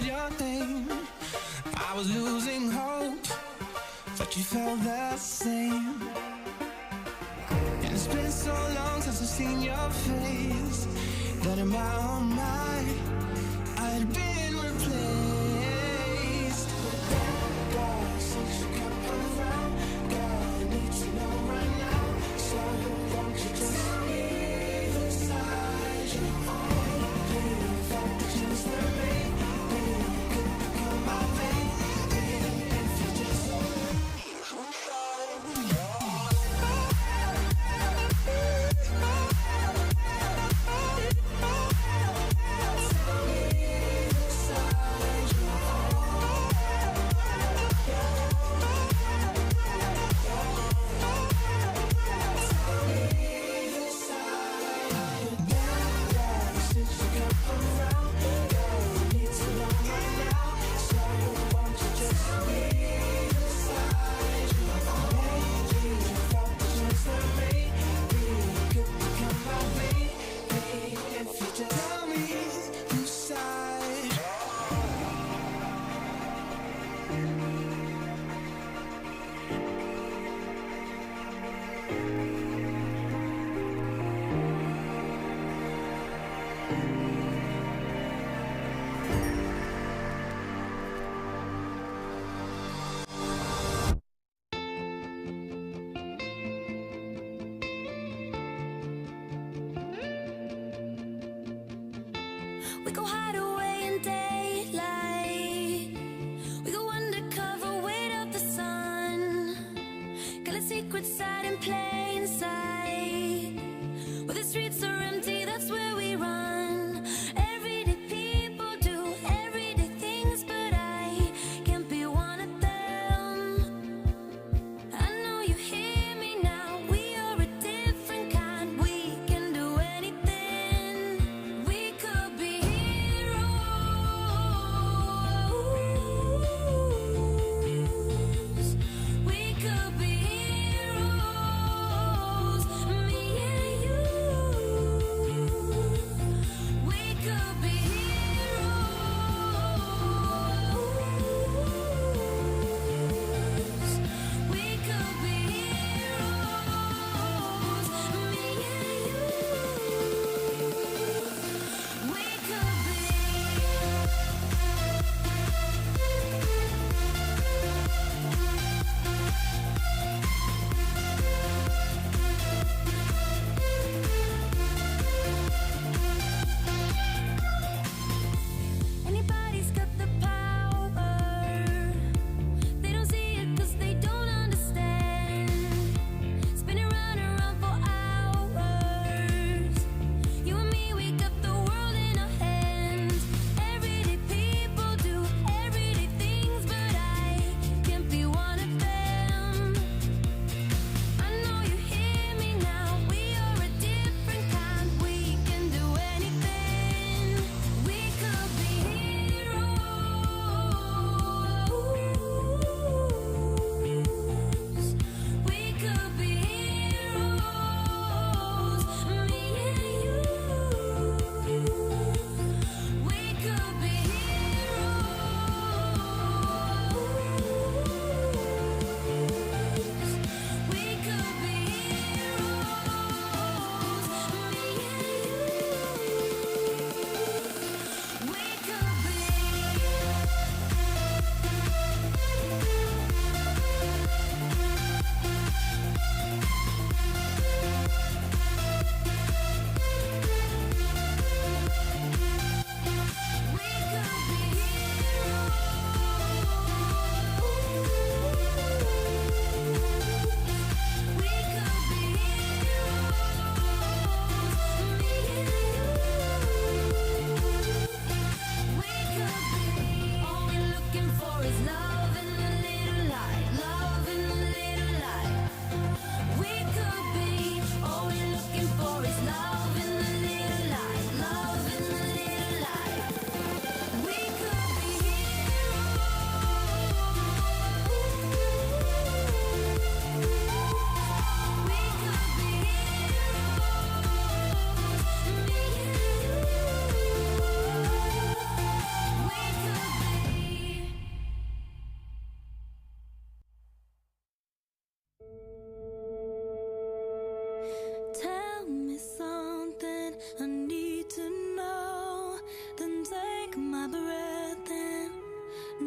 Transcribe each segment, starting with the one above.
heard your name, I was losing hope, but you felt the same. And it's been so long since I've seen your face that in my own mind I'd been replaced. God, since you come around, God, I need to know right now. So won't you just leave inside you? Please, don't just let me be. Could become my baby if you just We go hide away in daylight. We go undercover, wait out the sun. Got a secret side in plain sight. Where the streets are empty, that's where we run. Everyday people do everyday things, but I can't be one of them. I know you hear me now. We are a different kind. We can do anything. We could be heroes. We could be heroes.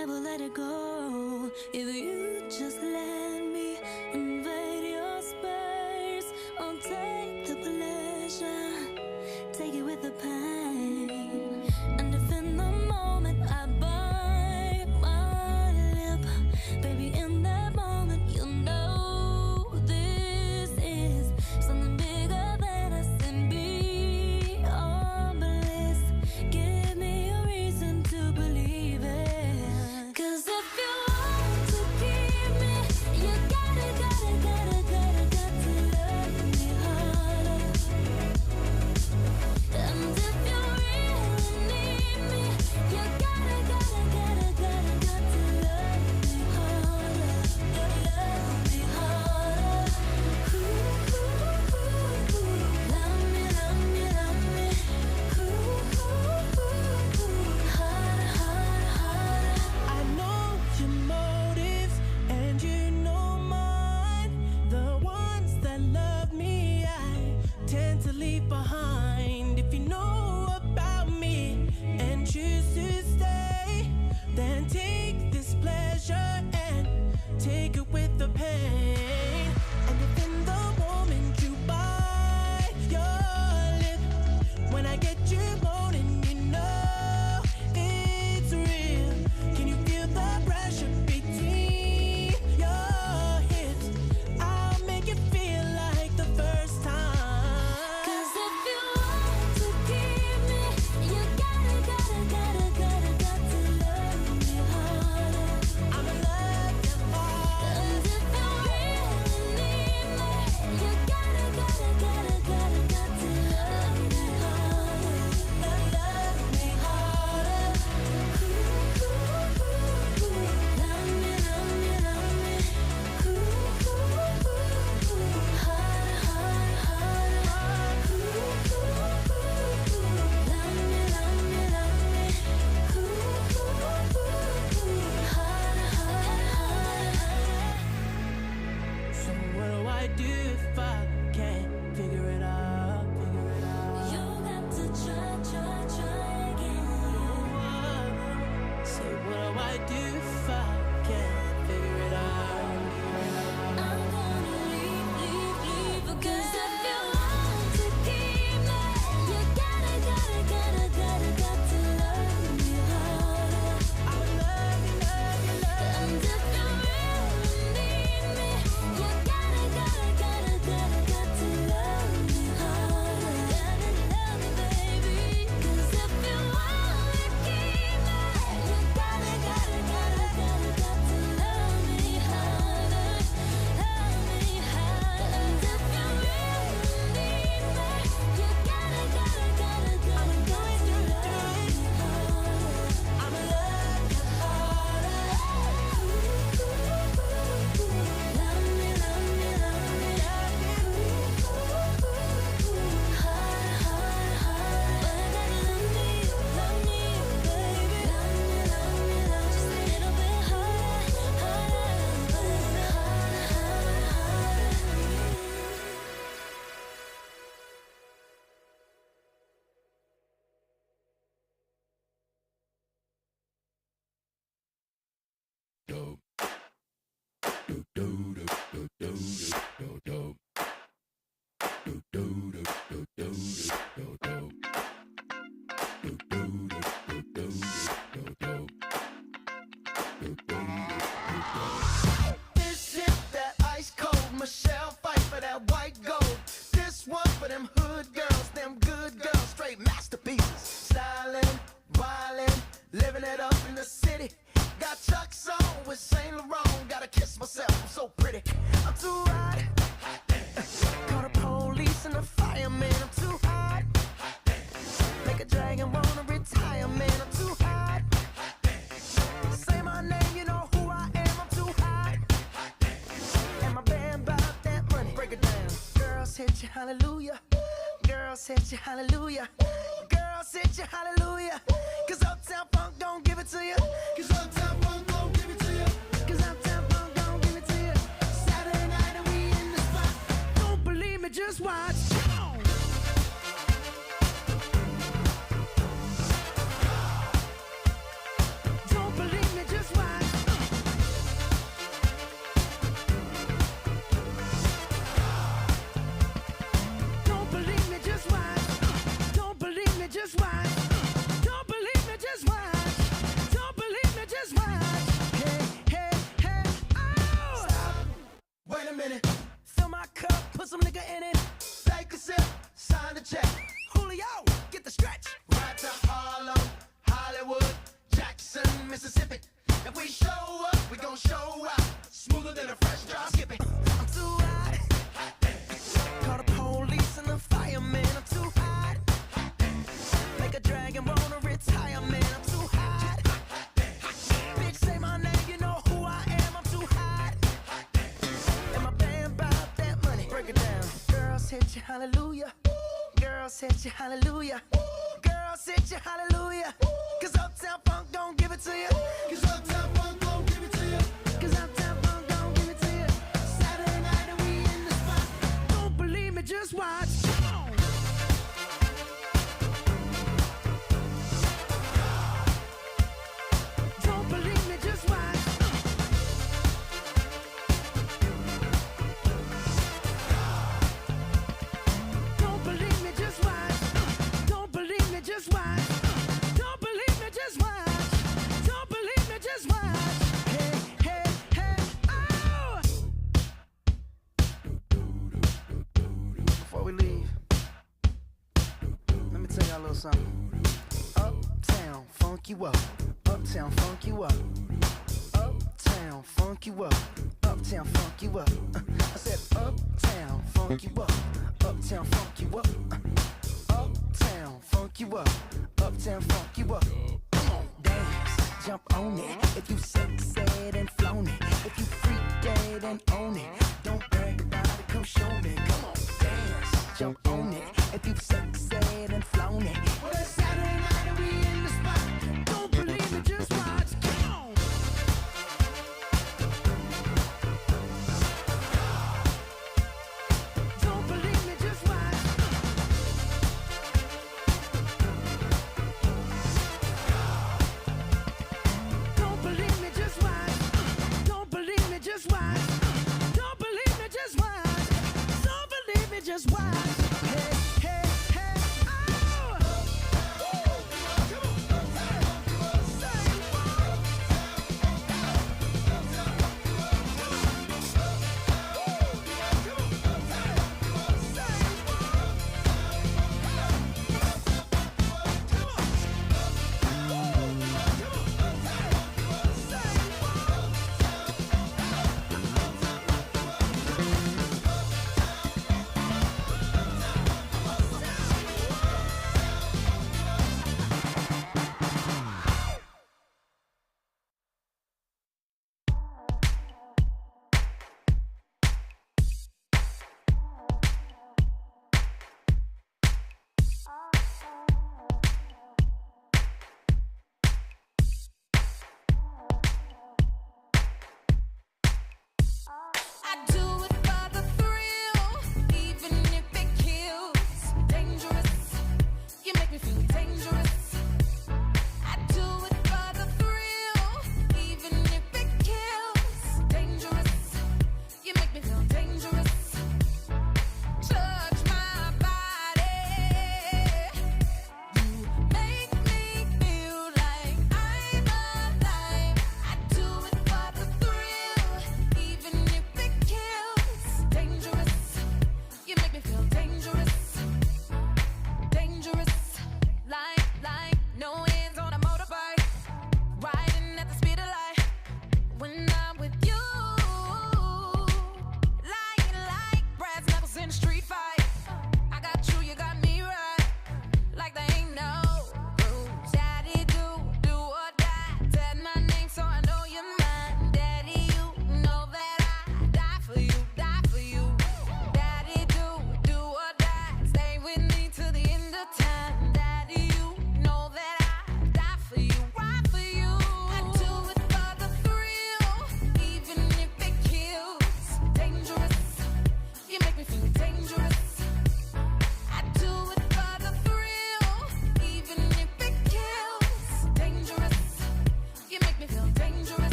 never let it go. If you just let me invade your space, I'll take the pleasure, take it with the pain. And if in the moment I bite my lip, baby, in that moment you'll know this is something bigger than us and beyond bliss. Give me a reason to believe it. 'Cause if you want to keep me, you gotta to love me harder. And if you really need me, you gotta to love me harder. Love me harder. Love me, love me, love me. Harder, harder, harder. I know your motives and you know mine. The ones that love me, I tend to leave behind. If you know about me and choose to stay, then take this pleasure and take it with the pain. And if in the moment you bite your lip, when I get you moaning, you know it's real. Can you feel the pressure between your hips? I'll make it feel like the first time. 'Cause if you want to keep me, you gotta to love me harder. I'ma love you hard. And if you really need me, you gotta to love me harder. Love me harder. Love me, love me, love me. Harder, harder, harder. Love me, love me, love me. Harder, harder, harder. So what do I do if I can't figure it out? You got to try again. So what do I do if I can't figure it out? I'm gonna leave. 'Cause if you want to keep me, you gotta to love me harder. I love you, love you, love And if you really need me, you gotta to love me harder. Gotta love me, baby. 'Cause if you want to keep me, you gotta to love me harder. Love me harder. And if you really need me, you gotta to love me harder. I'ma love you harder. Love me, love me, love me. Harder, harder, harder. But love me, baby. Love me, just a little bit harder, harder, This hit that ice cold Michelle fight for that white gold. This one for them hood girls, them good girls, straight masterpieces. Styling, wildin', living it up in the city. Got Chuck's on with Saint Laurent. Gotta kiss myself, I'm so pretty. I'm too hot. Call the police and the fireman. I'm too hot. Make a dragon wanna retire, man. I'm too hot. Say my name, you know who I am. I'm too hot. And my band bought that money. Break it down. Girls hit you, hallelujah. Girls hit you, hallelujah. Girls hit you, hallelujah. 'Cause Uptown Funk don't give it to you. 'Cause Uptown Funk don't give it to you. 'Cause Uptown Funk don't give it to you. Saturday night and we in the spot. Don't believe me, just watch. Come on. Don't believe me, just watch. a fresh drop. Skip it. I'm too hot. Call the police and the fireman. I'm too hot. Make a dragon wanna retire, man. I'm too hot. Bitch, say my name, you know who I am. I'm too hot. And my band bought that money. Break it down. Girls hit you, hallelujah. Girls hit you, hallelujah. Girls hit you, hallelujah. Cause Uptown Funk don't give it to you. Cause Uptown Funk don't give it to you. Cause Uptown Funk don't give it to you. Saturday night and we in the spot. Don't believe me, just watch. Come on. Don't believe me, just watch. Don't believe me, just watch. Don't believe me, just watch. Don't believe me, just watch. Don't believe me, just watch. Hey, hey, hey, oh! Before we leave, let me tell y'all a little something. Uptown, funk you up. Uptown, funk you up. Uptown, funk you up. Uptown, funk you up. I said uptown, funk you up. Uptown, funk you up. Uptown, funk you up. Uptown, funk you up. Come on, dance, jump on it. If you sexed and flown it. If you freaked dead and own it. Don't brag about it, come show me. Come on, dance, jump on it. If you sexed and flown it. Well, it's Saturday night and we in the spot. Don't believe it, just watch. Come on. Don't believe me, just watch. Don't believe me, just watch. Don't believe me, just watch. Don't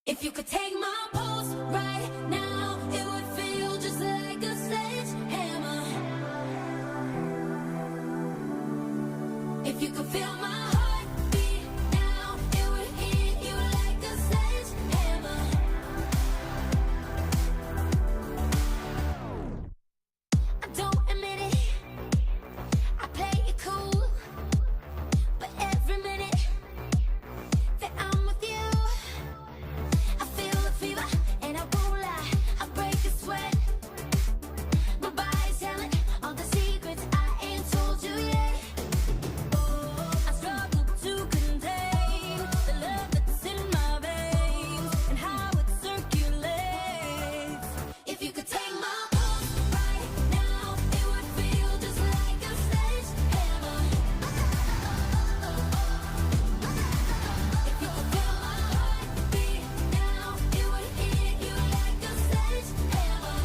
If you could take my pulse right now, it would feel just like a sledgehammer. If you could feel my heartbeat now, it would hit you like a sledgehammer. I don't admit it, I play it cool, but every minute that I'm with you, I feel a fever and I won't lie, I break a sweat. My body's telling all the secrets I ain't told you yet. I struggle to contain the love that's in my veins and how it circulates. If you could take my pulse right now, it would feel just like a sledgehammer. If you could feel my heartbeat now, it would hit you like a sledgehammer.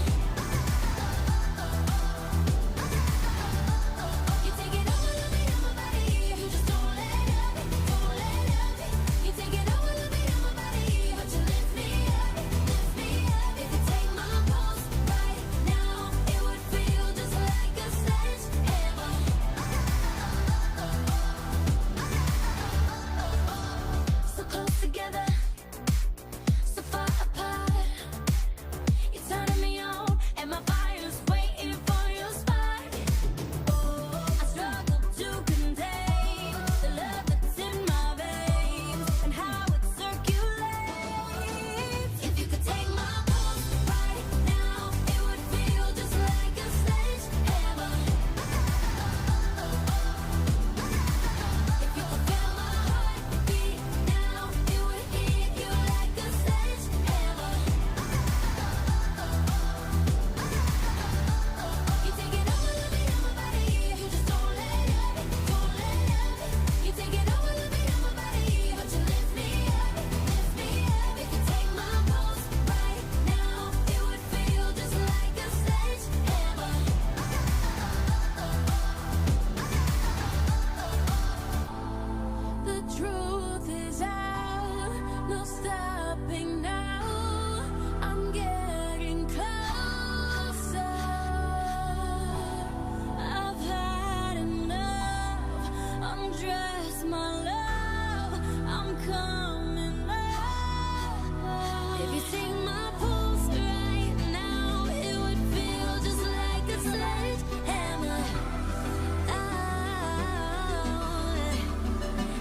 You take it over, let me on my body. You just don't let it, don't let it. You take it over, let me on my body, but you lift me up, lift me up. If you take my pulse right now, it would feel just like a sledgehammer. So close together, so far apart. You're turning me on, and my fire's waiting for your spark. I struggle to contain the love that's in my veins and how it circulates. If you could take my pulse right now, it would feel just like a sledgehammer. If you could feel my heartbeat now, it would hit you like a sledgehammer. You take it over, let me on my body. You just don't let it, don't let it. You take it over, let me on my body, but you lift me up, lift me up. If you take my pulse right now, it would feel just like a sledgehammer. The truth is out, no stopping now. I'm getting closer. I've had enough. Undress my love. I'm coming up. If you take my pulse right now, it would feel just like a sledgehammer.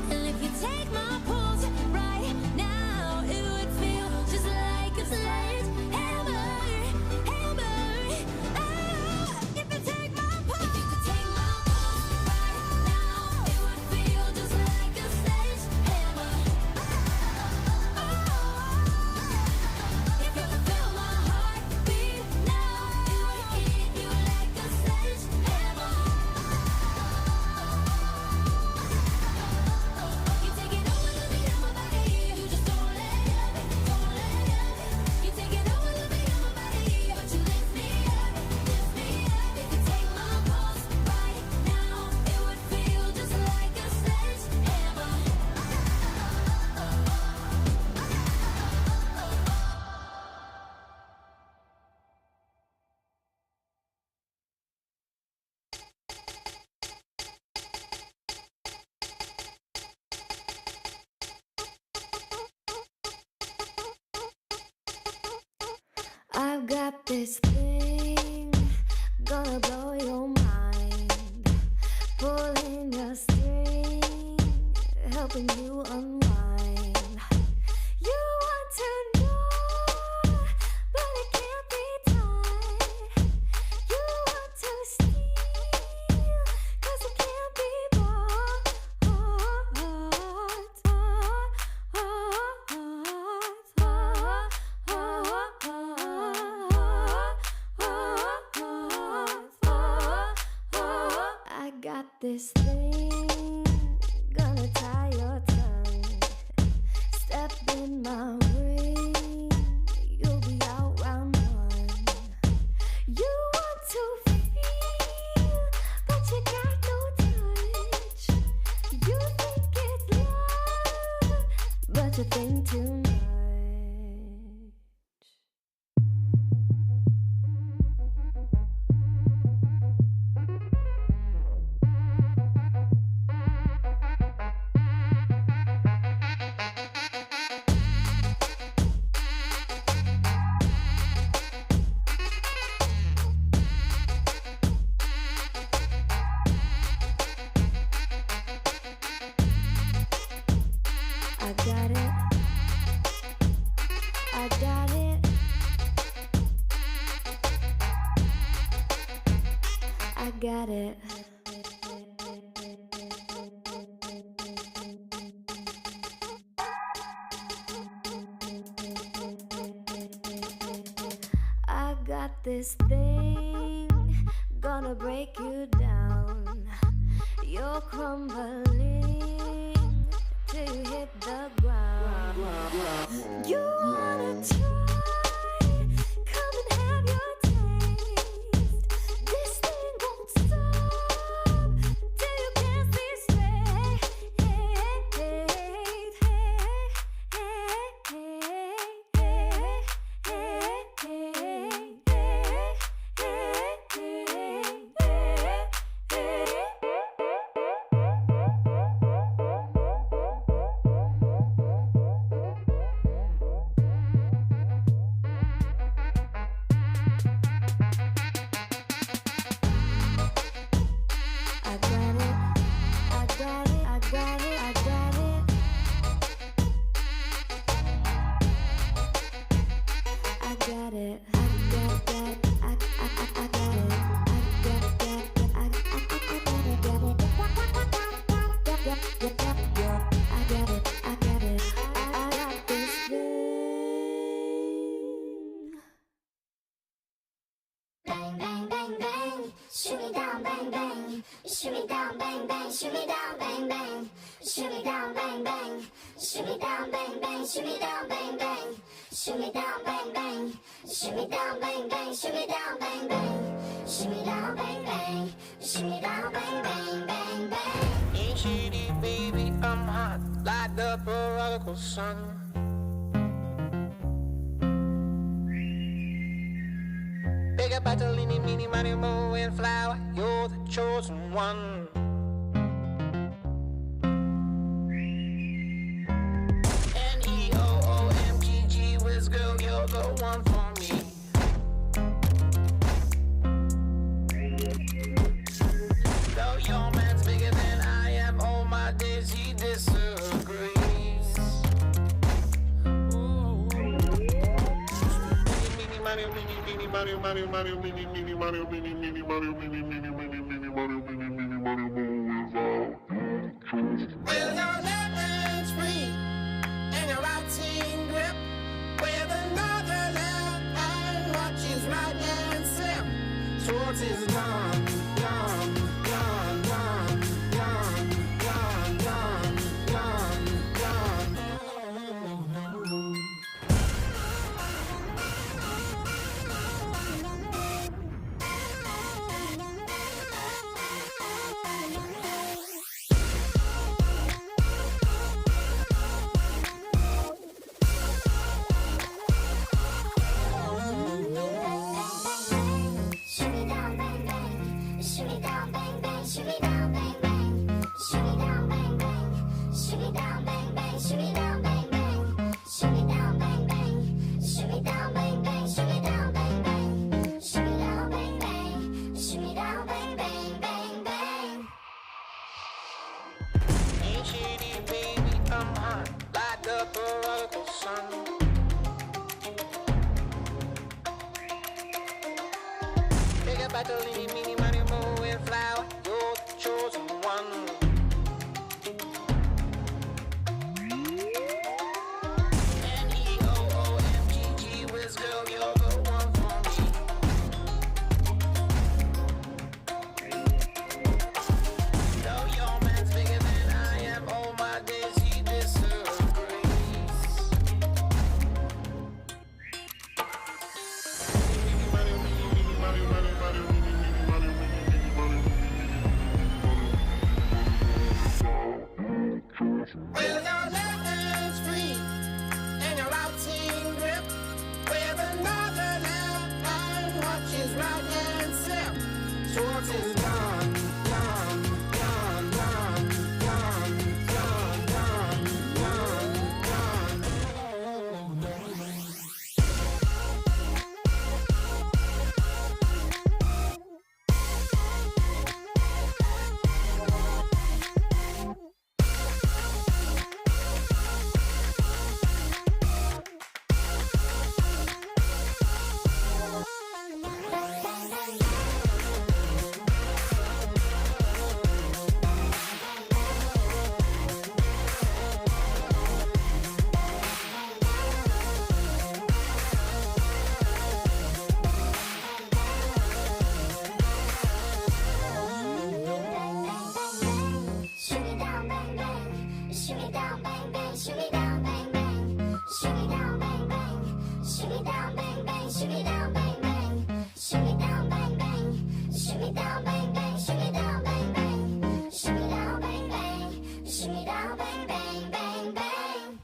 And if you take my pulse right now, it would feel just like a sledgehammer, hammer. If you take my pulse, if you could take my pulse right now, it would feel just like a sledgehammer. If you could feel my heartbeat now, it would hit you like a sledgehammer. You take it over, let me on my body. You just don't let it, don't let it. You take it over, let me on my body, but you lift me up, lift me up. If you take my pulse right now, it would feel just like a sledgehammer. I've got this thing, gonna blow your mind. Pulling your string, helping you unwind. You want to know, but it can't be done. You want to steal, 'cause it can't be bought. I got this thing, gonna tie your tongue. Step in my ring, you'll be out round one. You want to feel, but you got no touch. You think it's love, but you think too much. got it. I got this thing gonna break you down. You're crumbling till you hit the ground. You wanna try? Come and have your taste. This thing won't stop till you can't see straight. Sun. Big up Bartolini, Mini, Money, Mo, and Flower, you're the chosen one. N-E-O-O-M-G-G, Wiz girl, you're the one for me. Though your man's bigger than I am, all my days he disagrees. Mario, mini, mini, Mario, Mario, Mario, mini, mini, Mario, mini, mini, Mario, mini, mini, mini, mini, Mario, mini, mini, Mario, with your left hands free and your right hand grip, with another left hand watches right hand slip towards his gun, gun, gun, gun, gun, gun, gun, gun, gun. Bartolini, Mini, Money, Mo, and Flower, you're the chosen one. N-E-O-O-M-G-G, Wiz girl, you're the one for me. Though your man's bigger than I am, all my days he disagrees. shimmy down, bang, bang, shimmy down, bang, bang. Shimmy down, bang, bang. Shimmy down, bang, bang, bang, bang.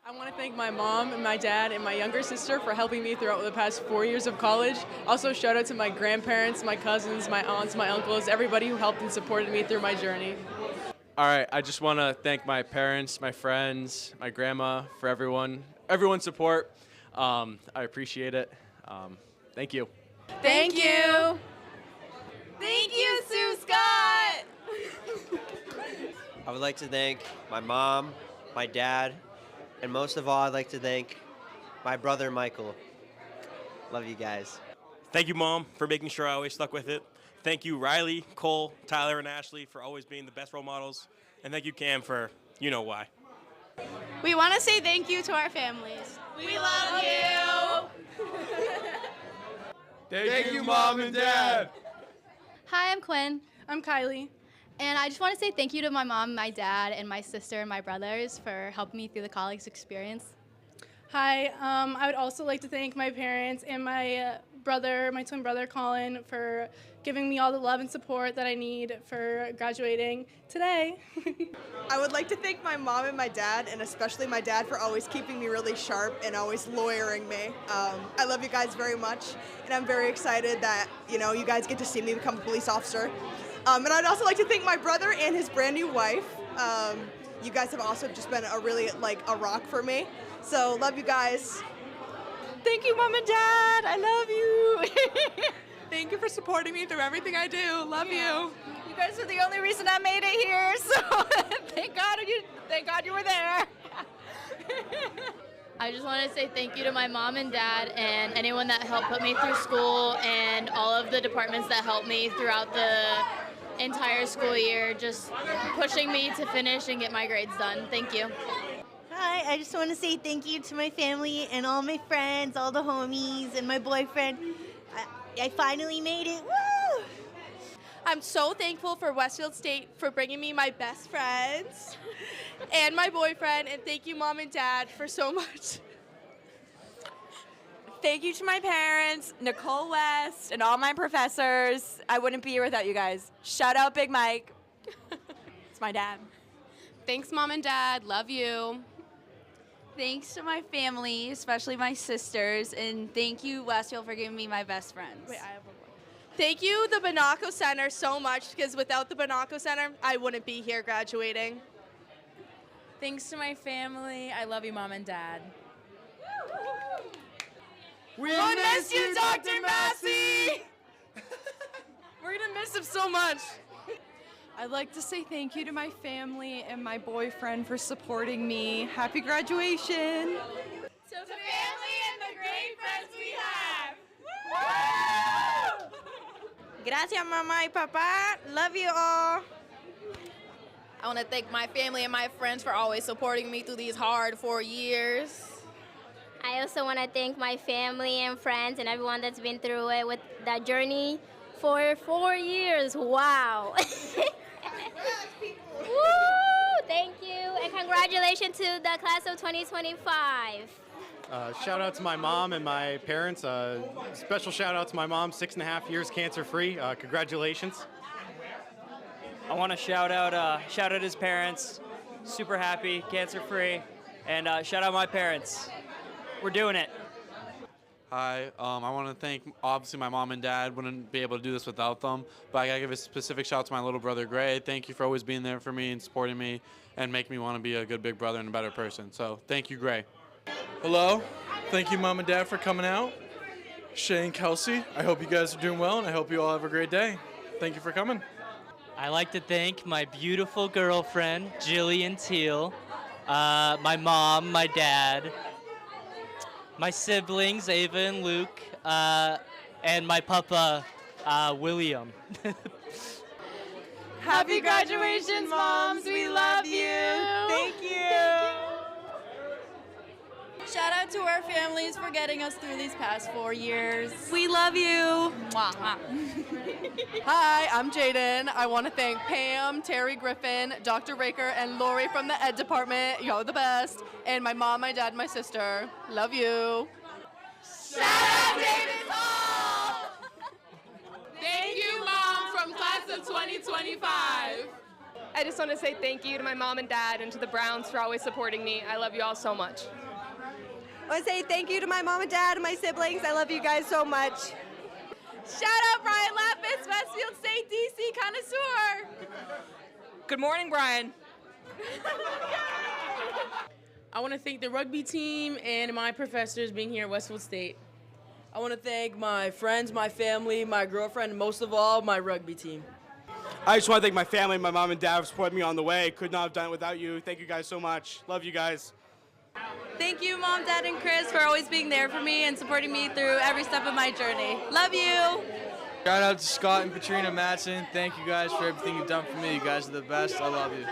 I want to thank my mom and my dad and my younger sister for helping me throughout the past 4 years of college. Also, shout out to my grandparents, my cousins, my aunts, my uncles, everybody who helped and supported me through my journey. All right, I just want to thank my parents, my friends, my grandma, for everyone's support. I appreciate it. Thank you. Thank you. Thank you, Sue Scott! I would like to thank my mom, my dad, and most of all, I'd like to thank my brother, Michael. Love you guys. Thank you, Mom, for making sure I always stuck with it. Thank you, Riley, Cole, Tyler, and Ashley for always being the best role models. And thank you, Cam, for you know why. We want to say thank you to our families. We love you! Thank you, Mom and Dad. Hi, I'm Quinn. I'm Kylie. And I just want to say thank you to my mom, my dad, and my sister and my brothers for helping me through the college experience. Hi, I would also like to thank my parents and my brother, my twin brother Colin, for giving me all the love and support that I need for graduating today. I would like to thank my mom and my dad, and especially my dad, for always keeping me really sharp and always lawyering me. I love you guys very much, and I'm very excited that, you guys get to see me become a police officer. And I'd also like to thank my brother and his brand new wife. You guys have also just been a really, a rock for me. So, love you guys. Thank you, Mom and Dad. I love you. Thank you for supporting me through everything I do. Love you. You guys are the only reason I made it here, so thank God you were there. I just want to say thank you to my mom and dad and anyone that helped put me through school and all of the departments that helped me throughout the entire school year, just pushing me to finish and get my grades done. Thank you. Hi, I just want to say thank you to my family and all my friends, all the homies, and my boyfriend. I finally made it. Woo! I'm so thankful for Westfield State for bringing me my best friends and my boyfriend, and thank you, Mom and Dad, for so much. Thank you to my parents, Nicole West, and all my professors. I wouldn't be here without you guys. Shout out Big Mike. It's my dad. Thanks, Mom and Dad. Love you. Thanks to my family, especially my sisters, and thank you, Westfield, for giving me my best friends. Wait, I have one more. Thank you, the Binaco Center, so much, because without the Binaco Center, I wouldn't be here graduating. Thanks to my family. I love you, Mom and Dad. We miss you, Dr. Massey. We're going to miss him so much. I'd like to say thank you to my family and my boyfriend for supporting me. Happy graduation. To the family and the great friends we have. Gracias, mamá y papá. Love you all. I want to thank my family and my friends for always supporting me through these hard 4 years. I also want to thank my family and friends and everyone that's been through it with that journey for 4 years. Wow. Woo! Thank you. And congratulations to the class of 2025. Shout out to my mom and my parents. Special shout out to my mom, 6.5 years cancer-free. Congratulations. I want to shout out his parents. Super happy, cancer-free. And shout out my parents. We're doing it. Hi, I want to thank, obviously, my mom and dad. Wouldn't be able to do this without them. But I got to give a specific shout out to my little brother, Gray. Thank you for always being there for me and supporting me and making me want to be a good big brother and a better person. So thank you, Gray. Hello. Thank you, Mom and Dad, for coming out. Shay and Kelsey, I hope you guys are doing well, and I hope you all have a great day. Thank you for coming. I like to thank my beautiful girlfriend, Jillian Teal, my mom, my dad, my siblings, Ava and Luke, and my papa, William. Happy graduation, moms. We love you. Thank you. Shout out to our families for getting us through these past 4 years. We love you. Mwah, mwah. Hi, I'm Jaden. I want to thank Pam, Terry Griffin, Dr. Raker, and Lori from the Ed Department. Y'all are the best. And my mom, my dad, my sister. Love you. Shout out Davis Hall! Thank you, Mom, from class of 2025. I just want to say thank you to my mom and dad and to the Browns for always supporting me. I love you all so much. I want to say thank you to my mom and dad and my siblings. I love you guys so much. Shout out Brian Lapis, Westfield State DC connoisseur. Good morning, Brian. I want to thank the rugby team and my professors being here at Westfield State. I want to thank my friends, my family, my girlfriend, and most of all, my rugby team. I just want to thank my family, my mom and dad for supporting me on the way. Could not have done it without you. Thank you guys so much. Love you guys. Thank you, Mom, Dad, and Chris, for always being there for me and supporting me through every step of my journey. Love you. Shout out to Scott and Katrina Madsen. Thank you guys for everything you've done for me. You guys are the best. I love you.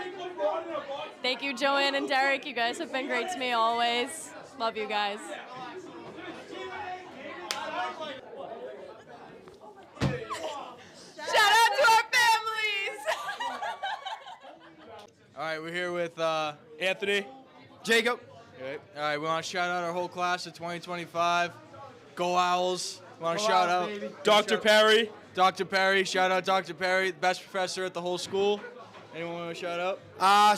Thank you, Joanne and Derek. You guys have been great to me always. Love you guys. Shout out to our families. with Anthony. Jacob. Okay. All right, we want to shout out our whole class of 2025. Go Owls. We want to Go shout Owls, out baby. Dr. Perry. Dr. Perry. Shout out Dr. Perry, the best professor at the whole school. Anyone want to shout out?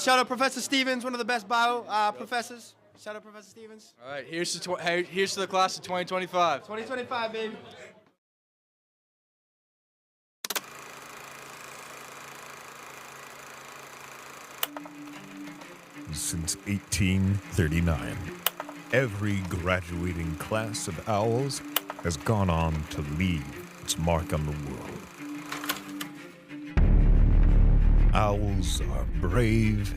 Shout out Professor Stevens, one of the best bio professors. Shout out Professor Stevens. All right, here's to the class of 2025. 2025, baby. Since 1839, every graduating class of Owls has gone on to leave its mark on the world. Owls are brave.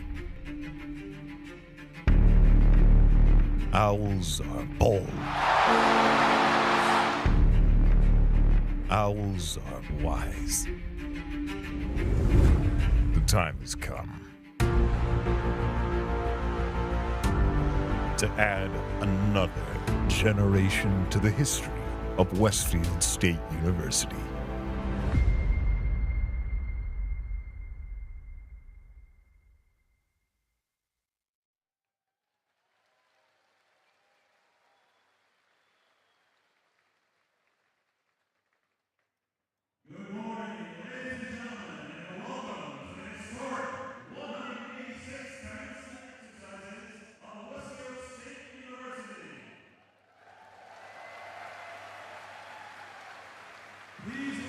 Owls are bold. Owls are wise. The time has come to add another generation to the history of Westfield State University. Please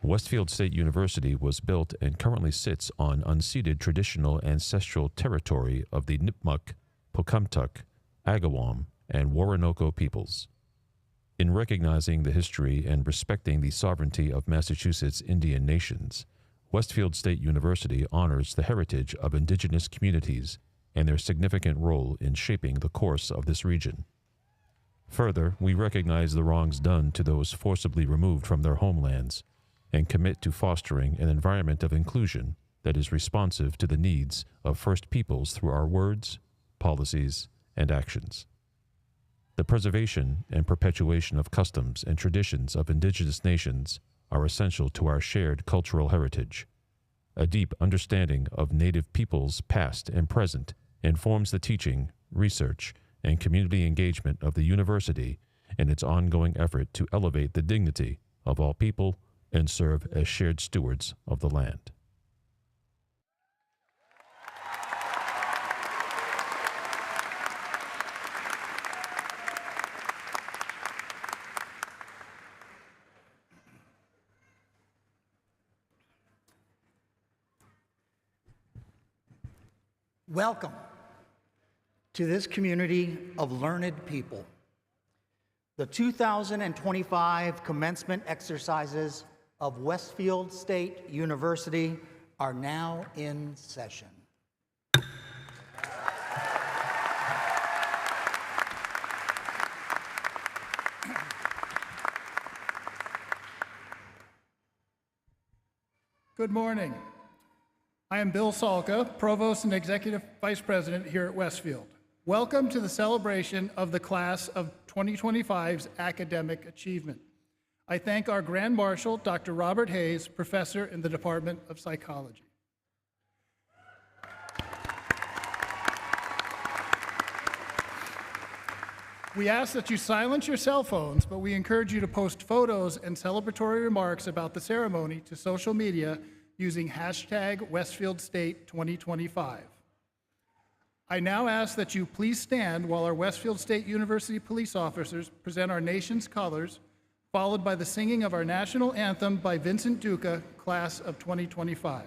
Westfield State University was built and currently sits on unceded traditional ancestral territory of the Nipmuc, Pocumtuck, Agawam, and Waranoko peoples. In recognizing the history and respecting the sovereignty of Massachusetts Indian nations, Westfield State University honors the heritage of indigenous communities and their significant role in shaping the course of this region. Further, we recognize the wrongs done to those forcibly removed from their homelands and commit to fostering an environment of inclusion that is responsive to the needs of First Peoples through our words, policies, and actions. The preservation and perpetuation of customs and traditions of indigenous nations are essential to our shared cultural heritage. A deep understanding of Native peoples past and present informs the teaching, research, and community engagement of the university in its ongoing effort to elevate the dignity of all people and serve as shared stewards of the land. Welcome to this community of learned people. The 2025 commencement exercises of Westfield State University are now in session. Good morning. I am Bill Salka, Provost and Executive Vice President here at Westfield. Welcome to the celebration of the class of 2025's academic achievement. I thank our Grand Marshal, Dr. Robert Hayes, Professor in the Department of Psychology. We ask that you silence your cell phones, but we encourage you to post photos and celebratory remarks about the ceremony to social media using hashtag Westfield State 2025. I now ask that you please stand while our Westfield State University police officers present our nation's colors, followed by the singing of our national anthem by Vincent Duca, class of 2025.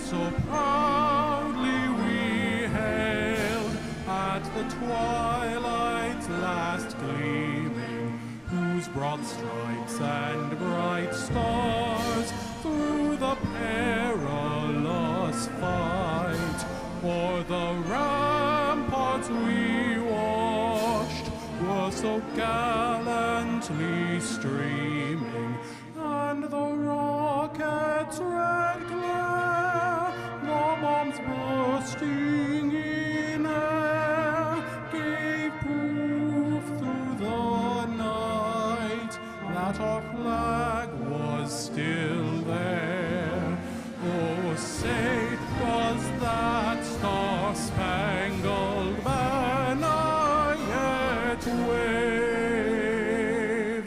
So proudly we hailed at the twilight's last gleaming, whose broad stripes and bright stars through the perilous fight o'er the ramparts we watched were so gallantly streaming, and the rocket's red glare, the bombs bursting in air, gave proof through the night that our flag was still there. Oh, say, does that star-spangled banner yet wave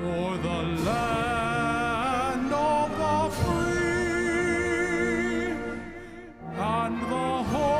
o'er the land of the free and the home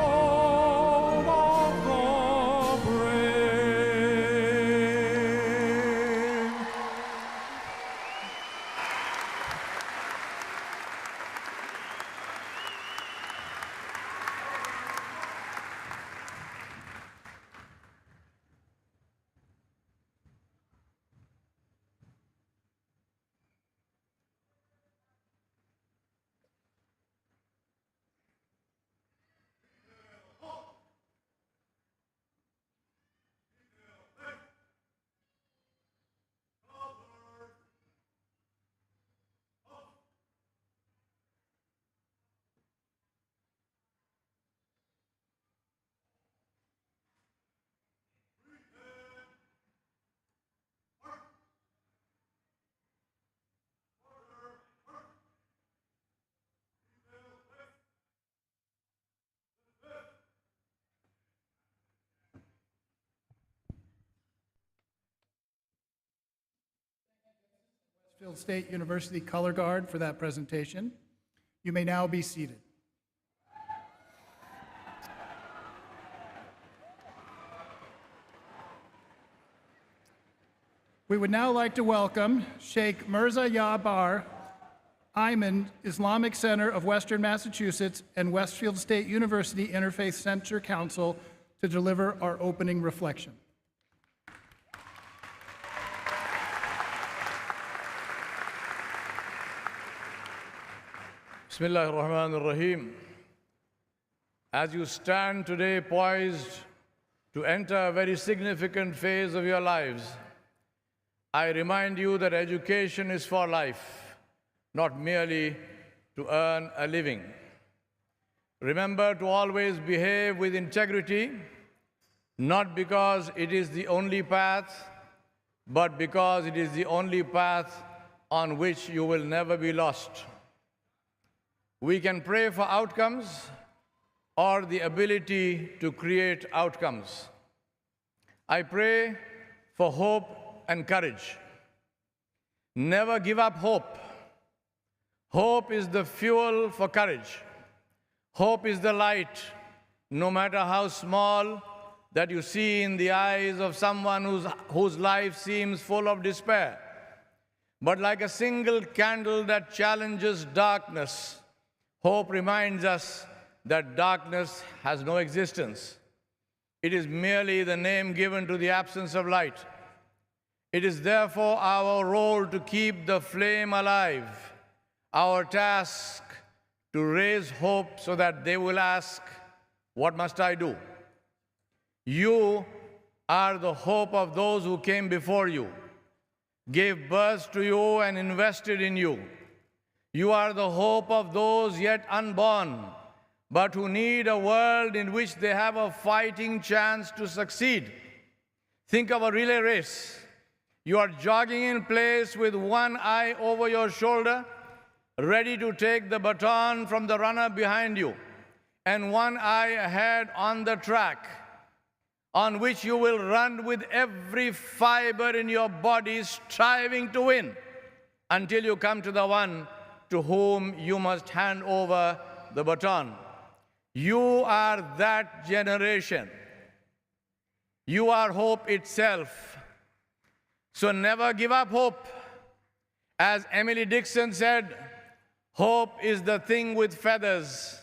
Westfield State University Color Guard for that presentation. You may now be seated. We would now like to welcome Sheikh Mirza Yabar Ayman, Islamic Center of Western Massachusetts and Westfield State University Interfaith Center Council to deliver our opening reflection. Bismillah ar-Rahman ar-Rahim. As you stand today poised to enter a very significant phase of your lives, I remind you that education is for life, not merely to earn a living. Remember to always behave with integrity, not because it is the only path, but because it is the only path on which you will never be lost. We can pray for outcomes or the ability to create outcomes. I pray for hope and courage. Never give up hope. Hope is the fuel for courage. Hope is the light, no matter how small, that you see in the eyes of someone whose life seems full of despair. But like a single candle that challenges darkness, hope reminds us that darkness has no existence. It is merely the name given to the absence of light. It is therefore our role to keep the flame alive, our task to raise hope so that they will ask, "What must I do?" You are the hope of those who came before you, gave birth to you and invested in you. You are the hope of those yet unborn, but who need a world in which they have a fighting chance to succeed. Think of a relay race. You are jogging in place with one eye over your shoulder, ready to take the baton from the runner behind you, and one eye ahead on the track, on which you will run with every fiber in your body, striving to win, until you come to the one to whom you must hand over the baton. You are that generation. You are hope itself. So never give up hope. As Emily Dixon said, hope is the thing with feathers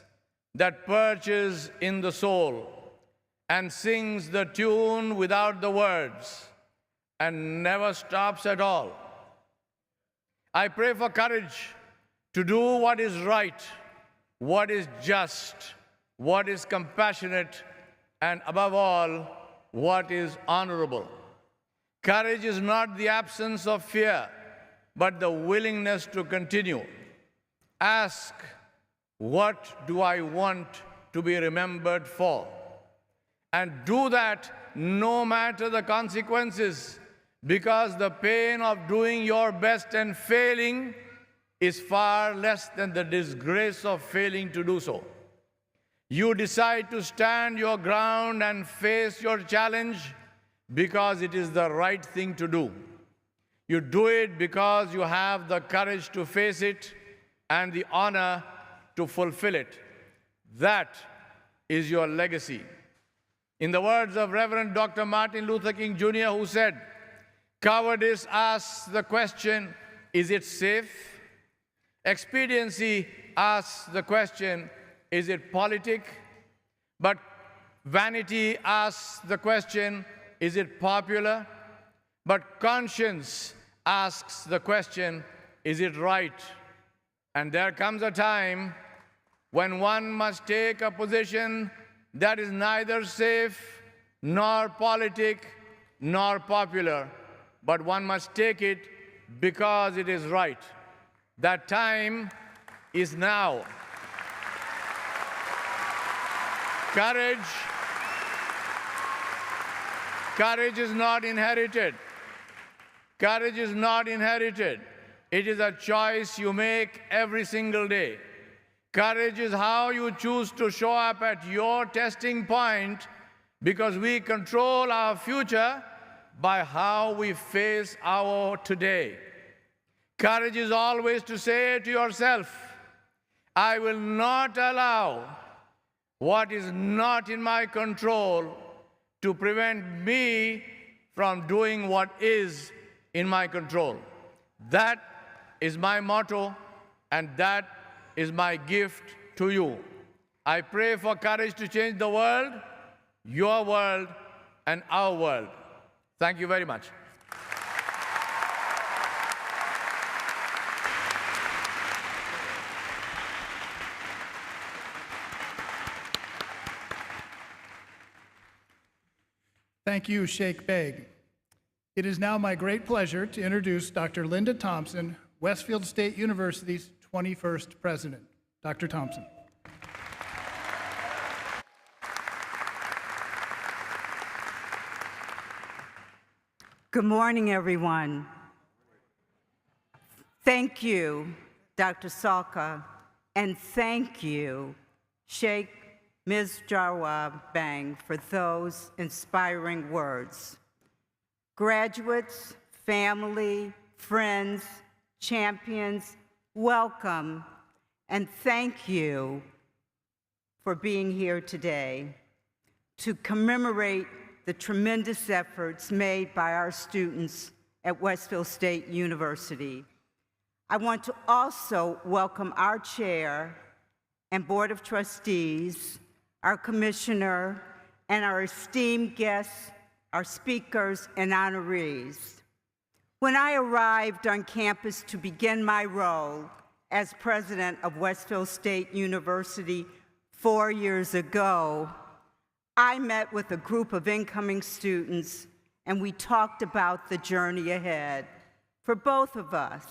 that perches in the soul and sings the tune without the words and never stops at all. I pray for courage to do what is right, what is just, what is compassionate, and above all, what is honorable. Courage is not the absence of fear, but the willingness to continue. Ask, what do I want to be remembered for? And do that no matter the consequences, because the pain of doing your best and failing is far less than the disgrace of failing to do so. You decide to stand your ground and face your challenge because it is the right thing to do. You do it because you have the courage to face it and the honor to fulfill it. That is your legacy. In the words of Reverend Dr. Martin Luther King Jr., who said, "Cowardice asks the question, is it safe? Expediency asks the question, is it politic? But vanity asks the question, is it popular? But conscience asks the question, is it right?" And there comes a time when one must take a position that is neither safe, nor politic, nor popular, but one must take it because it is right. That time is now. Courage is not inherited. Courage is not inherited. It is a choice you make every single day. Courage is how you choose to show up at your testing point, because we control our future by how we face our today. Courage is always to say to yourself, I will not allow what is not in my control to prevent me from doing what is in my control. That is my motto, and that is my gift to you. I pray for courage to change the world, your world, and our world. Thank you very much. Thank you, Sheikh Beg. It is now my great pleasure to introduce Dr. Linda Thompson, Westfield State University's 21st president. Dr. Thompson. Good morning, everyone. Thank you, Dr. Salka, and thank you, Sheikh Ms. Jawab Bang, for those inspiring words. Graduates, family, friends, champions, welcome, and thank you for being here today to commemorate the tremendous efforts made by our students at Westfield State University. I want to also welcome our chair and board of trustees, our commissioner, and our esteemed guests, our speakers and honorees. When I arrived on campus to begin my role as president of Westfield State University 4 years ago, I met with a group of incoming students and we talked about the journey ahead for both of us.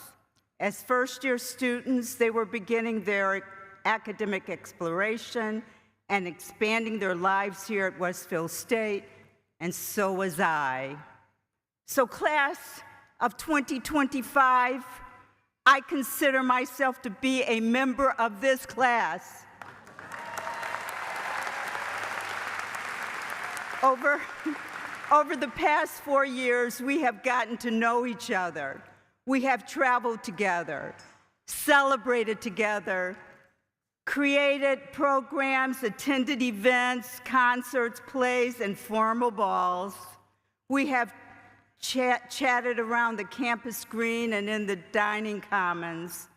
As first-year students, they were beginning their academic exploration and expanding their lives here at Westfield State, and so was I. So class of 2025, I consider myself to be a member of this class. Over the past 4 years, we have gotten to know each other. We have traveled together, celebrated together, created programs, attended events, concerts, plays, and formal balls. We have chatted around the campus green and in the dining commons.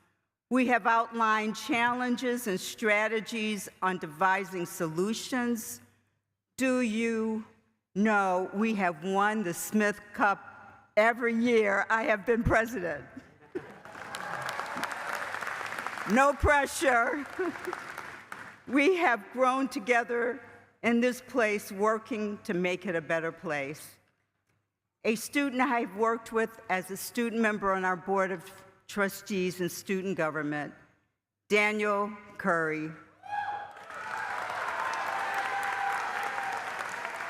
We have outlined challenges and strategies on devising solutions. Do you know we have won the Smith Cup every year I have been president? No pressure. We have grown together in this place, working to make it a better place. A student I've worked with as a student member on our board of trustees and student government, Daniel Curry,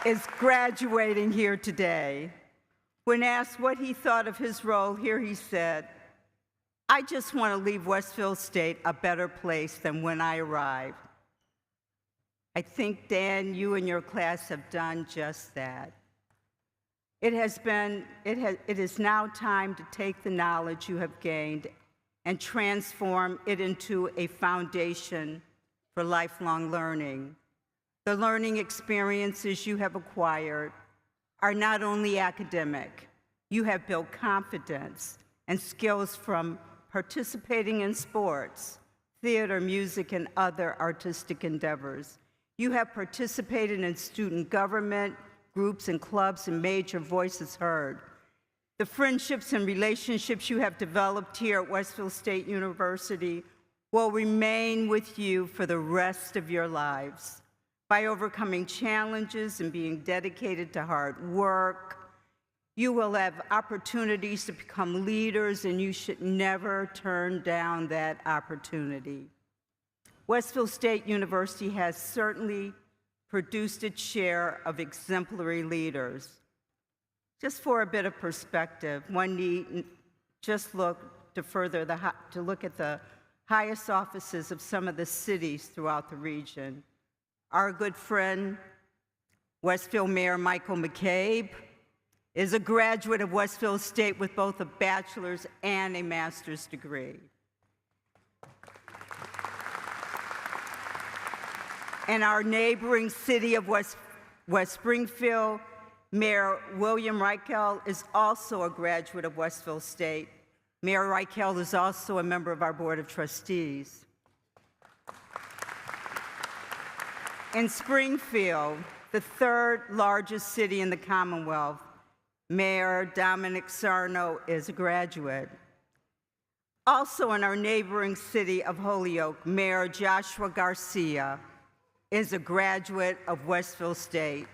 is graduating here today. When asked what he thought of his role here, he said, I just want to leave Westfield State a better place than when I arrived. I think, Dan, you and your class have done just that. It is now time to take the knowledge you have gained and transform it into a foundation for lifelong learning. The learning experiences you have acquired are not only academic. You have built confidence and skills from participating in sports, theater, music, and other artistic endeavors. You have participated in student government, groups and clubs, and made your voices heard. The friendships and relationships you have developed here at Westfield State University will remain with you for the rest of your lives. By overcoming challenges and being dedicated to hard work, you will have opportunities to become leaders, and you should never turn down that opportunity. Westfield State University has certainly produced its share of exemplary leaders. Just for a bit of perspective, one need just look at the highest offices of some of the cities throughout the region. Our good friend, Westfield Mayor Michael McCabe, is a graduate of Westfield State with both a bachelor's and a master's degree. In our neighboring city of West Springfield, Mayor William Reichel is also a graduate of Westfield State. Mayor Reichel is also a member of our Board of Trustees. In Springfield, the third largest city in the Commonwealth, Mayor Dominic Sarno is a graduate. Also in our neighboring city of Holyoke, Mayor Joshua Garcia is a graduate of Westfield State.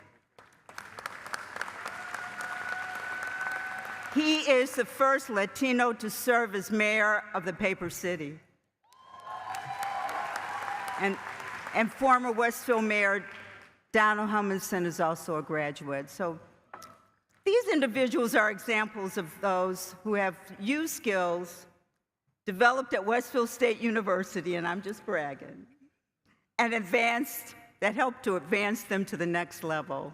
He is the first Latino to serve as mayor of the Paper City. And former Westfield Mayor Donald Humminson is also a graduate. So these individuals are examples of those who have used skills developed at Westfield State University, and I'm just bragging, and that helped to advance them to the next level.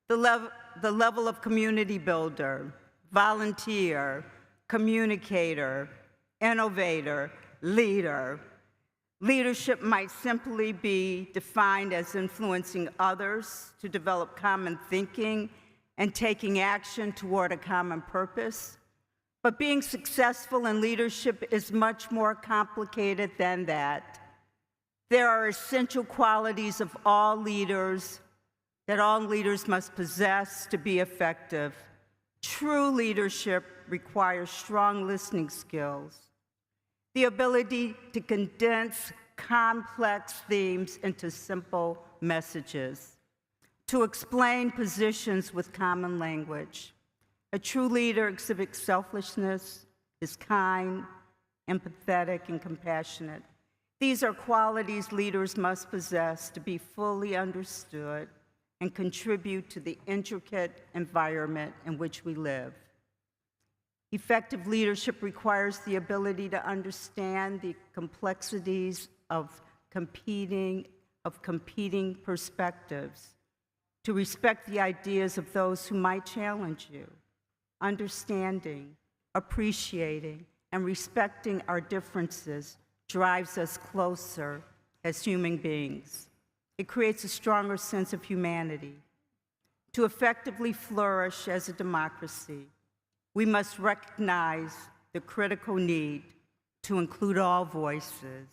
The level of community builder, volunteer, communicator, innovator, leader. Leadership might simply be defined as influencing others to develop common thinking and taking action toward a common purpose. But being successful in leadership is much more complicated than that. There are essential qualities of all leaders that all leaders must possess to be effective. True leadership requires strong listening skills, the ability to condense complex themes into simple messages, to explain positions with common language. A true leader exhibits selflessness, is kind, empathetic, and compassionate. These are qualities leaders must possess to be fully understood and contribute to the intricate environment in which we live. Effective leadership requires the ability to understand the complexities of competing perspectives, to respect the ideas of those who might challenge you, understanding, appreciating, and respecting our differences drives us closer as human beings. It creates a stronger sense of humanity. To effectively flourish as a democracy, we must recognize the critical need to include all voices,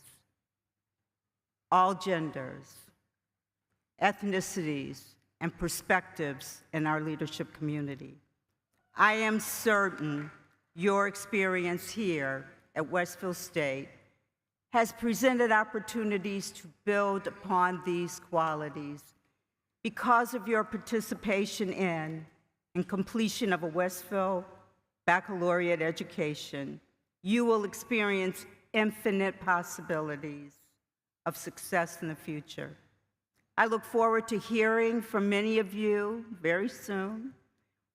all genders, ethnicities, and perspectives in our leadership community. I am certain your experience here at Westfield State has presented opportunities to build upon these qualities. Because of your participation in and completion of a Westfield baccalaureate education, you will experience infinite possibilities of success in the future. I look forward to hearing from many of you very soon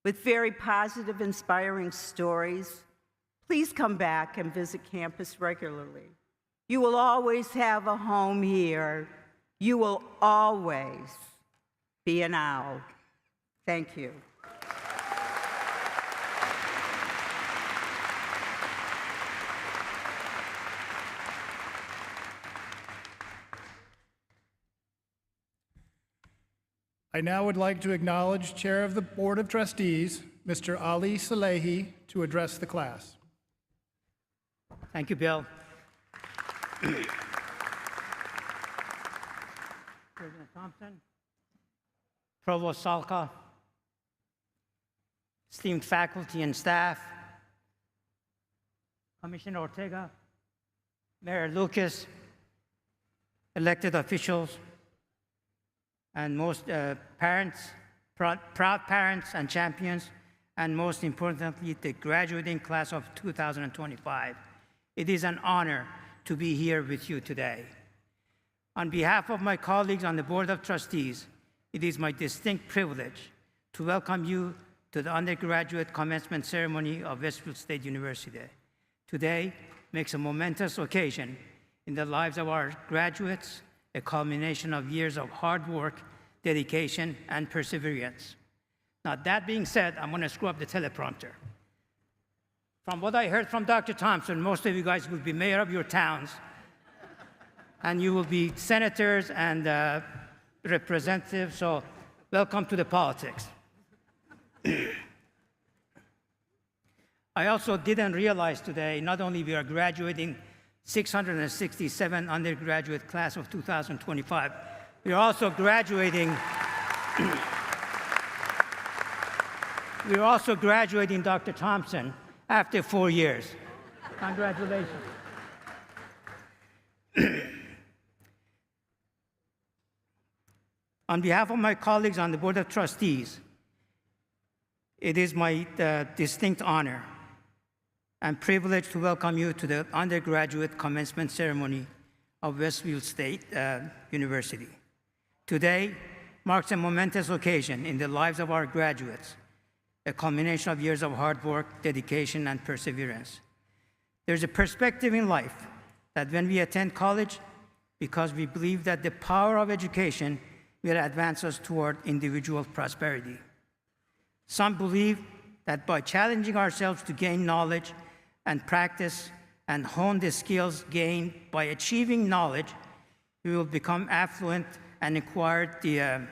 with very positive, inspiring stories. Please come back and visit campus regularly. You will always have a home here. You will always be an owl. Thank you. I now would like to acknowledge Chair of the Board of Trustees, Mr. Ali Salehi, to address the class. Thank you, Bill. President Thompson, Provost Salka, esteemed faculty and staff, Commissioner Ortega, Mayor Lucas, elected officials, and most parents, proud parents and champions, and most importantly, the graduating class of 2025. It is an honor to be here with you today. On behalf of my colleagues on the Board of Trustees, it is my distinct privilege to welcome you to the Undergraduate Commencement Ceremony of Westfield State University. Today makes a momentous occasion in the lives of our graduates, a culmination of years of hard work, dedication, and perseverance. Now, that being said, I'm going to screw up the teleprompter. From what I heard from Dr. Thompson, most of you guys will be mayor of your towns, and you will be senators and representatives, so welcome to the politics. I also didn't realize today, not only we are graduating 667 undergraduate class of 2025, we are also graduating we're also graduating Dr. Thompson after 4 years. Congratulations. On behalf of my colleagues on the Board of Trustees, it is my distinct honor and privilege to welcome you to the undergraduate commencement ceremony of Westfield State University. Today marks a momentous occasion in the lives of our graduates, a culmination of years of hard work, dedication, and perseverance. There's a perspective in life that when we attend college, because we believe that the power of education will advance us toward individual prosperity. Some believe that by challenging ourselves to gain knowledge and practice and hone the skills gained by achieving knowledge, we will become affluent and acquire the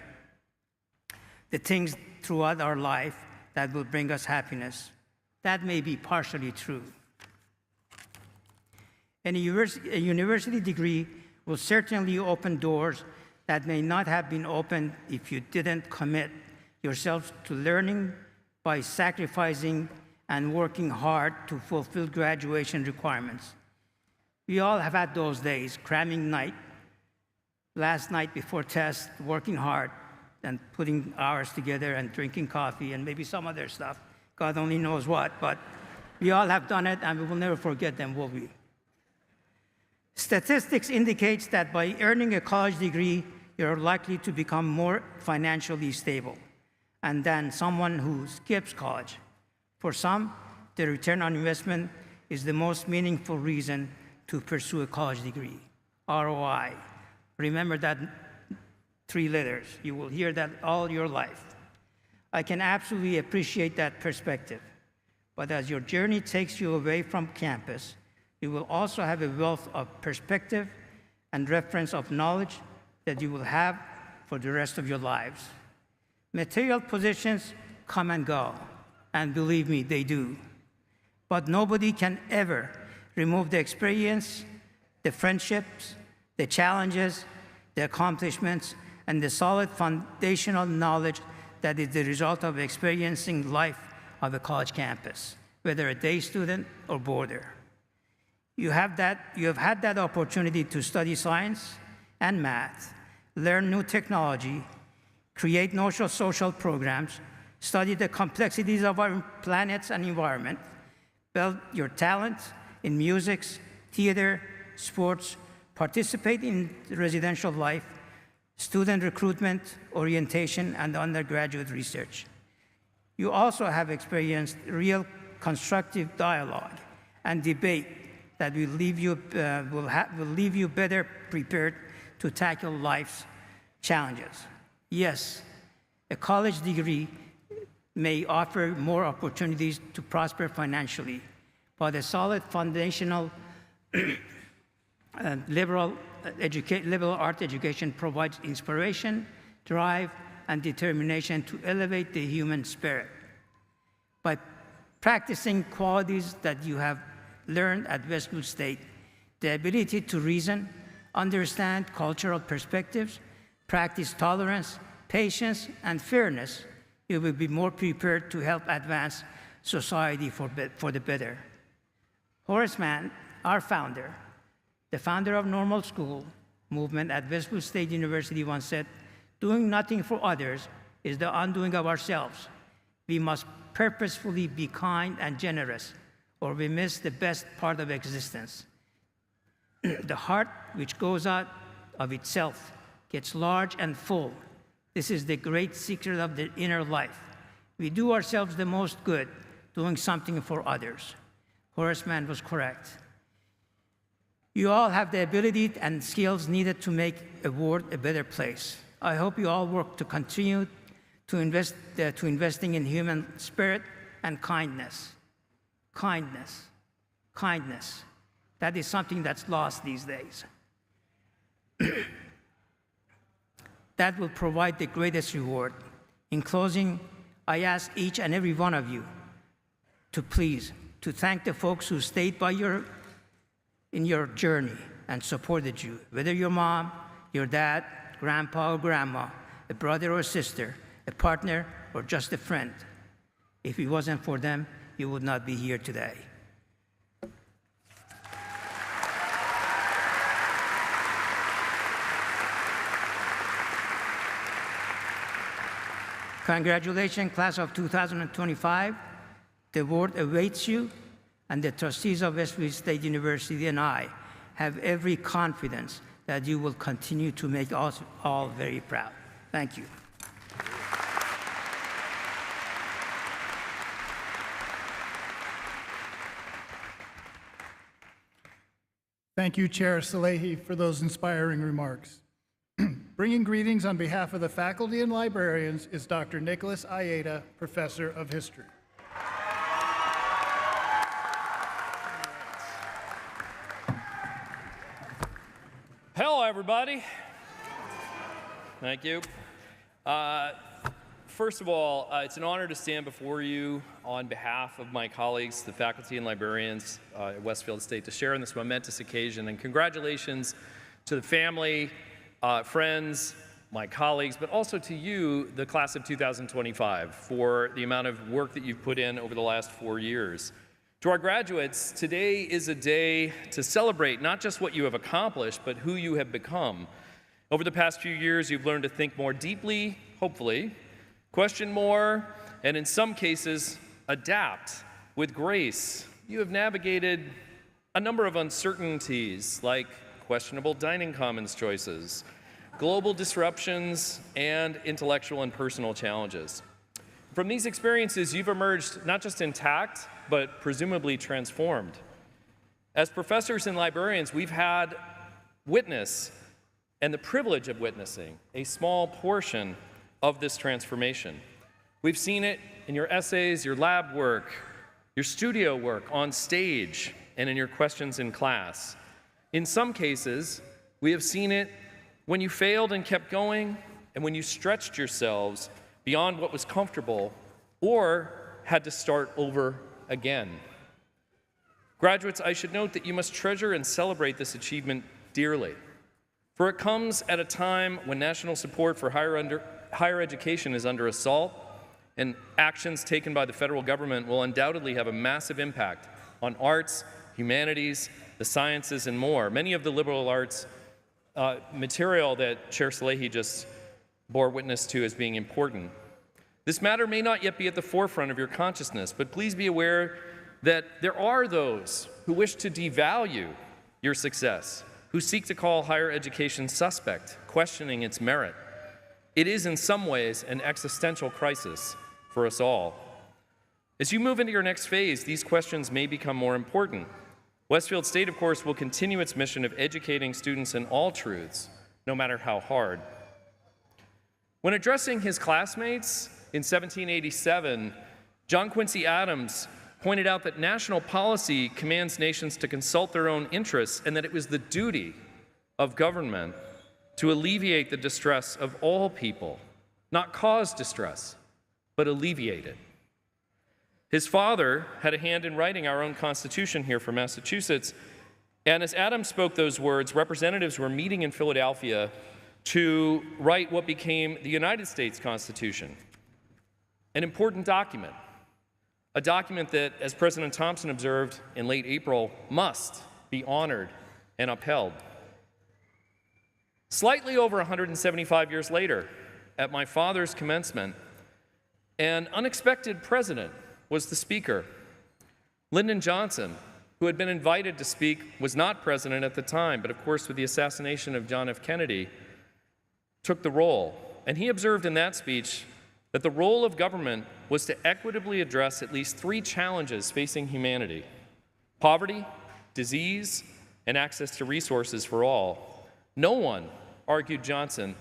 things throughout our life that will bring us happiness. That may be partially true. And a university degree will certainly open doors that may not have been opened if you didn't commit yourselves to learning by sacrificing and working hard to fulfill graduation requirements. We all have had those days, cramming last night before test, working hard and putting hours together and drinking coffee and maybe some other stuff. God only knows what, but we all have done it and we will never forget them, will we? Statistics indicates that by earning a college degree, you're likely to become more financially stable and than someone who skips college. For some, the return on investment is the most meaningful reason to pursue a college degree, ROI. Remember that 3 letters. You will hear that all your life. I can absolutely appreciate that perspective. But as your journey takes you away from campus, you will also have a wealth of perspective and reference of knowledge that you will have for the rest of your lives. Material possessions come and go, and believe me, they do. But nobody can ever remove the experience, the friendships, the challenges, the accomplishments, and the solid foundational knowledge that is the result of experiencing life of a college campus, whether a day student or boarder. You have had that opportunity to study science and math, learn new technology, create social programs, study the complexities of our planets and environment, build your talents in music, theater, sports, participate in residential life, student recruitment, orientation, and undergraduate research. You also have experienced real constructive dialogue and debate that will leave you better prepared to tackle life's challenges. Yes, a college degree may offer more opportunities to prosper financially, but a solid foundational liberal art education provides inspiration, drive, and determination to elevate the human spirit. By practicing qualities that you have learned at Westfield State, the ability to reason, understand cultural perspectives, practice tolerance, patience, and fairness, you will be more prepared to help advance society for the better. Horace Mann, our founder, the founder of Normal School movement at Westfield State University, once said, "Doing nothing for others is the undoing of ourselves. We must purposefully be kind and generous, or we miss the best part of existence. The heart which goes out of itself gets large and full. This is the great secret of the inner life. We do ourselves the most good, doing something for others." Horace Mann was correct. You all have the ability and skills needed to make a world a better place. I hope you all work to continue to investing in human spirit and kindness. Kindness. Kindness. That is something that's lost these days. That will provide the greatest reward. In closing, I ask each and every one of you to thank the folks who stayed by in your journey and supported you, whether your mom, your dad, grandpa or grandma, a brother or sister, a partner, or just a friend. If it wasn't for them, you would not be here today. Congratulations, class of 2025. The award awaits you, and the trustees of Westfield State University and I have every confidence that you will continue to make us all very proud. Thank you. Thank you, Chair Salehi, for those inspiring remarks. Bringing greetings on behalf of the faculty and librarians is Dr. Nicholas Ayeda, Professor of History. Hello, everybody. Thank you. First of all, it's an honor to stand before you on behalf of my colleagues, the faculty and librarians at Westfield State, to share in this momentous occasion. And congratulations to the family, friends, my colleagues, but also to you, the class of 2025, for the amount of work that you've put in over the last 4 years. To our graduates, today is a day to celebrate not just what you have accomplished, but who you have become. Over the past few years, you've learned to think more deeply, hopefully, question more, and in some cases, adapt with grace. You have navigated a number of uncertainties, like questionable dining commons choices, global disruptions, and intellectual and personal challenges. From these experiences, you've emerged not just intact, but presumably transformed. As professors and librarians, we've had witness and the privilege of witnessing a small portion of this transformation. We've seen it in your essays, your lab work, your studio work on stage, and in your questions in class. In some cases, we have seen it when you failed and kept going, and when you stretched yourselves beyond what was comfortable or had to start over again. Graduates, I should note that you must treasure and celebrate this achievement dearly, for it comes at a time when national support for higher education is under assault, and actions taken by the federal government will undoubtedly have a massive impact on arts, humanities, the sciences, and more. Many of the liberal arts material that Chair Salehi just bore witness to as being important. This matter may not yet be at the forefront of your consciousness, but please be aware that there are those who wish to devalue your success, who seek to call higher education suspect, questioning its merit. It is in some ways an existential crisis for us all. As you move into your next phase, these questions may become more important. Westfield State, of course, will continue its mission of educating students in all truths, no matter how hard. When addressing his classmates in 1787, John Quincy Adams pointed out that national policy commands nations to consult their own interests, and that it was the duty of government to alleviate the distress of all people, not cause distress, but alleviate it. His father had a hand in writing our own Constitution here for Massachusetts, and as Adams spoke those words, representatives were meeting in Philadelphia to write what became the United States Constitution, an important document, a document that, as President Thompson observed in late April, must be honored and upheld. Slightly over 175 years later, at my father's commencement, an unexpected president was the speaker. Lyndon Johnson, who had been invited to speak, was not president at the time, but of course with the assassination of John F. Kennedy, took the role. And he observed in that speech that the role of government was to equitably address at least 3 challenges facing humanity: poverty, disease, and access to resources for all. No one, argued Johnson,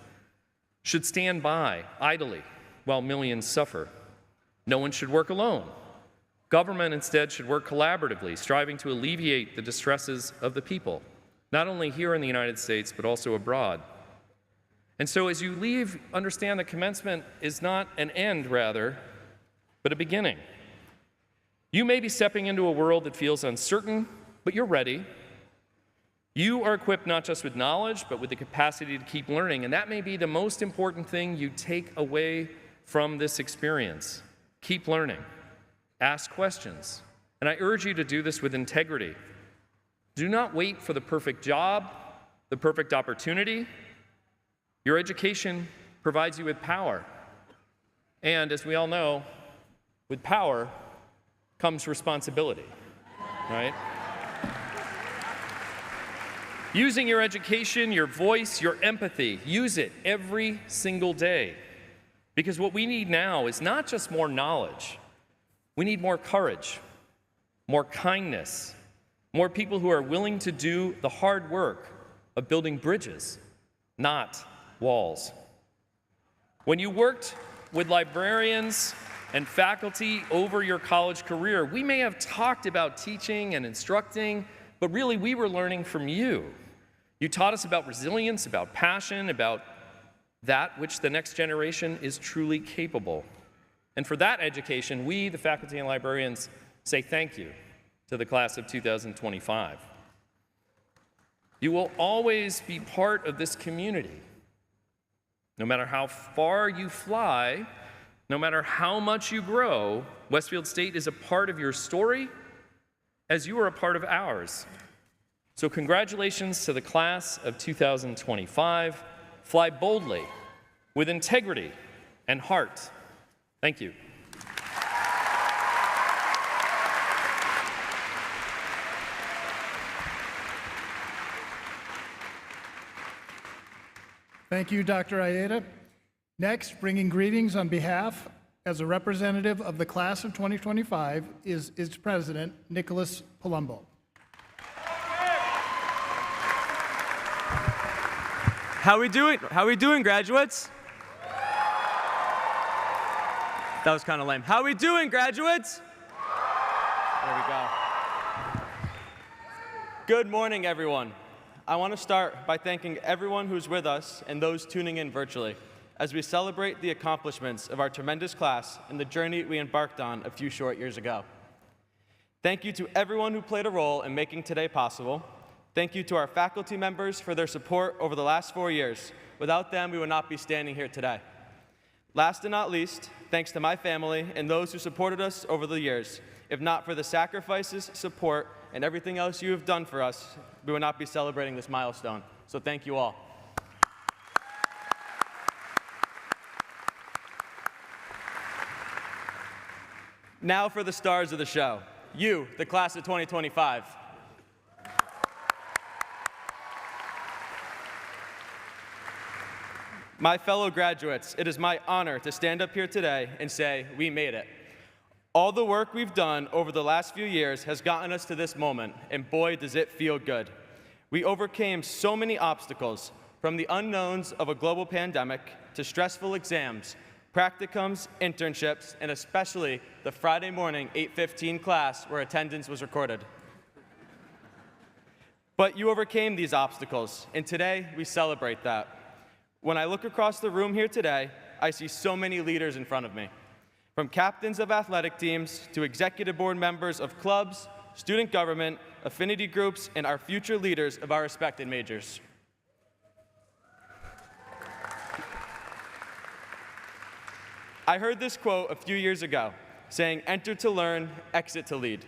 should stand by idly while millions suffer. No one should work alone. Government instead should work collaboratively, striving to alleviate the distresses of the people, not only here in the United States, but also abroad. And so as you leave, understand that commencement is not an end, rather, but a beginning. You may be stepping into a world that feels uncertain, but you're ready. You are equipped not just with knowledge, but with the capacity to keep learning, and that may be the most important thing you take away from this experience. Keep learning. Ask questions. And I urge you to do this with integrity. Do not wait for the perfect job, the perfect opportunity. Your education provides you with power. And as we all know, with power comes responsibility, right? Using your education, your voice, your empathy, use it every single day. Because what we need now is not just more knowledge. We need more courage, more kindness, more people who are willing to do the hard work of building bridges, not walls. When you worked with librarians and faculty over your college career, we may have talked about teaching and instructing, but really we were learning from you. You taught us about resilience, about passion, about that which the next generation is truly capable. And for that education, we, the faculty and librarians, say thank you to the class of 2025. You will always be part of this community. No matter how far you fly, no matter how much you grow, Westfield State is a part of your story as you are a part of ours. So congratulations to the class of 2025. Fly boldly, with integrity and heart. Thank you. Thank you, Dr. Ayeda. Next, bringing greetings on behalf, as a representative of the class of 2025, is its president, Nicholas Palumbo. How we doing? How we doing, graduates? That was kind of lame. How we doing, graduates? There we go. Good morning, everyone. I want to start by thanking everyone who's with us and those tuning in virtually as we celebrate the accomplishments of our tremendous class and the journey we embarked on a few short years ago. Thank you to everyone who played a role in making today possible. Thank you to our faculty members for their support over the last 4 years. Without them, we would not be standing here today. Last and not least, thanks to my family and those who supported us over the years. If not for the sacrifices, support, and everything else you have done for us, we would not be celebrating this milestone. So thank you all. Now for the stars of the show. You, the class of 2025. My fellow graduates, it is my honor to stand up here today and say, we made it. All the work we've done over the last few years has gotten us to this moment, and boy, does it feel good. We overcame so many obstacles, from the unknowns of a global pandemic to stressful exams, practicums, internships, and especially the Friday morning 8:15 class where attendance was recorded. But you overcame these obstacles, and today we celebrate that. When I look across the room here today, I see so many leaders in front of me. From captains of athletic teams to executive board members of clubs, student government, affinity groups, and our future leaders of our respected majors. I heard this quote a few years ago, saying, "Enter to learn, exit to lead."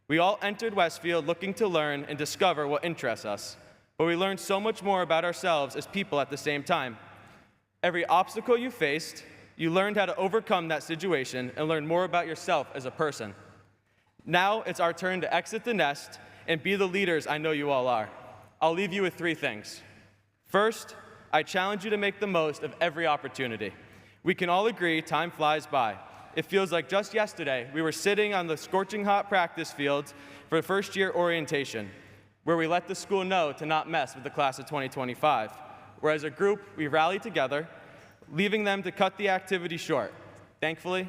We all entered Westfield looking to learn and discover what interests us. But we learned so much more about ourselves as people at the same time. Every obstacle you faced, you learned how to overcome that situation and learn more about yourself as a person. Now it's our turn to exit the nest and be the leaders I know you all are. I'll leave you with 3 things. First, I challenge you to make the most of every opportunity. We can all agree time flies by. It feels like just yesterday we were sitting on the scorching hot practice fields for first-year orientation, where we let the school know to not mess with the class of 2025. Where as a group, we rallied together, leaving them to cut the activity short. Thankfully,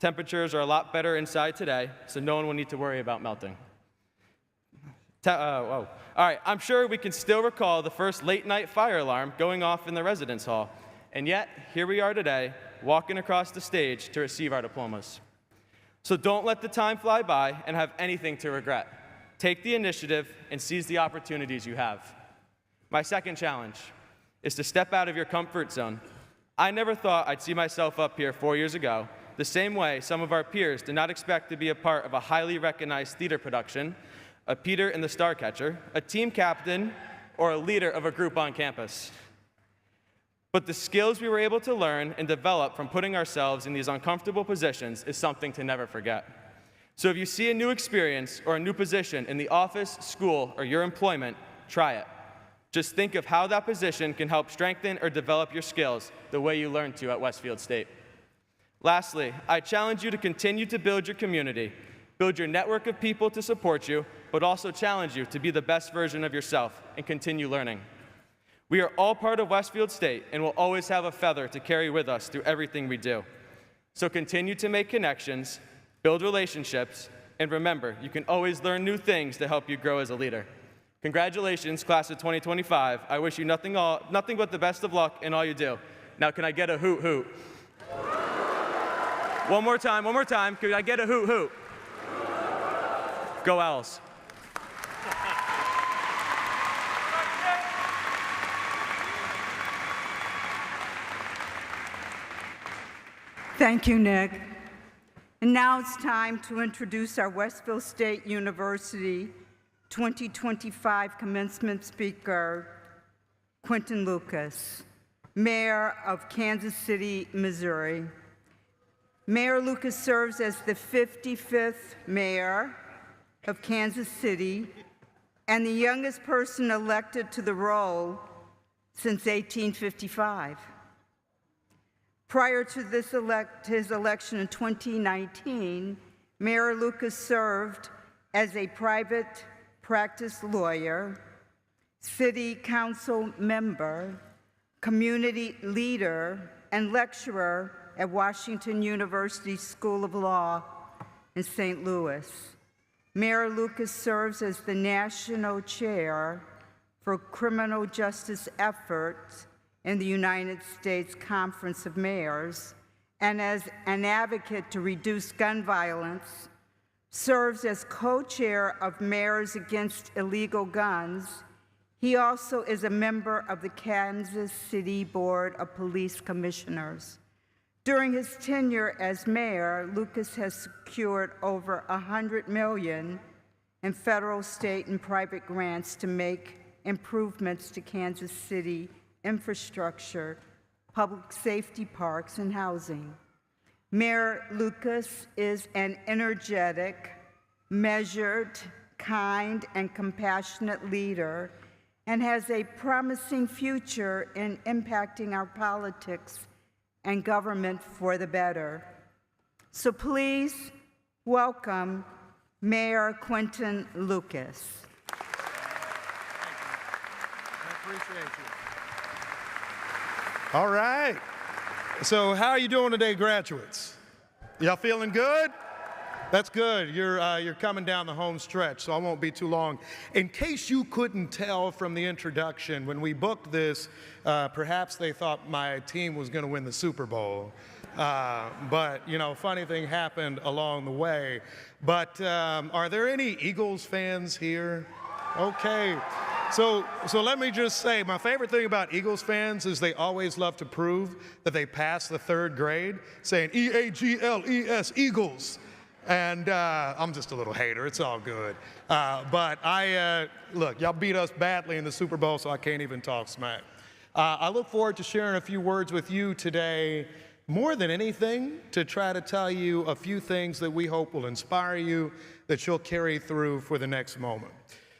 temperatures are a lot better inside today, so no one will need to worry about melting. All right, I'm sure we can still recall the first late-night fire alarm going off in the residence hall, and yet, here we are today, walking across the stage to receive our diplomas. So don't let the time fly by and have anything to regret. Take the initiative and seize the opportunities you have. My second challenge is to step out of your comfort zone. I never thought I'd see myself up here 4 years ago, the same way some of our peers did not expect to be a part of a highly recognized theater production, a Peter and the Starcatcher, a team captain, or a leader of a group on campus. But the skills we were able to learn and develop from putting ourselves in these uncomfortable positions is something to never forget. So if you see a new experience or a new position in the office, school, or your employment, try it. Just think of how that position can help strengthen or develop your skills the way you learned to at Westfield State. Lastly, I challenge you to continue to build your community, build your network of people to support you, but also challenge you to be the best version of yourself and continue learning. We are all part of Westfield State and will always have a feather to carry with us through everything we do. So continue to make connections, build relationships, and remember, you can always learn new things to help you grow as a leader. Congratulations, class of 2025. I wish you nothing but the best of luck in all you do. Now, can I get a hoot hoot? One more time. Can I get a hoot hoot? Go Owls. Thank you, Nick. And now it's time to introduce our Westfield State University 2025 commencement speaker, Quentin Lucas, Mayor of Kansas City, Missouri. Mayor Lucas serves as the 55th mayor of Kansas City and the youngest person elected to the role since 1855. Prior to his election in 2019, Mayor Lucas served as a private practice lawyer, city council member, community leader, and lecturer at Washington University School of Law in St. Louis. Mayor Lucas serves as the national chair for criminal justice efforts in the United States Conference of Mayors, and as an advocate to reduce gun violence, serves as co-chair of Mayors Against Illegal Guns. He also is a member of the Kansas City Board of Police Commissioners. During his tenure as mayor, Lucas has secured over $100 million in federal, state, and private grants to make improvements to Kansas City infrastructure, public safety parks, and housing. Mayor Lucas is an energetic, measured, kind, and compassionate leader and has a promising future in impacting our politics and government for the better. So please welcome Mayor Quentin Lucas. I appreciate you. All right. So how are you doing today, graduates? Y'all feeling good? That's good. You're coming down the home stretch, so I won't be too long. In case you couldn't tell from the introduction, when we booked this, perhaps they thought my team was going to win the Super Bowl. But, you know, funny thing happened along the way. But are there any Eagles fans here? Okay. So let me just say, my favorite thing about Eagles fans is they always love to prove that they passed the third grade, saying E-A-G-L-E-S, Eagles. And I'm just a little hater, it's all good. But look, y'all beat us badly in the Super Bowl, so I can't even talk smack. I look forward to sharing a few words with you today, more than anything, to try to tell you a few things that we hope will inspire you, that you'll carry through for the next moment.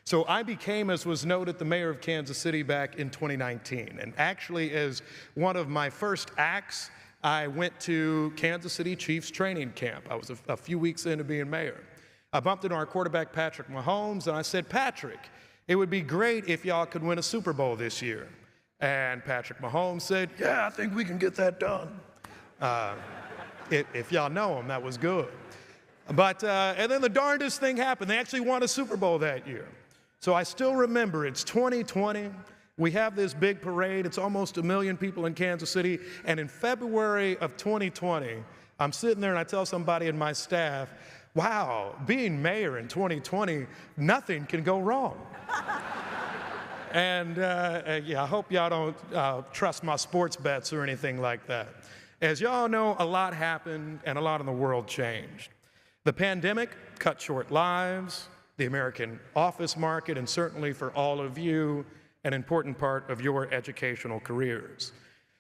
So I became, as was noted, the mayor of Kansas City back in 2019. And actually, as one of my first acts, I went to Kansas City Chiefs training camp. I was a few weeks into being mayor. I bumped into our quarterback, Patrick Mahomes, and I said, Patrick, it would be great if y'all could win a Super Bowl this year. And Patrick Mahomes said, yeah, I think we can get that done. If y'all know him, that was good. But, and then the darndest thing happened. They actually won a Super Bowl that year. So I still remember, it's 2020. We have this big parade. It's almost 1 million people in Kansas City. And in February of 2020, I'm sitting there and I tell somebody in my staff, wow, being mayor in 2020, nothing can go wrong. And yeah, I hope y'all don't trust my sports bets or anything like that. As y'all know, a lot happened and a lot in the world changed. The pandemic cut short lives, the American office market, and certainly for all of you, an important part of your educational careers.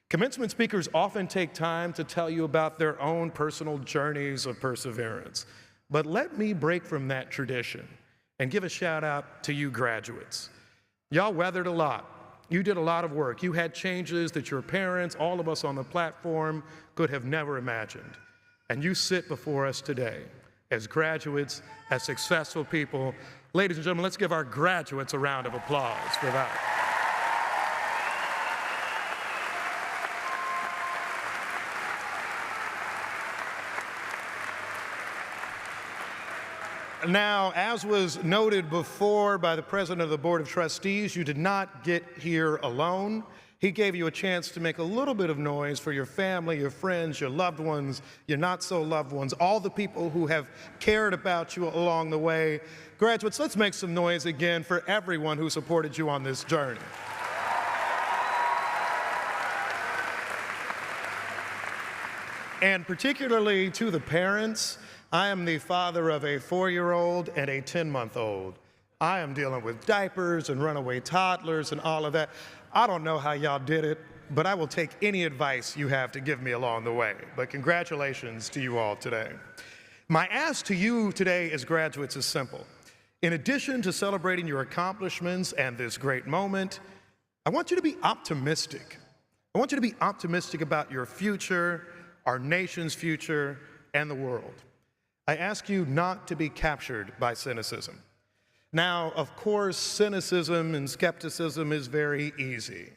Commencement speakers often take time to tell you about their own personal journeys of perseverance. But let me break from that tradition and give a shout out to you graduates. Y'all weathered a lot. You did a lot of work. You had changes that your parents, all of us on the platform, could have never imagined. And you sit before us today as graduates, as successful people. Ladies and gentlemen, let's give our graduates a round of applause for that. Now, as was noted before by the president of the Board of Trustees, you did not get here alone. He gave you a chance to make a little bit of noise for your family, your friends, your loved ones, your not-so-loved ones, all the people who have cared about you along the way. Graduates, let's make some noise again for everyone who supported you on this journey. And particularly to the parents, I am the father of a 4-year-old and a 10-month-old. I am dealing with diapers and runaway toddlers and all of that. I don't know how y'all did it, but I will take any advice you have to give me along the way. But congratulations to you all today. My ask to you today as graduates is simple. In addition to celebrating your accomplishments and this great moment, I want you to be optimistic. I want you to be optimistic about your future, our nation's future, and the world. I ask you not to be captured by cynicism. Now, of course, cynicism and skepticism is very easy.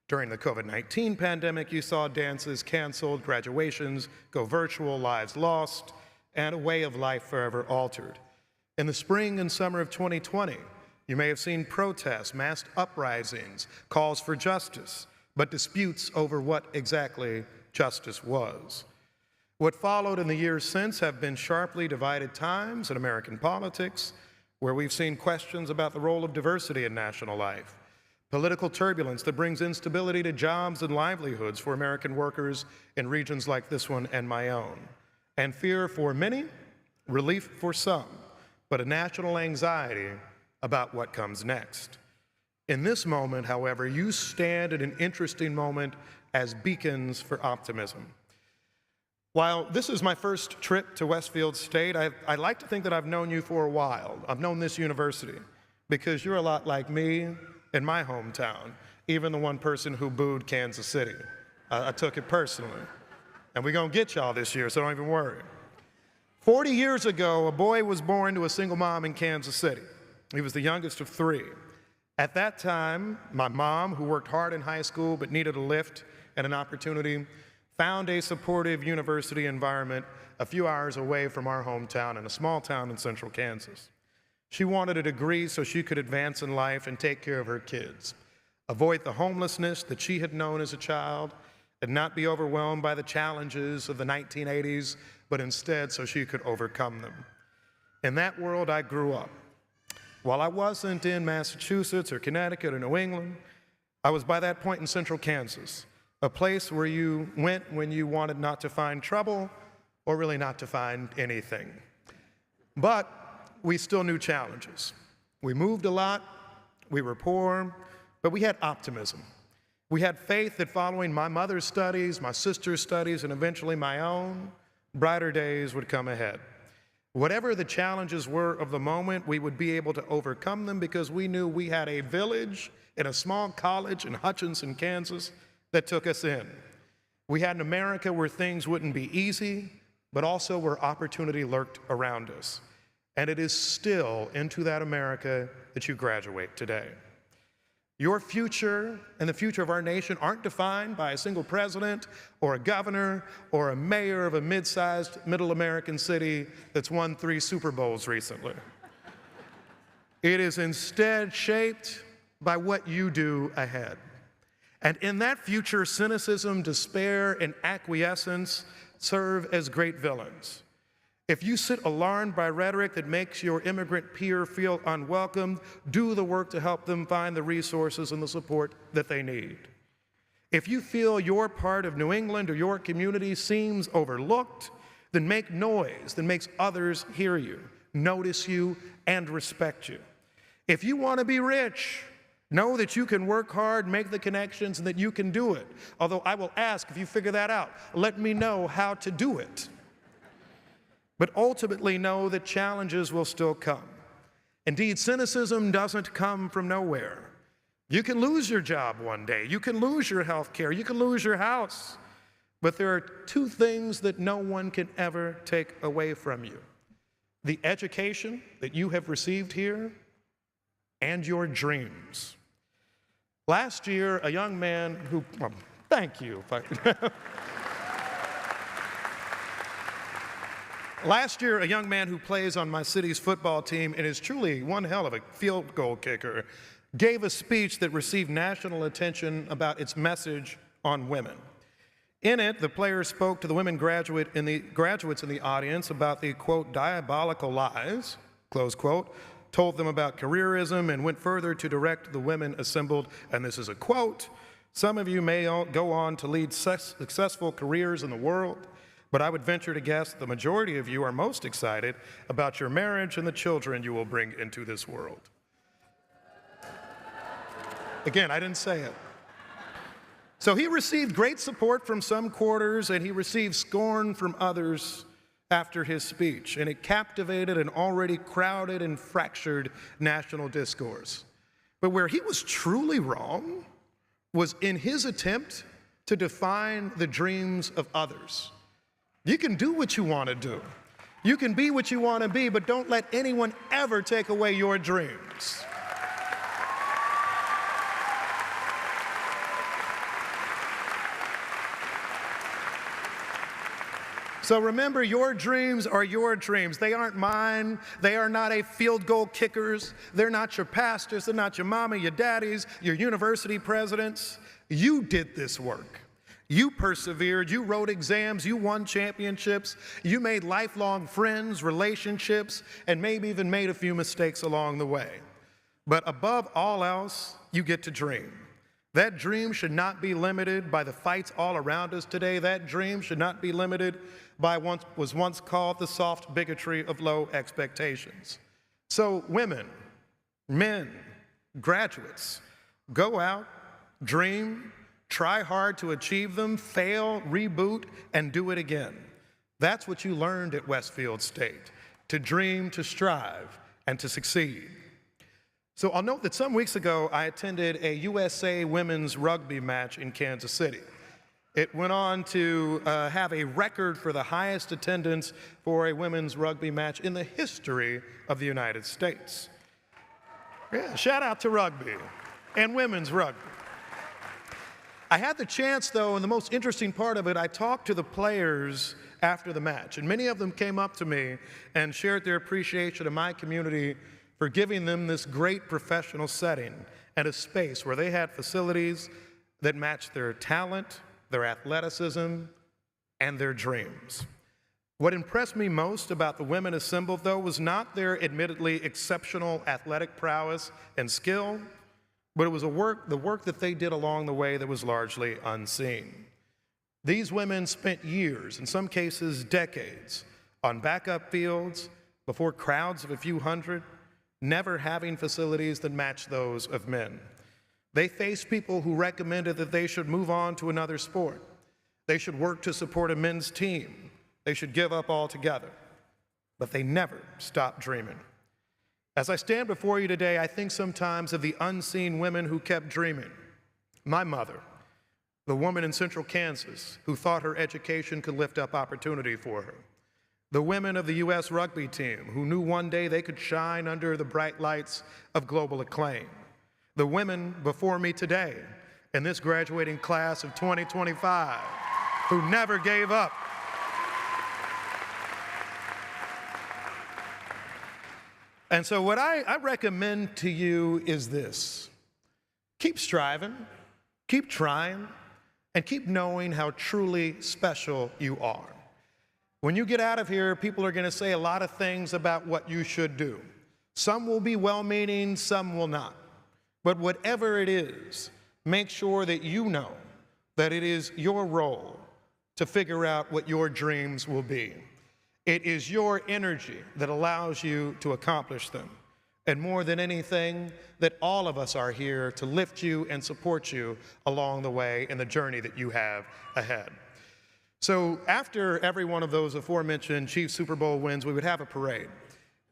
During the COVID-19 pandemic, you saw dances canceled, graduations go virtual, lives lost, and a way of life forever altered. In the spring and summer of 2020, you may have seen protests, mass uprisings, calls for justice, but disputes over what exactly justice was. What followed in the years since have been sharply divided times in American politics, where we've seen questions about the role of diversity in national life, political turbulence that brings instability to jobs and livelihoods for American workers in regions like this one and my own, and fear for many, relief for some, but a national anxiety about what comes next. In this moment, however, you stand at an interesting moment as beacons for optimism. While this is my first trip to Westfield State, I like to think that I've known you for a while. I've known this university because you're a lot like me in my hometown, even the one person who booed Kansas City. I took it personally. And we're gonna get y'all this year, so don't even worry. 40 years ago, a boy was born to a single mom in Kansas City. He was the youngest of 3. At that time, my mom, who worked hard in high school but needed a lift and an opportunity, found a supportive university environment a few hours away from our hometown in a small town in central Kansas. She wanted a degree so she could advance in life and take care of her kids, avoid the homelessness that she had known as a child, and not be overwhelmed by the challenges of the 1980s, but instead so she could overcome them. In that world, I grew up. While I wasn't in Massachusetts or Connecticut or New England, I was by that point in central Kansas, a place where you went when you wanted not to find trouble or really not to find anything. But we still knew challenges. We moved a lot, we were poor, but we had optimism. We had faith that following my mother's studies, my sister's studies, and eventually my own, brighter days would come ahead. Whatever the challenges were of the moment, we would be able to overcome them because we knew we had a village in a small college in Hutchinson, Kansas, that took us in. We had an America where things wouldn't be easy, but also where opportunity lurked around us. And it is still into that America that you graduate today. Your future and the future of our nation aren't defined by a single president or a governor or a mayor of a mid-sized middle American city that's won 3 Super Bowls recently. It is instead shaped by what you do ahead. And in that future, cynicism, despair, and acquiescence serve as great villains. If you sit alarmed by rhetoric that makes your immigrant peer feel unwelcome, do the work to help them find the resources and the support that they need. If you feel your part of New England or your community seems overlooked, then make noise that makes others hear you, notice you, and respect you. If you want to be rich, know that you can work hard, make the connections, and that you can do it. Although I will ask, if you figure that out, let me know how to do it. But ultimately know that challenges will still come. Indeed, cynicism doesn't come from nowhere. You can lose your job one day. You can lose your health care. You can lose your house. But there are 2 things that no one can ever take away from you: the education that you have received here and your dreams. Last year, a young man who, well, thank you. Last year, a young man who plays on my city's football team and is truly one hell of a field goal kicker gave a speech that received national attention about its message on women. In it, the player spoke to the women graduates in the audience about the, quote, diabolical lies, close quote, told them about careerism, and went further to direct the women assembled, and this is a quote, "Some of you may go on to lead successful careers in the world, but I would venture to guess the majority of you are most excited about your marriage and the children you will bring into this world." Again, I didn't say it. So he received great support from some quarters, and he received scorn from others after his speech, and it captivated an already crowded and fractured national discourse. But where he was truly wrong was in his attempt to define the dreams of others. You can do what you want to do. You can be what you want to be, but don't let anyone ever take away your dreams. So remember, your dreams are your dreams. They aren't mine. They are not a field goal kickers. They're not your pastors. They're not your mama, your daddies, your university presidents. You did this work. You persevered, you wrote exams, you won championships, you made lifelong friends, relationships, and maybe even made a few mistakes along the way. But above all else, you get to dream. That dream should not be limited by the fights all around us today. That dream should not be limited by what was once called the soft bigotry of low expectations. So women, men, graduates, go out, dream, try hard to achieve them, fail, reboot, and do it again. That's what you learned at Westfield State, to dream, to strive, and to succeed. So I'll note that some weeks ago, I attended a USA women's rugby match in Kansas City. It went on to have a record for the highest attendance for a women's rugby match in the history of the United States. Yeah, shout out to rugby and women's rugby. I had the chance, though, and the most interesting part of it, I talked to the players after the match, and many of them came up to me and shared their appreciation of my community for giving them this great professional setting and a space where they had facilities that matched their talent, their athleticism, and their dreams. What impressed me most about the women assembled, though, was not their admittedly exceptional athletic prowess and skill, but it was the work that they did along the way that was largely unseen. These women spent years, in some cases decades, on backup fields before crowds of a few hundred, never having facilities that matched those of men. They faced people who recommended that they should move on to another sport. They should work to support a men's team. They should give up altogether. But they never stopped dreaming. As I stand before you today, I think sometimes of the unseen women who kept dreaming. My mother, the woman in Central Kansas who thought her education could lift up opportunity for her. The women of the U.S. rugby team who knew one day they could shine under the bright lights of global acclaim. the women before me today in this graduating class of 2025 who never gave up. And so what I recommend to you is this: keep striving, keep trying, and keep knowing how truly special you are. When you get out of here, people are going to say a lot of things about what you should do. Some will be well-meaning, some will not. But whatever it is, make sure that you know that it is your role to figure out what your dreams will be. It is your energy that allows you to accomplish them. And more than anything, that all of us are here to lift you and support you along the way in the journey that you have ahead. So after every one of those aforementioned Chiefs Super Bowl wins, we would have a parade.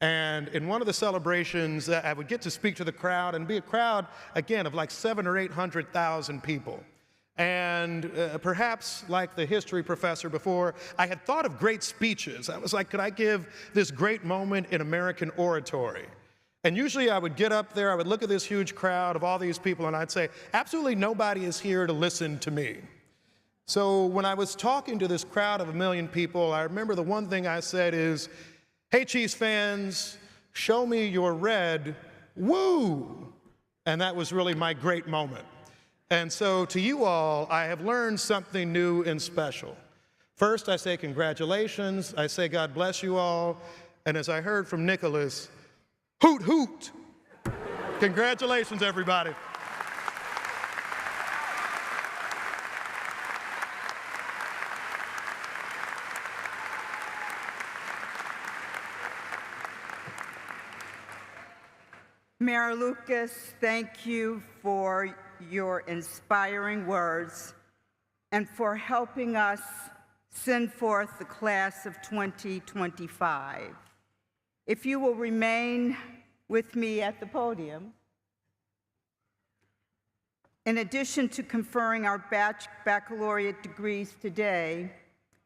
And in one of the celebrations, I would get to speak to the crowd, and be a crowd, again, of like 700,000 or 800,000 people. And perhaps like the history professor before, I had thought of great speeches. I was like, could I give this great moment in American oratory? And usually I would get up there, I would look at this huge crowd of all these people, and I'd say, absolutely nobody is here to listen to me. So when I was talking to this crowd of 1 million people, I remember the one thing I said is, hey, Chiefs fans, show me your red, woo! And that was really my great moment. And so to you all, I have learned something new and special. First, I say congratulations. I say God bless you all. And as I heard from Nicholas, hoot, hoot. Congratulations, everybody. Mayor Lucas, thank you for your inspiring words and for helping us send forth the class of 2025. If you will remain with me at the podium. In addition to conferring our baccalaureate degrees today,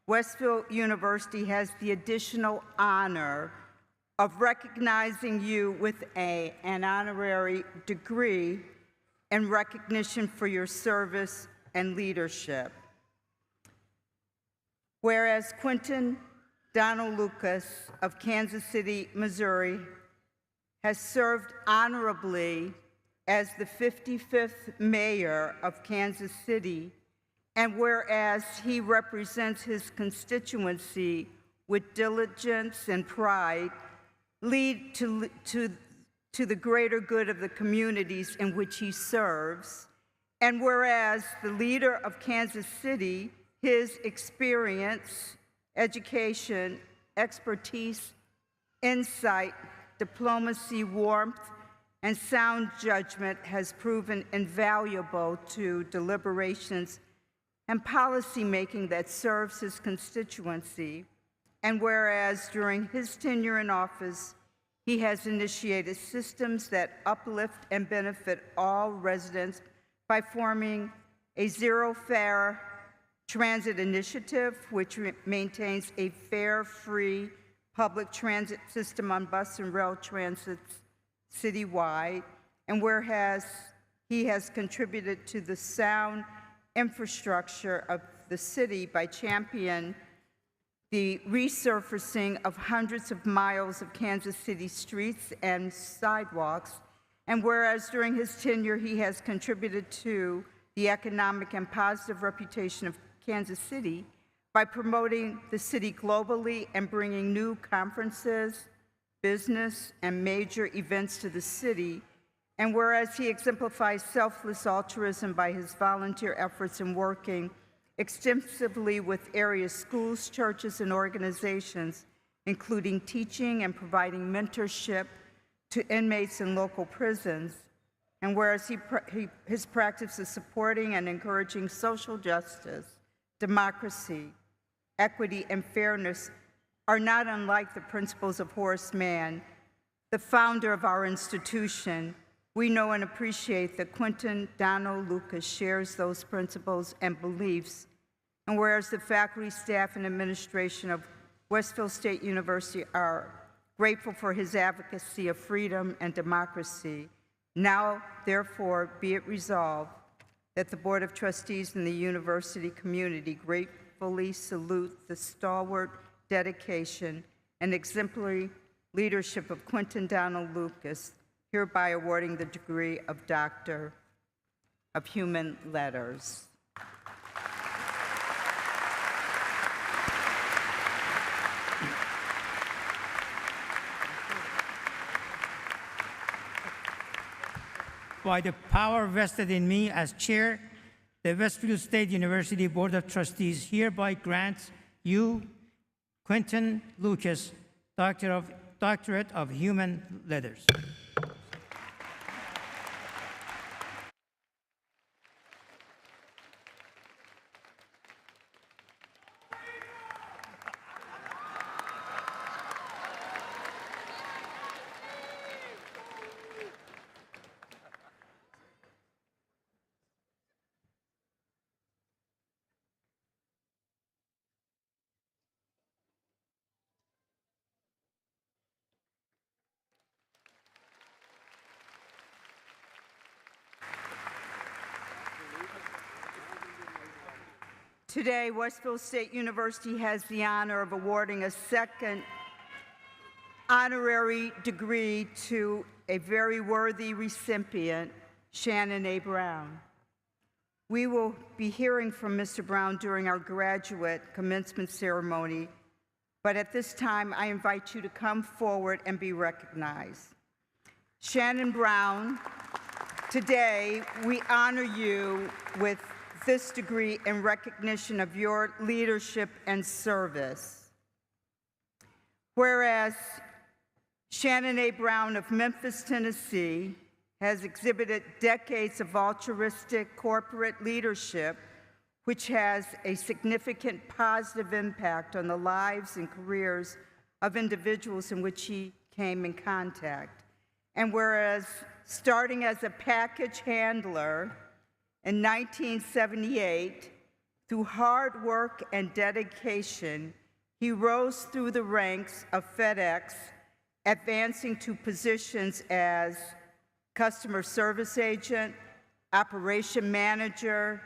Westfield University has the additional honor of recognizing you with an honorary degree in recognition for your service and leadership. Whereas Quentin Donald Lucas of Kansas City, Missouri, has served honorably as the 55th mayor of Kansas City, and whereas he represents his constituency with diligence and pride, lead to the greater good of the communities in which he serves, and whereas the leader of Kansas City, his experience, education, expertise, insight, diplomacy, warmth, and sound judgment has proven invaluable to deliberations and policymaking that serves his constituency. And whereas during his tenure in office, he has initiated systems that uplift and benefit all residents by forming a zero-fare transit initiative, which maintains a fare-free public transit system on bus and rail transit citywide, and whereas he has contributed to the sound infrastructure of the city by championing the resurfacing of hundreds of miles of Kansas City streets and sidewalks, and whereas during his tenure he has contributed to the economic and positive reputation of Kansas City by promoting the city globally and bringing new conferences, business, and major events to the city, and whereas he exemplifies selfless altruism by his volunteer efforts in working extensively with area schools, churches, and organizations, including teaching and providing mentorship to inmates in local prisons, and whereas his practice is supporting and encouraging social justice, democracy, equity, and fairness are not unlike the principles of Horace Mann, the founder of our institution. We know and appreciate that Quentin Donald Lucas shares those principles and beliefs, and whereas the faculty, staff, and administration of Westfield State University are grateful for his advocacy of freedom and democracy, Now, therefore, be it resolved that the Board of Trustees and the university community gratefully salute the stalwart dedication and exemplary leadership of Quentin Donald Lucas, hereby awarding the degree of Doctor of Human Letters. By the power vested in me as chair, the Westfield State University Board of Trustees hereby grants you, Quentin Lucas, Doctorate of Human Letters. Today, Westfield State University has the honor of awarding a second honorary degree to a very worthy recipient, Shannon A. Brown. We will be hearing from Mr. Brown during our graduate commencement ceremony, but at this time, I invite you to come forward and be recognized. Shannon Brown, today we honor you with this degree in recognition of your leadership and service. Whereas Shannon A. Brown of Memphis, Tennessee, has exhibited decades of altruistic corporate leadership, which has a significant positive impact on the lives and careers of individuals in which he came in contact. And whereas starting as a package handler in 1978, through hard work and dedication, he rose through the ranks of FedEx, advancing to positions as customer service agent, operation manager,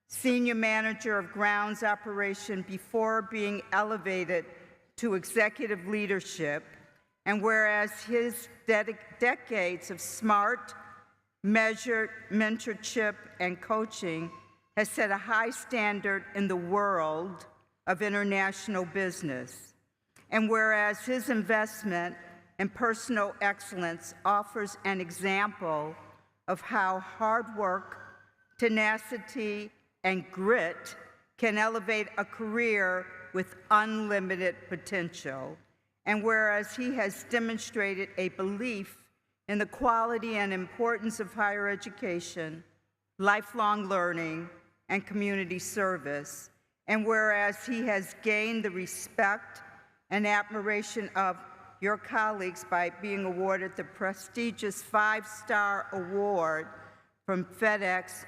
senior manager of grounds operation before being elevated to executive leadership. And whereas his decades of smart, measured mentorship and coaching has set a high standard in the world of international business. And whereas his investment in personal excellence offers an example of how hard work, tenacity, and grit can elevate a career with unlimited potential. And whereas he has demonstrated a belief in the quality and importance of higher education, lifelong learning, and community service. And whereas he has gained the respect and admiration of your colleagues by being awarded the prestigious 5-star award from FedEx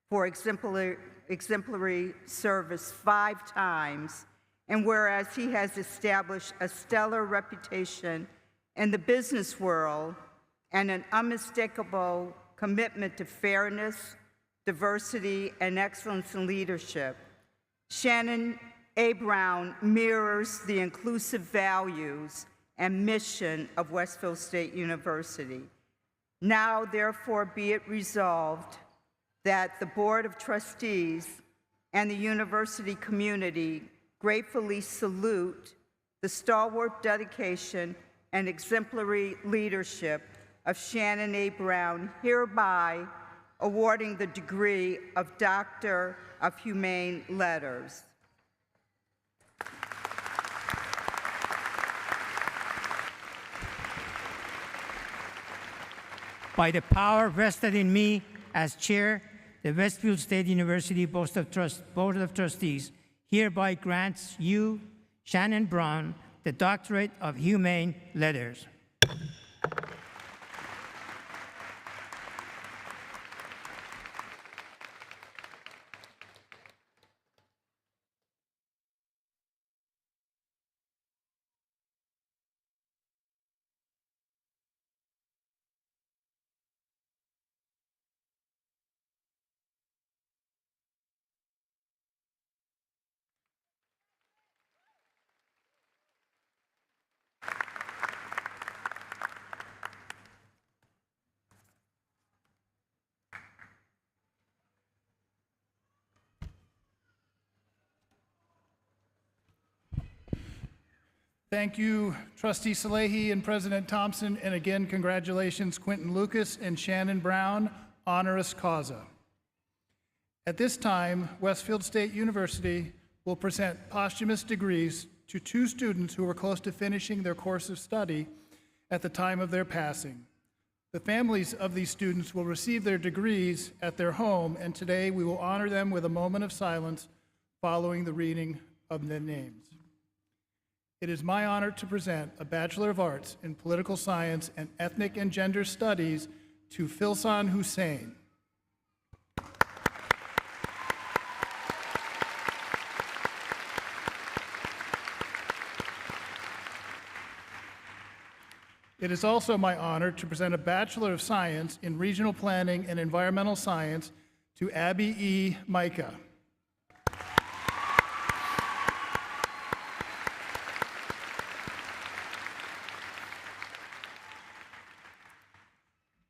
for exemplary service 5 times. And whereas he has established a stellar reputation in the business world and an unmistakable commitment to fairness, diversity, and excellence in leadership, Shannon A. Brown mirrors the inclusive values and mission of Westfield State University. Now, therefore, be it resolved that the Board of Trustees and the university community gratefully salute the stalwart dedication and exemplary leadership of Shannon A. Brown, hereby awarding the degree of Doctor of Humane Letters. By the power vested in me as chair, the Westfield State University Board of Trustees hereby grants you, Shannon Brown, the Doctorate of Humane Letters. Thank you, Trustee Salehi and President Thompson, and again, congratulations, Quentin Lucas and Shannon Brown, honoris causa. At this time, Westfield State University will present posthumous degrees to 2 students who were close to finishing their course of study at the time of their passing. The families of these students will receive their degrees at their home, and today we will honor them with a moment of silence following the reading of the names. It is my honor to present a Bachelor of Arts in Political Science and Ethnic and Gender Studies to Filsan Hussein. It is also my honor to present a Bachelor of Science in Regional Planning and Environmental Science to Abby E. Micah.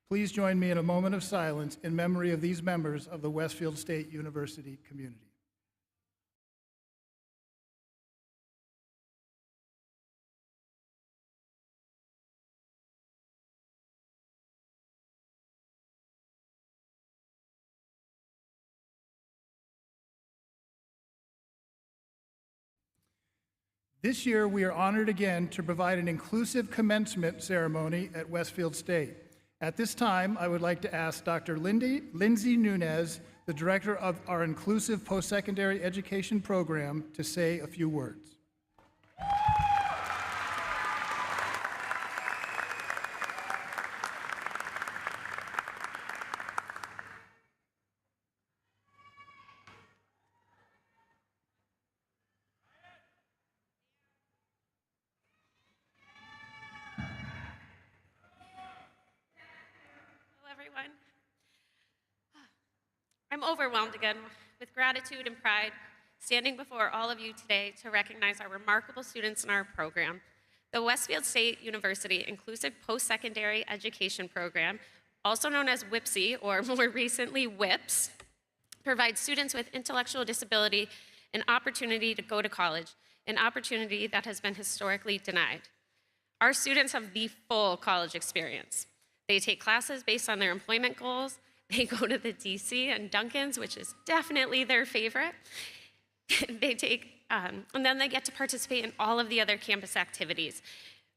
Please join me in a moment of silence in memory of these members of the Westfield State University community. This year, we are honored again to provide an inclusive commencement ceremony at Westfield State. At this time, I would like to ask Dr. Lindsay Nunez, the director of our Inclusive Post-Secondary Education Program, to say a few words. Everyone. I'm overwhelmed again with gratitude and pride standing before all of you today to recognize our remarkable students in our program. The Westfield State University Inclusive Post-Secondary Education Program, also known as WIPSE, or more recently WIPS, provides students with intellectual disability an opportunity to go to college, an opportunity that has been historically denied. Our students have the full college experience. They take classes based on their employment goals. They go to the DC and Duncan's, which is definitely their favorite. And then they get to participate in all of the other campus activities.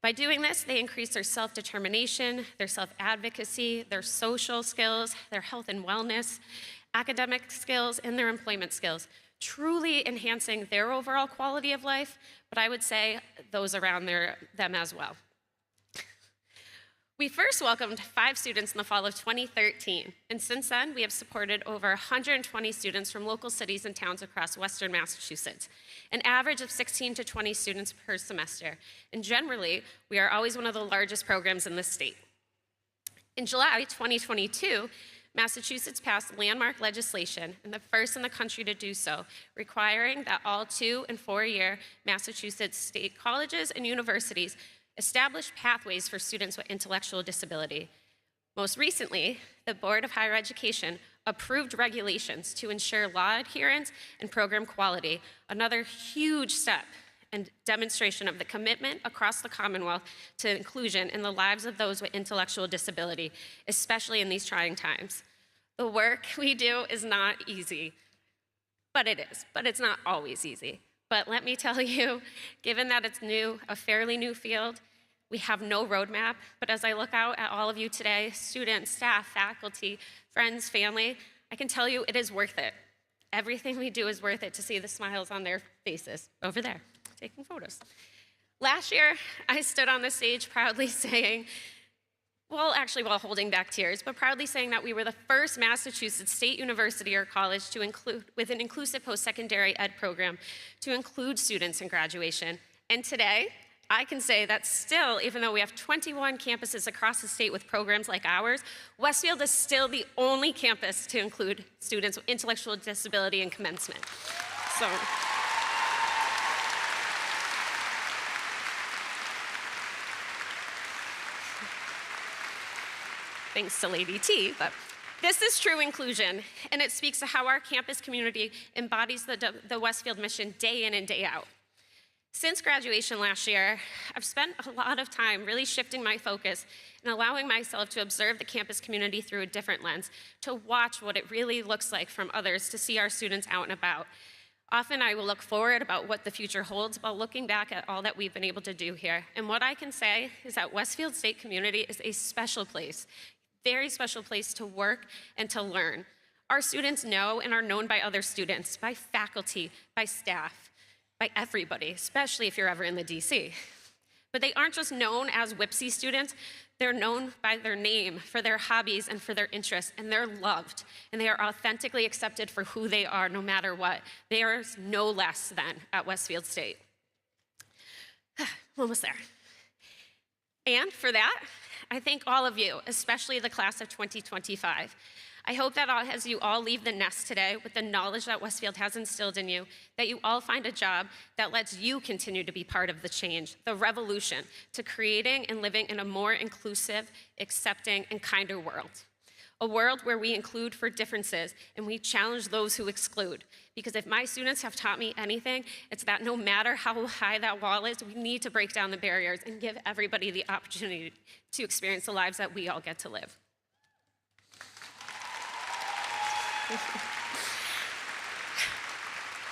By doing this, they increase their self-determination, their self-advocacy, their social skills, their health and wellness, academic skills, and their employment skills, truly enhancing their overall quality of life, but I would say those around them as well. We first welcomed 5 students in the fall of 2013, and since then, we have supported over 120 students from local cities and towns across Western Massachusetts, an average of 16 to 20 students per semester. And generally, we are always one of the largest programs in the state. In July 2022, Massachusetts passed landmark legislation, and the first in the country to do so, requiring that all 2- and 4-year Massachusetts state colleges and universities establish pathways for students with intellectual disability. Most recently, the Board of Higher Education approved regulations to ensure law adherence and program quality, another huge step and demonstration of the commitment across the Commonwealth to inclusion in the lives of those with intellectual disability, especially in these trying times. The work we do is not easy, but it's not always easy. But let me tell you, given that it's new, a fairly new field, we have no roadmap, but as I look out at all of you today, students, staff, faculty, friends, family, I can tell you it is worth it. Everything we do is worth it to see the smiles on their faces over there, taking photos. Last year, I stood on the stage proudly saying, well, actually while holding back tears, but proudly saying that we were the first Massachusetts State University or college to include, with an inclusive post-secondary ed program, to include students in graduation. And today, I can say that still, even though we have 21 campuses across the state with programs like ours, Westfield is still the only campus to include students with intellectual disability in commencement. So. Thanks to Lady T, but this is true inclusion, and it speaks to how our campus community embodies the Westfield mission day in and day out. Since graduation last year, I've spent a lot of time really shifting my focus and allowing myself to observe the campus community through a different lens, to watch what it really looks like from others, to see our students out and about. Often I will look forward about what the future holds while looking back at all that we've been able to do here. And what I can say is that Westfield State community is a special place, very special place to work and to learn. Our students know and are known by other students, by faculty, by staff, by everybody, especially if you're ever in the DC. But they aren't just known as WIPSI students, they're known by their name, for their hobbies, and for their interests, and they're loved, and they are authentically accepted for who they are, no matter what. They are no less than at Westfield State. Almost there. And for that, I thank all of you, especially the class of 2025. I hope that as you all leave the nest today with the knowledge that Westfield has instilled in you, that you all find a job that lets you continue to be part of the change, the revolution, to creating and living in a more inclusive, accepting, and kinder world. A world where we include for differences and we challenge those who exclude. Because if my students have taught me anything, it's that no matter how high that wall is, we need to break down the barriers and give everybody the opportunity to experience the lives that we all get to live.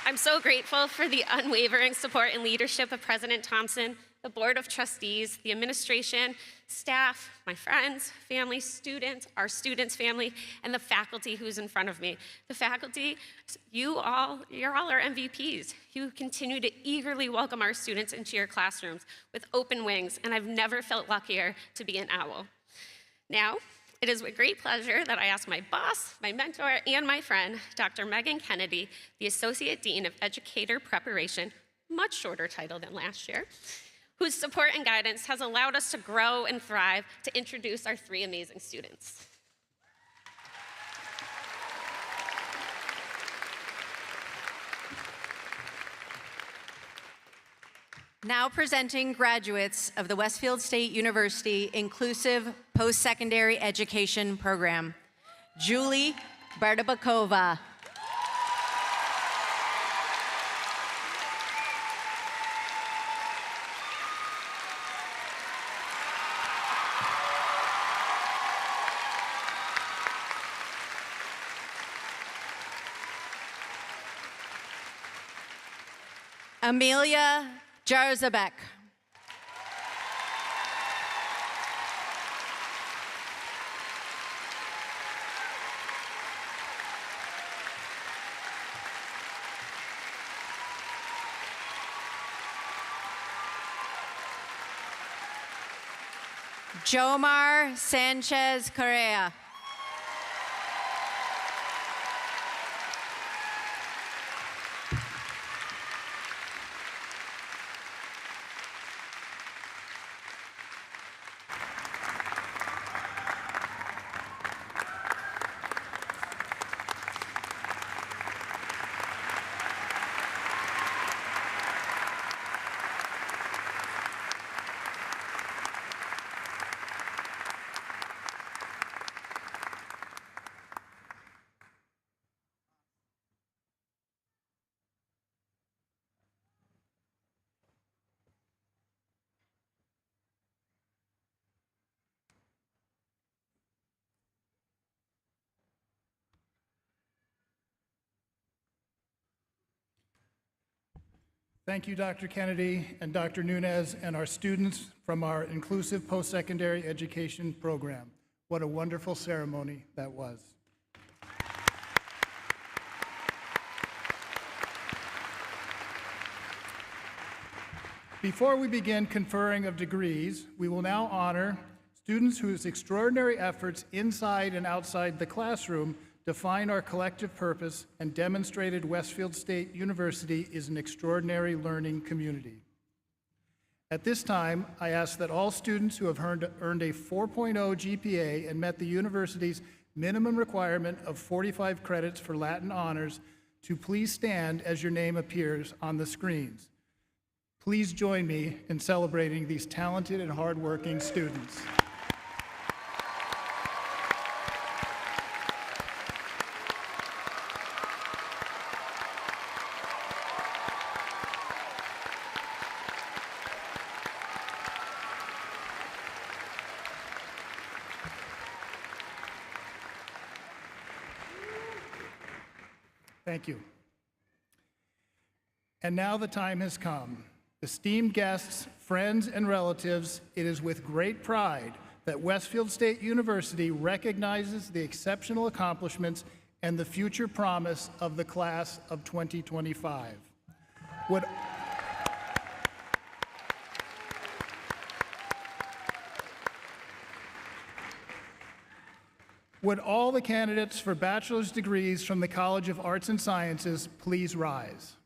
I'm so grateful for the unwavering support and leadership of President Thompson, the Board of Trustees, the administration, staff, my friends, family, students, our students' family, and the faculty who's in front of me. The faculty, you're all our MVPs. You continue to eagerly welcome our students into your classrooms with open wings, and I've never felt luckier to be an owl. Now, it is with great pleasure that I ask my boss, my mentor, and my friend, Dr. Megan Kennedy, the Associate Dean of Educator Preparation, much shorter title than last year, whose support and guidance has allowed us to grow and thrive, to introduce our three amazing students. Now presenting graduates of the Westfield State University Inclusive Post-Secondary Education Program, Julie Bardabakova. Amelia Jarzabek. Jomar Sanchez Correa. Thank you, Dr. Kennedy and Dr. Nunez, and our students from our Inclusive Post-Secondary Education Program. What a wonderful ceremony that was. Before we begin conferring of degrees, we will now honor students whose extraordinary efforts inside and outside the classroom define our collective purpose and demonstrated Westfield State University is an extraordinary learning community. At this time, I ask that all students who have earned a 4.0 GPA and met the university's minimum requirement of 45 credits for Latin honors to please stand as your name appears on the screens. Please join me in celebrating these talented and hardworking students. Thank you. And now the time has come. Esteemed guests, friends, and relatives, it is with great pride that Westfield State University recognizes the exceptional accomplishments and the future promise of the class of 2025. Would all the candidates for bachelor's degrees from the College of Arts and Sciences please rise?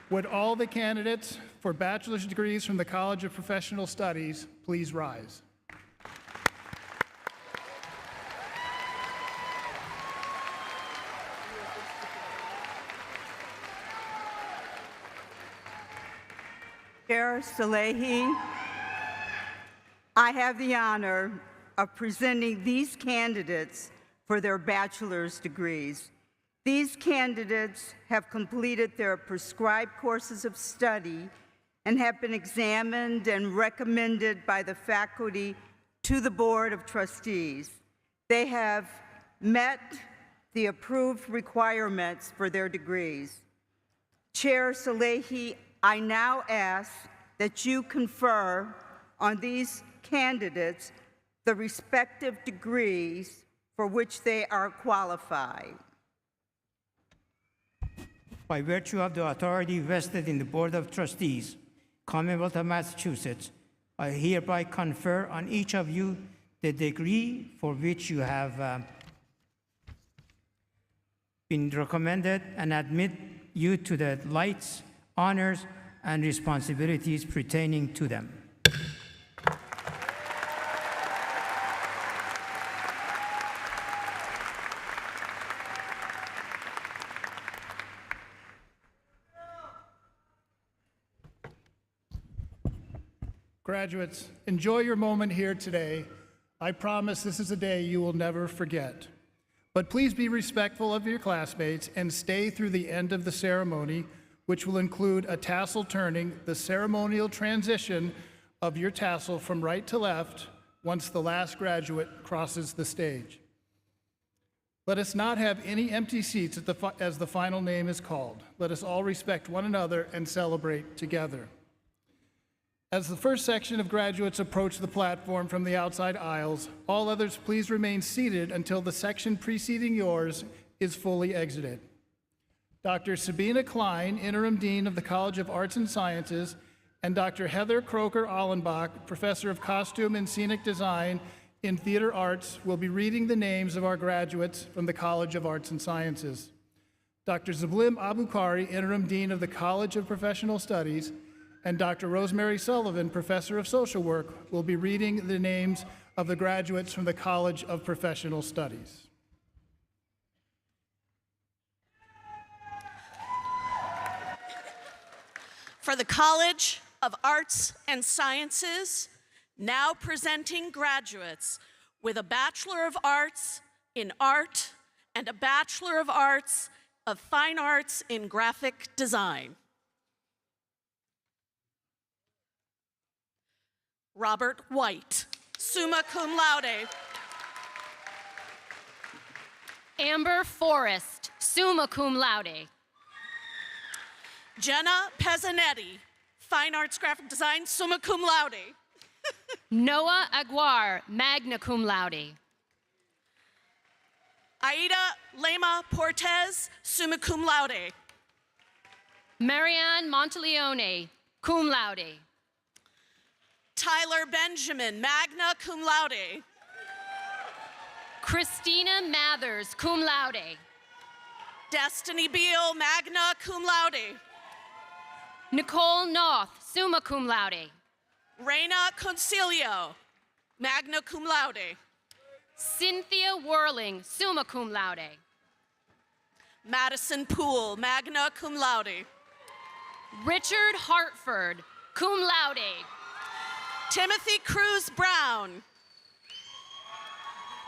Would all the candidates for bachelor's degrees from the College of Professional Studies please rise? Chair Salehi, I have the honor of presenting these candidates for their bachelor's degrees. These candidates have completed their prescribed courses of study and have been examined and recommended by the faculty to the Board of Trustees. They have met the approved requirements for their degrees. Chair Salehi, I now ask that you confer on these candidates the respective degrees for which they are qualified. By virtue of the authority vested in the Board of Trustees, Commonwealth of Massachusetts, I hereby confer on each of you the degree for which you have been recommended and admit you to the rights, honors, and responsibilities pertaining to them. Graduates, enjoy your moment here today. I promise this is a day you will never forget. But please be respectful of your classmates and stay through the end of the ceremony, which will include a tassel turning, the ceremonial transition of your tassel from right to left once the last graduate crosses the stage. Let us not have any empty seats as the final name is called. Let us all respect one another and celebrate together. As the first section of graduates approach the platform from the outside aisles, all others please remain seated until the section preceding yours is fully exited. Dr. Sabina Klein, Interim Dean of the College of Arts and Sciences, and Dr. Heather Croker-Allenbach, Professor of Costume and Scenic Design in Theater Arts, will be reading the names of our graduates from the College of Arts and Sciences. Dr. Zablim Abukari, Interim Dean of the College of Professional Studies, and Dr. Rosemary Sullivan, Professor of Social Work, will be reading the names of the graduates from the College of Professional Studies. For the College of Arts and Sciences, now presenting graduates with a Bachelor of Arts in Art and a Bachelor of Arts of Fine Arts in Graphic Design. Robert White, summa cum laude. Amber Forrest, summa cum laude. Jenna Pezzanetti, Fine Arts Graphic Design, summa cum laude. Noah Aguar, magna cum laude. Aida Lema Portez, summa cum laude. Marianne Monteleone, cum laude. Tyler Benjamin, magna cum laude. Christina Mathers, cum laude. Destiny Beal, magna cum laude. Nicole North, summa cum laude. Reina Concilio, magna cum laude. Cynthia Whirling, summa cum laude. Madison Poole, magna cum laude. Richard Hartford, cum laude. Timothy Cruz Brown.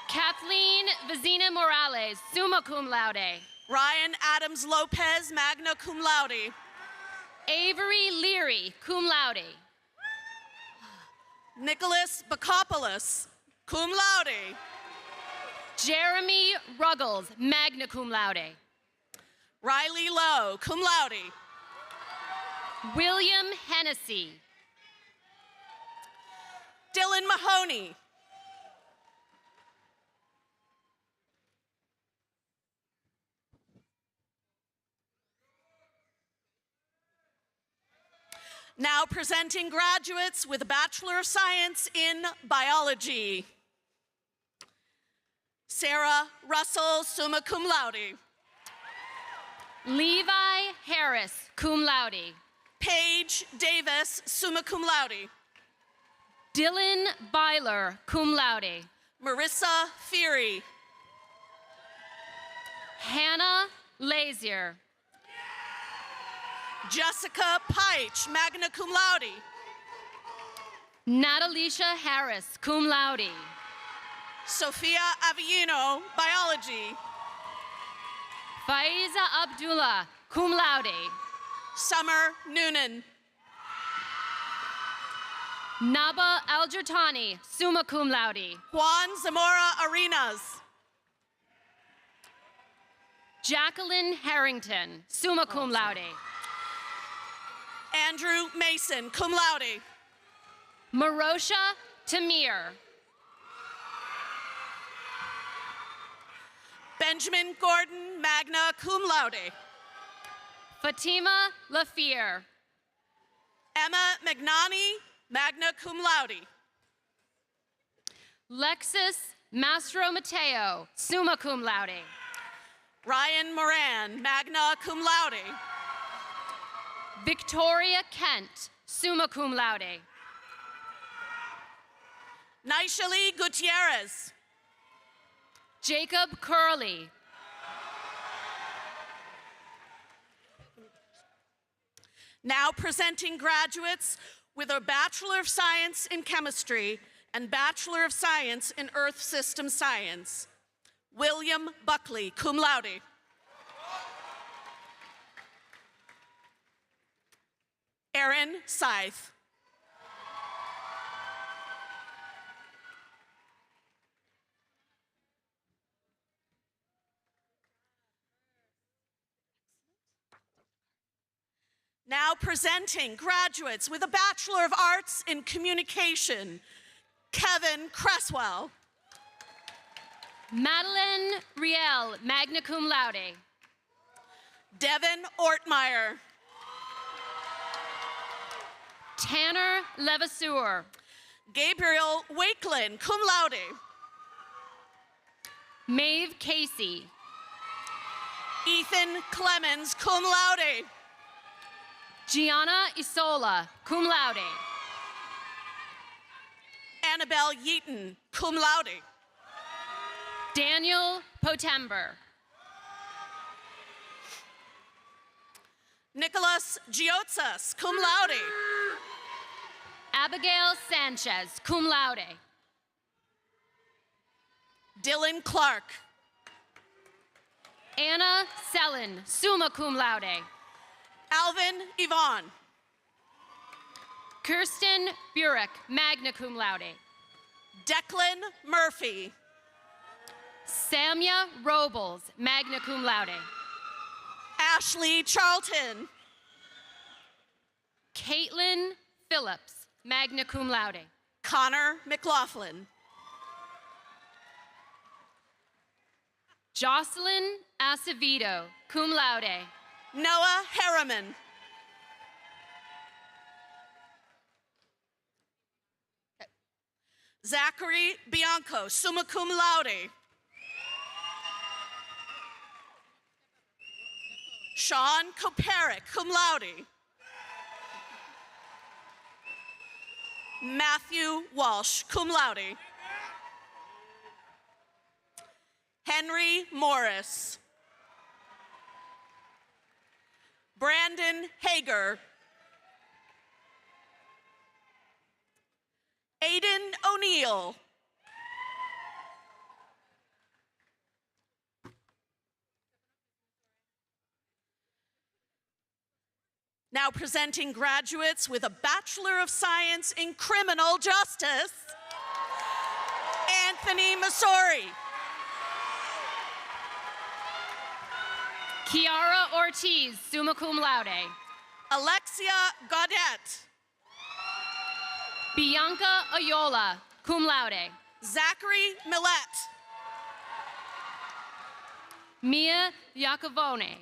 Kathleen Vizina Morales, summa cum laude. Ryan Adams Lopez, magna cum laude. Avery Leary, cum laude. Nicholas Bacopoulos, cum laude. Jeremy Ruggles, magna cum laude. Riley Lowe, cum laude. William Hennessy. Dylan Mahoney. Now presenting graduates with a Bachelor of Science in Biology. Sarah Russell, summa cum laude. Levi Harris, cum laude. Paige Davis, summa cum laude. Dylan Byler, cum laude. Marissa Feary. Hannah Lazier. Jessica Peich, magna cum laude. Natalisha Harris, cum laude. Sophia Avellino, Biology. Faiza Abdullah, cum laude. Summer Noonan. Naba Aljertani, summa cum laude. Juan Zamora Arenas. Jacqueline Harrington, summa cum laude. Andrew Mason, cum laude. Marosha Tamir. Benjamin Gordon, magna cum laude. Fatima Lafier. Emma Magnani, magna cum laude. Lexus Mastro Mateo, summa cum laude. Ryan Moran, magna cum laude. Victoria Kent, summa cum laude. Naishali Gutierrez. Jacob Curley. Now presenting graduates with a Bachelor of Science in Chemistry and Bachelor of Science in Earth System Science. William Buckley, cum laude. Aaron Scythe. Now presenting graduates with a Bachelor of Arts in Communication, Kevin Cresswell. Madeline Riel, magna cum laude. Devin Ortmeyer. Tanner Levasseur. Gabriel Wakeland, cum laude. Maeve Casey. Ethan Clemens, cum laude. Gianna Isola, cum laude. Annabelle Yeaton, cum laude. Daniel Potember. Nicholas Giotsas, cum laude. Abigail Sanchez, cum laude. Dylan Clark. Anna Sellen, summa cum laude. Alvin Yvonne. Kirsten Burek, magna cum laude. Declan Murphy. Samia Robles, magna cum laude. Ashley Charlton. Caitlin Phillips, magna cum laude. Connor McLaughlin. Jocelyn Acevedo, cum laude. Noah Harriman. Zachary Bianco, summa cum laude. Sean Koperick, cum laude. Matthew Walsh, cum laude. Henry Morris. Brandon Hager. Aiden O'Neill. Now presenting graduates with a Bachelor of Science in Criminal Justice, Anthony Masori. Kiara Ortiz, summa cum laude. Alexia Gaudet. Bianca Ayola, cum laude. Zachary Millette. Mia Iacovone.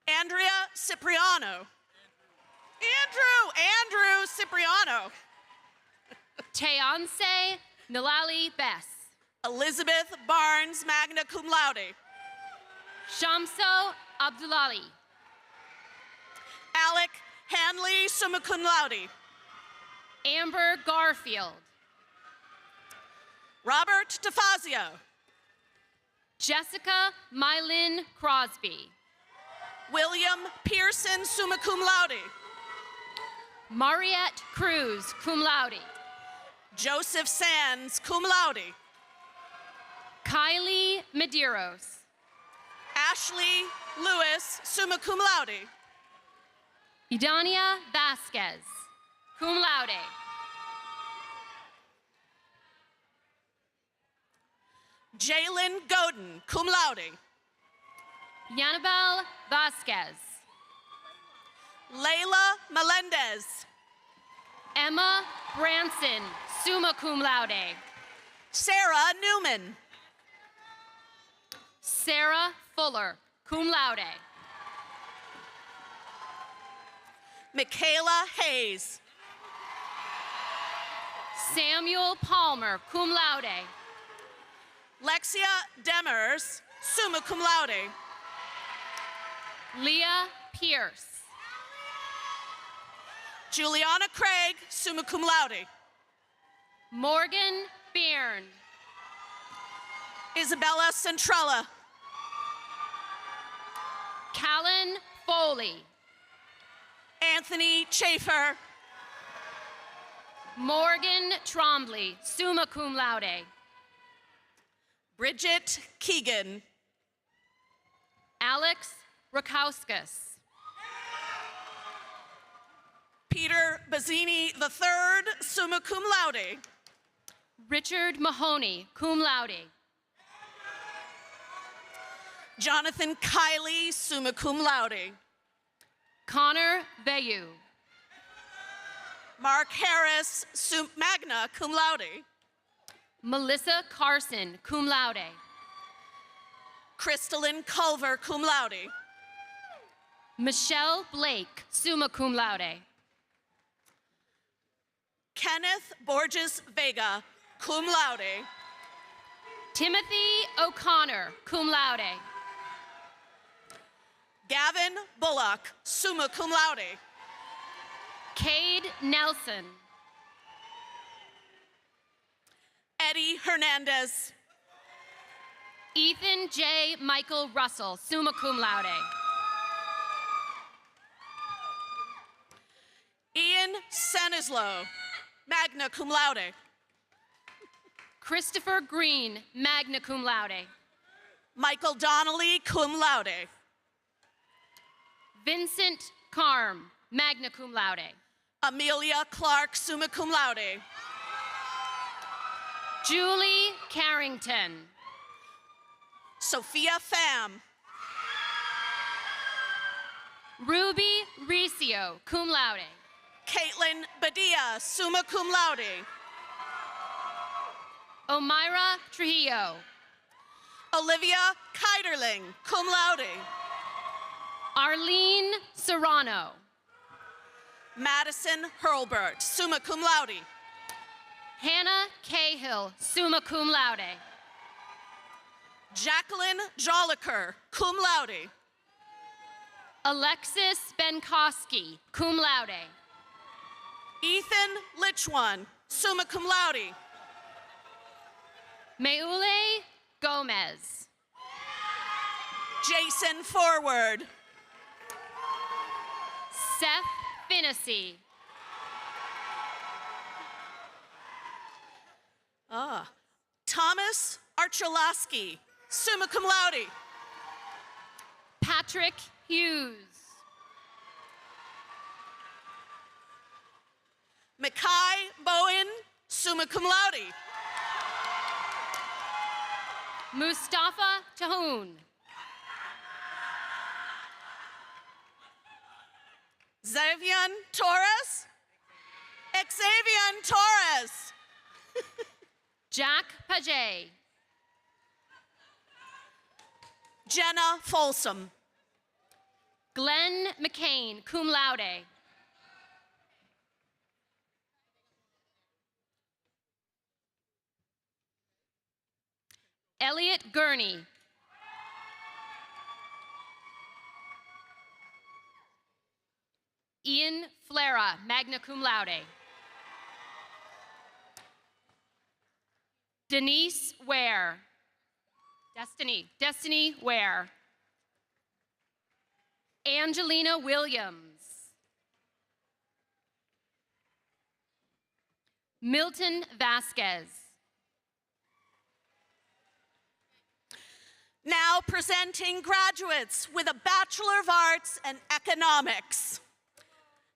Andrea Cipriano. Andrew Cipriano. Teonse Nalali Bess. Elizabeth Barnes, magna cum laude. Shamso Abdullali. Alec Hanley, summa cum laude. Amber Garfield. Robert DeFazio. Jessica Mylin Crosby. William Pearson, summa cum laude. Mariette Cruz, cum laude. Joseph Sands, cum laude. Kylie Medeiros. Ashley Lewis, summa cum laude. Idania Vasquez, cum laude. Jalen Godin, cum laude. Yanabel Vasquez. Layla Melendez. Emma Branson, summa cum laude. Sarah Newman. Sarah Fuller, cum laude. Michaela Hayes. Samuel Palmer, cum laude. Lexia Demers, summa cum laude. Leah Pierce. Juliana Craig, summa cum laude. Morgan Byrne. Isabella Centrella. Callan Foley. Anthony Chafer. Morgan Trombley, summa cum laude. Bridget Keegan. Alex Rakowskis. Peter Bazzini III, summa cum laude. Richard Mahoney, cum laude. Jonathan Kiley, summa cum laude. Connor Veyu. Mark Harris, magna cum laude. Melissa Carson, cum laude. Crystalline Culver, cum laude. Michelle Blake, summa cum laude. Kenneth Borges Vega, cum laude. Timothy O'Connor, cum laude. Gavin Bullock, summa cum laude. Cade Nelson. Eddie Hernandez. Ethan J. Michael Russell, summa cum laude. Ian Sanislow, magna cum laude. Christopher Green, magna cum laude. Michael Donnelly, cum laude. Vincent Carm, magna cum laude. Amelia Clark, summa cum laude. Julie Carrington. Sophia Pham. Ruby Riccio, cum laude. Caitlin Badia, summa cum laude. Omira Trujillo. Olivia Keiderling, cum laude. Arlene Serrano. Madison Hurlbert, summa cum laude. Hannah Cahill, summa cum laude. Jacqueline Joliker, cum laude. Alexis Benkoski, cum laude. Ethan Lichwan, summa cum laude. Meule Gomez. Jason Forward. Seth Finnessy. Thomas Archulowski, summa cum laude. Patrick Hughes. Mackay Bowen, summa cum laude. Mustafa Tahoun. Xavier Torres, Xavier Torres. Jack Paget. Jenna Folsom. Glenn McCain, cum laude. Elliot Gurney. Ian Flera, magna cum laude. Denise Ware. Destiny Ware. Angelina Williams. Milton Vasquez. Now presenting graduates with a Bachelor of Arts in Economics.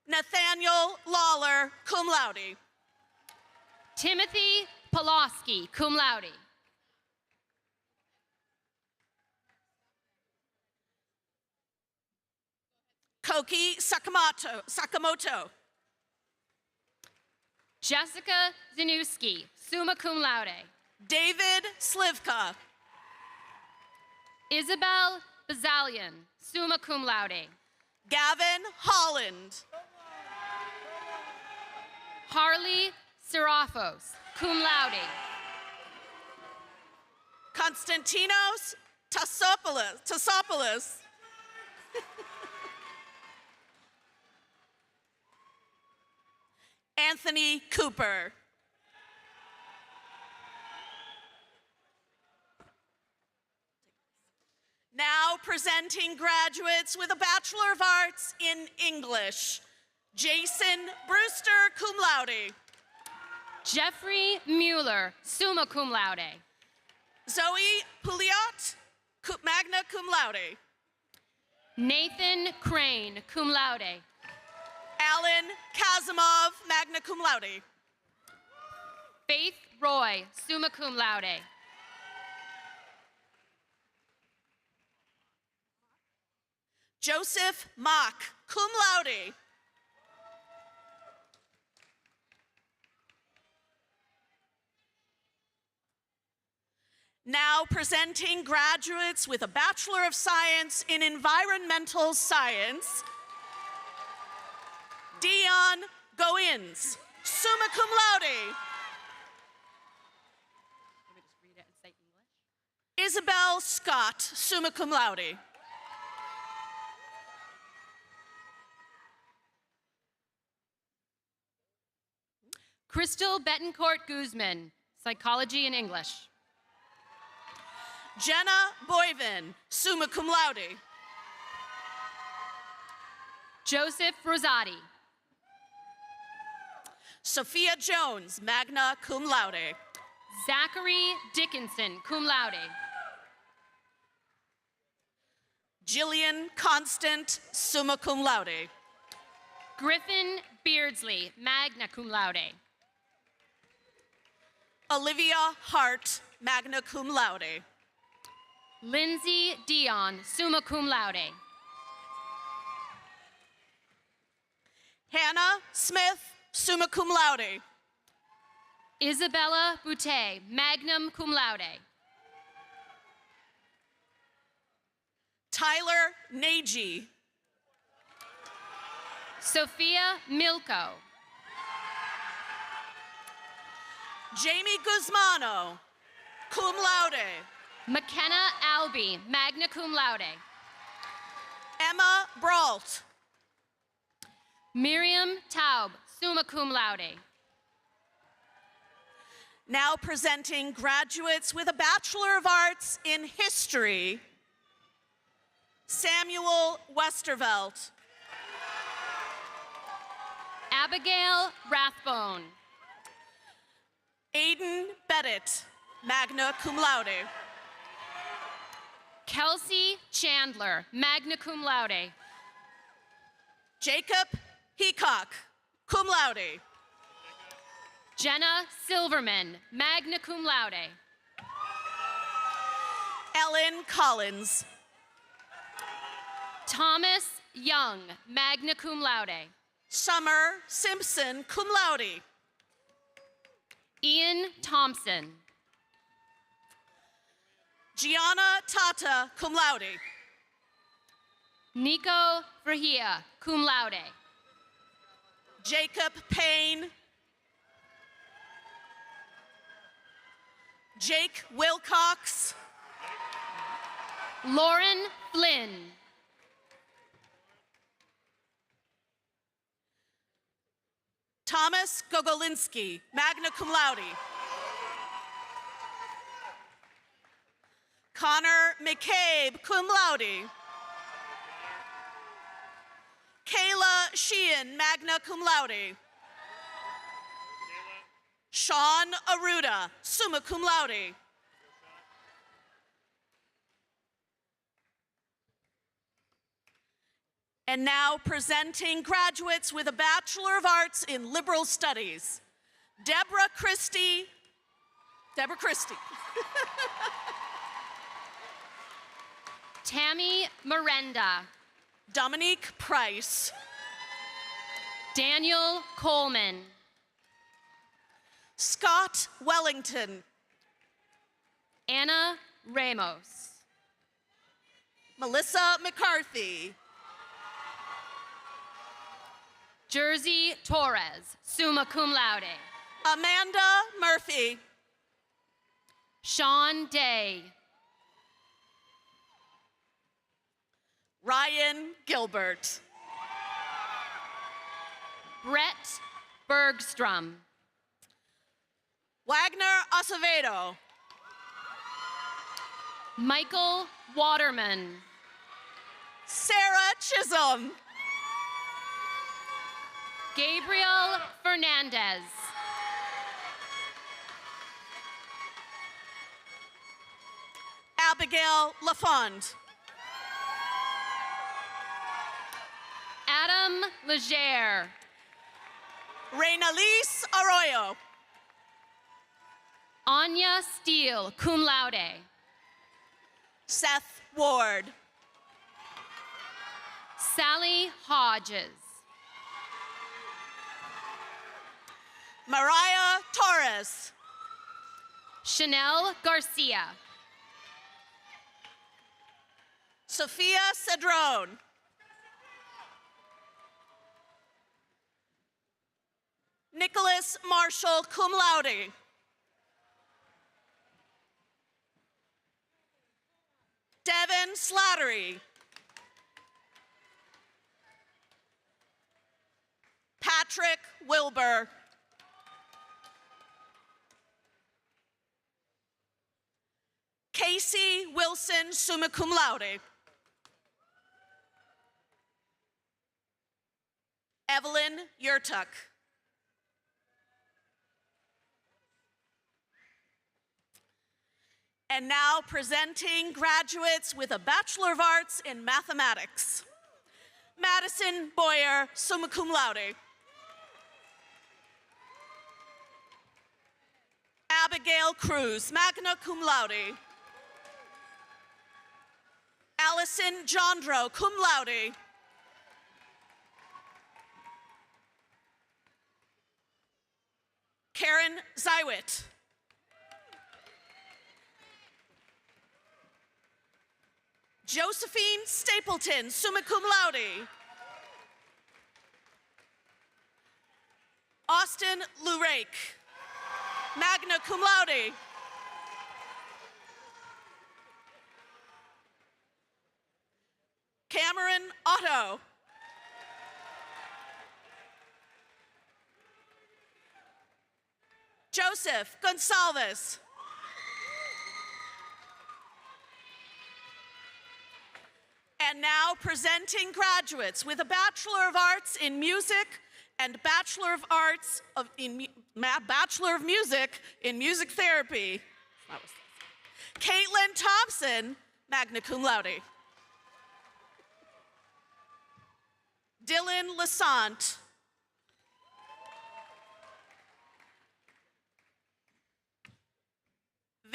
Nathaniel Lawler, cum laude. Timothy Pulaski, cum laude. Koki Sakamoto. Jessica Zanuski, summa cum laude. David Slivka. Isabel Bazalian, summa cum laude. Gavin Holland. Harley Serafos, cum laude. Konstantinos Tassopoulos. Anthony Cooper. Now presenting graduates with a Bachelor of Arts in English. Jason Brewster, cum laude. Jeffrey Mueller, summa cum laude. Zoe Pouliot, magna cum laude. Nathan Crane, cum laude. Alan Kazimov, magna cum laude. Faith Roy, summa cum laude. Joseph Mock, cum laude. Now presenting graduates with a Bachelor of Science in Environmental Science. Dion Goins, summa cum laude. Isabel Scott, summa cum laude. Crystal Betancourt Guzman, psychology and English. Jenna Boyven, summa cum laude. Joseph Rosati. Sophia Jones, magna cum laude. Zachary Dickinson, cum laude. Jillian Constant, summa cum laude. Griffin Beardsley, magna cum laude. Olivia Hart, magna cum laude. Lindsay Dion, summa cum laude. Hannah Smith, summa cum laude. Isabella Boutte, magnum cum laude. Tyler Nagy. Sophia Milko. Jamie Guzmano, cum laude. McKenna Albee, magna cum laude. Emma Brault. Miriam Taub, summa cum laude. Now presenting graduates with a Bachelor of Arts in History. Samuel Westervelt. Abigail Rathbone. Aiden Bennett, magna cum laude. Kelsey Chandler, magna cum laude. Jacob Heacock, cum laude. Jenna Silverman, magna cum laude. Ellen Collins. Thomas Young, magna cum laude. Summer Simpson, cum laude. Ian Thompson. Gianna Tata, cum laude. Nico Frahia, cum laude. Jacob Payne. Jake Wilcox. Lauren Flynn. Thomas Gogolinski, magna cum laude. Connor McCabe, cum laude. Kayla Sheehan, magna cum laude. Sean Aruda, summa cum laude. And now presenting graduates with a Bachelor of Arts in Liberal Studies. Deborah Christie. Tammy Miranda. Dominique Price. Daniel Coleman. Scott Wellington. Anna Ramos. Melissa McCarthy. Jersey Torres, summa cum laude. Amanda Murphy. Sean Day. Ryan Gilbert. Brett Bergstrom. Wagner Acevedo. Michael Waterman. Sarah Chisholm. Gabriel Fernandez. Abigail LaFond. Adam Legere. Reynalise Arroyo. Anya Steele, cum laude. Seth Ward. Sally Hodges. Mariah Torres. Chanel Garcia. Sophia Cedrone. Nicholas Marshall, cum laude. Devin Slattery. Patrick Wilbur. Casey Wilson, summa cum laude. Evelyn Yurtuk. And now presenting graduates with a Bachelor of Arts in Mathematics. Madison Boyer, summa cum laude. Abigail Cruz, magna cum laude. Allison Jondro, cum laude. Karen Zywit. Josephine Stapleton, summa cum laude. Austin Lurake, magna cum laude. Cameron Otto. Joseph Gonsalves. And now presenting graduates with a Bachelor of Arts in Music and Bachelor of Music in Music Therapy. Caitlin Thompson, magna cum laude. Dylan Lassant.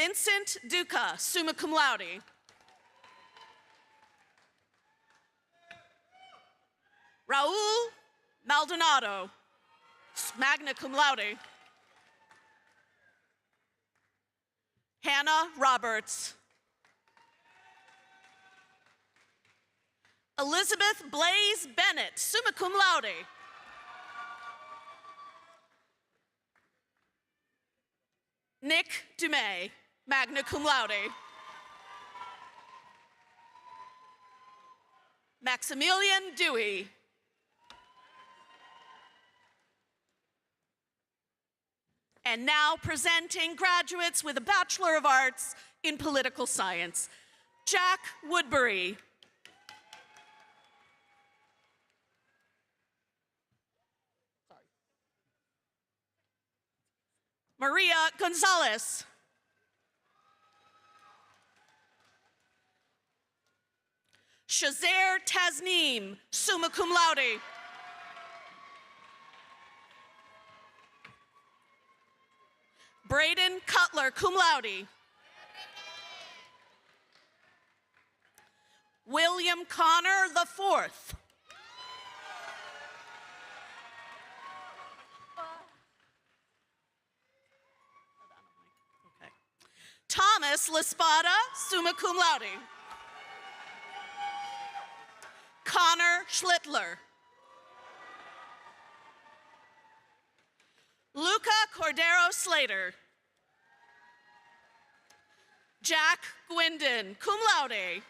Vincent Duca, summa cum laude. Raul Maldonado, magna cum laude. Hannah Roberts. Elizabeth Blaze Bennett, summa cum laude. Nick Dumais, magna cum laude. Maximilian Dewey. And now presenting graduates with a Bachelor of Arts in Political Science, Jack Woodbury. Maria Gonzalez. Shazair Tasneem, summa cum laude. Braden Cutler, cum laude. William Connor IV. Thomas Laspada, summa cum laude. Connor Schlittler. Luca Cordero Slater. Jack Gwendon, cum laude.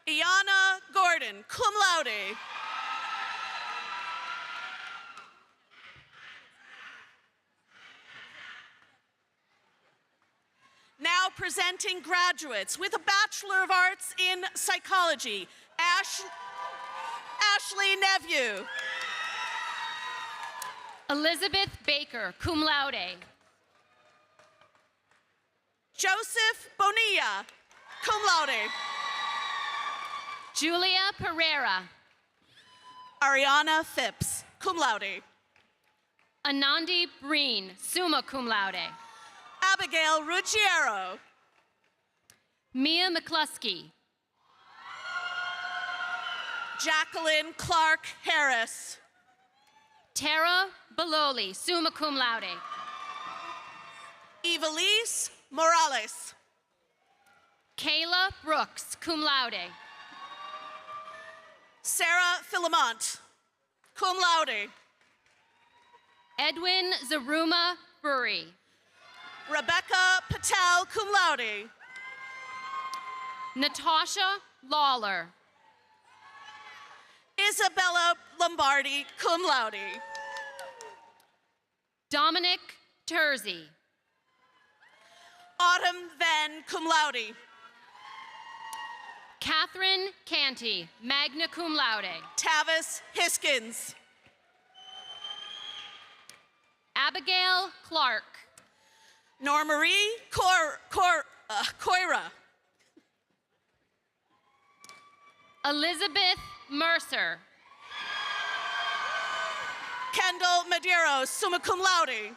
Iana Gordon, cum laude. Now presenting graduates with a Bachelor of Arts in Psychology, Ashley Nephew. Elizabeth Baker, cum laude. Joseph Bonilla, cum laude. Julia Pereira. Ariana Phipps, cum laude. Anandi Breen, summa cum laude. Abigail Ruggiero. Mia McCluskey. Jacqueline Clark Harris. Tara Baloli, summa cum laude. Evelise Morales. Kayla Brooks, cum laude. Sarah Philemont, cum laude. Edwin Zaruma Burry. Rebecca Patel, cum laude. Natasha Lawler. Isabella Lombardi, cum laude. Dominic Terzi. Autumn Venn, cum laude. Catherine Canty, magna cum laude. Tavis Hiskins. Abigail Clark. Normarie Coira. Elizabeth Mercer. Kendall Medeiros, summa cum laude.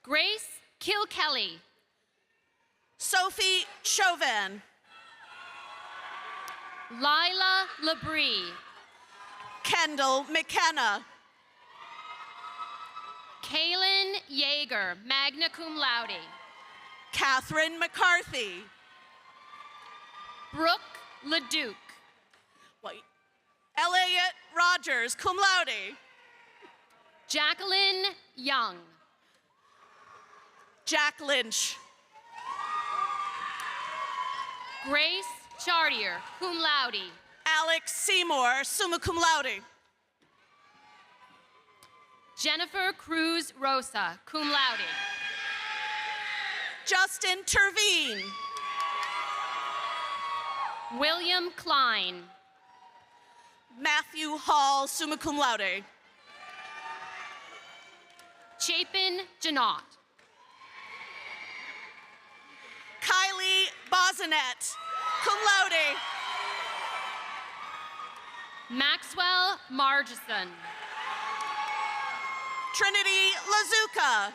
Grace Kilkelly. Sophie Chauvin. Lila Labrie. Kendall McKenna. Kaylin Yeager, magna cum laude. Catherine McCarthy. Brooke LeDuc. Elliot Rogers, cum laude. Jacqueline Young. Jack Lynch. Grace Chartier, cum laude. Alex Seymour, summa cum laude. Jennifer Cruz Rosa, cum laude. Justin Terveen. William Klein. Matthew Hall, summa cum laude. Chapin Janot. Kylie Bozanet, cum laude. Maxwell Margison. Trinity Lazuka.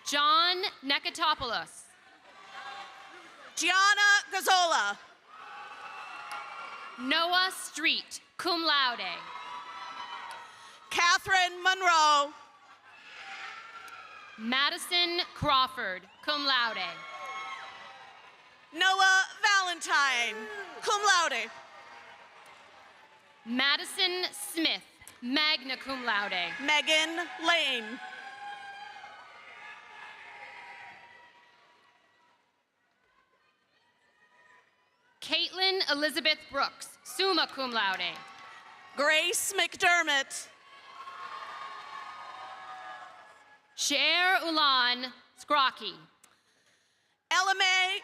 John Nekatopoulos. Gianna Gazzola. Noah Street, cum laude. Catherine Monroe. Madison Crawford, cum laude. Noah Valentine, cum laude. Madison Smith, magna cum laude. Megan Lane. Caitlin Elizabeth Brooks, summa cum laude. Grace McDermott. Cher Ulan Scrocky. Elame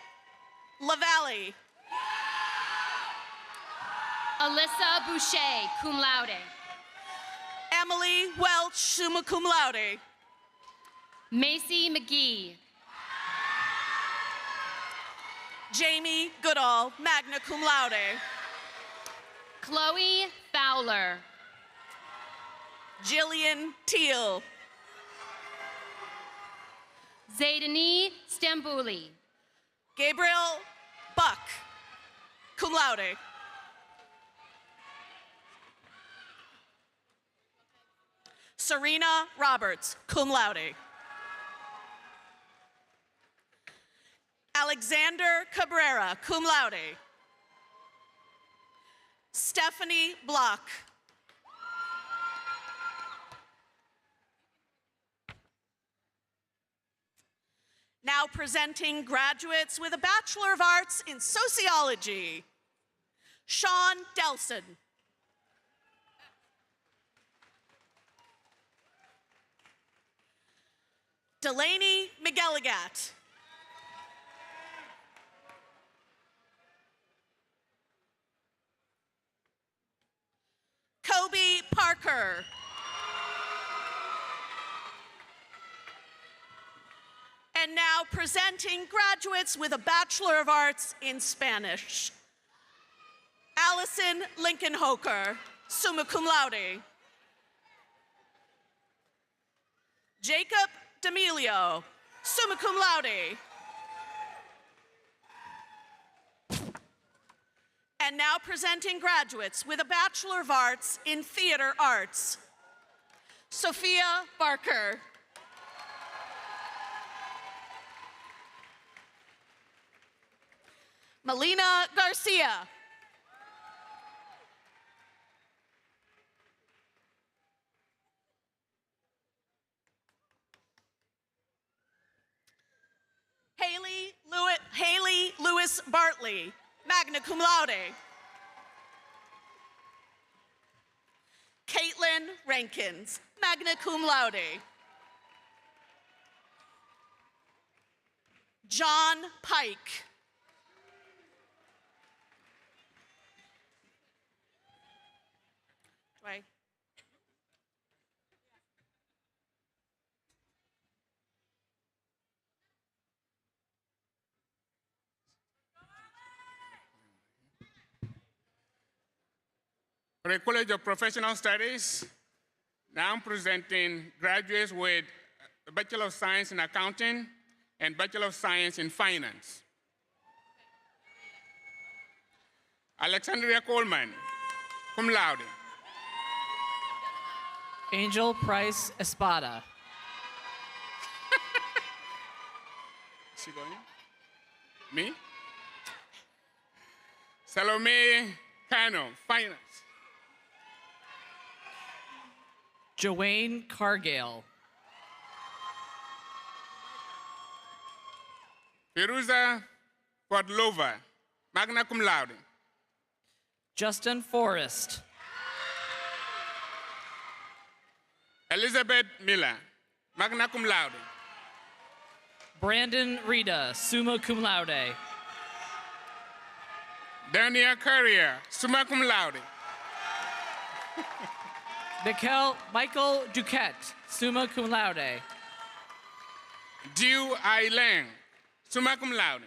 Lavallee. Alyssa Boucher, cum laude. Emily Welch, summa cum laude. Macy McGee. Jamie Goodall, magna cum laude. Chloe Fowler. Jillian Teal. Zaidani Stambouli. Gabriel Buck, cum laude. Serena Roberts, cum laude. Alexander Cabrera, cum laude. Stephanie Block. Now presenting graduates with a Bachelor of Arts in Sociology. Sean Delson. Delaney McElligat. Kobe Parker. And now presenting graduates with a Bachelor of Arts in Spanish. Allison Lincoln Hoker, summa cum laude. Jacob D'Amelio, summa cum laude. And now presenting graduates with a Bachelor of Arts in Theater Arts. Sophia Barker. Melina Garcia. Haley Lewis Bartley, magna cum laude. Caitlin Rankins, magna cum laude. John Pike. Right. For the College of Professional Studies, now I'm presenting graduates with a Bachelor of Science in Accounting and Bachelor of Science in Finance. Alexandria Coleman, cum laude. Angel Price Espada. Is she going? Me? Salome Cano, Finance. Joanne Cargill. Perusa Podlova, magna cum laude. Justin Forrest. Elizabeth Miller, magna cum laude. Brandon Rita, summa cum laude. Dania Courier, summa cum laude. Michael Duquette, summa cum laude. Dew I Lang, summa cum laude.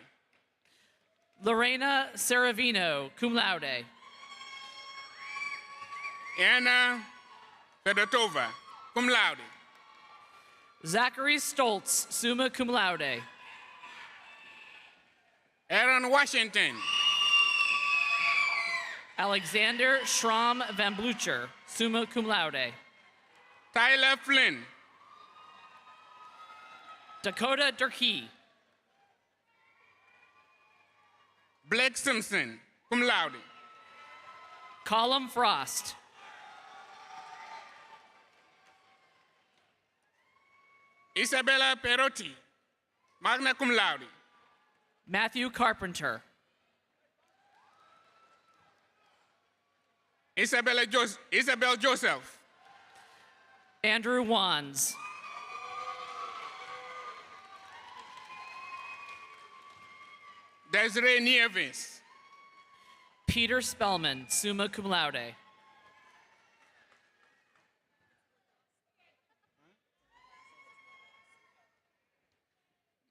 Lorena Saravino, cum laude. Anna Fedotova, cum laude. Zachary Stoltz, summa cum laude. Aaron Washington. Alexander Schramm Van Blucher, summa cum laude. Tyler Flynn. Dakota Durkee. Blake Simpson, cum laude. Colum Frost. Isabella Perotti, magna cum laude. Matthew Carpenter. Isabel Joseph. Andrew Wands. Desiree Nieves. Peter Spellman, summa cum laude.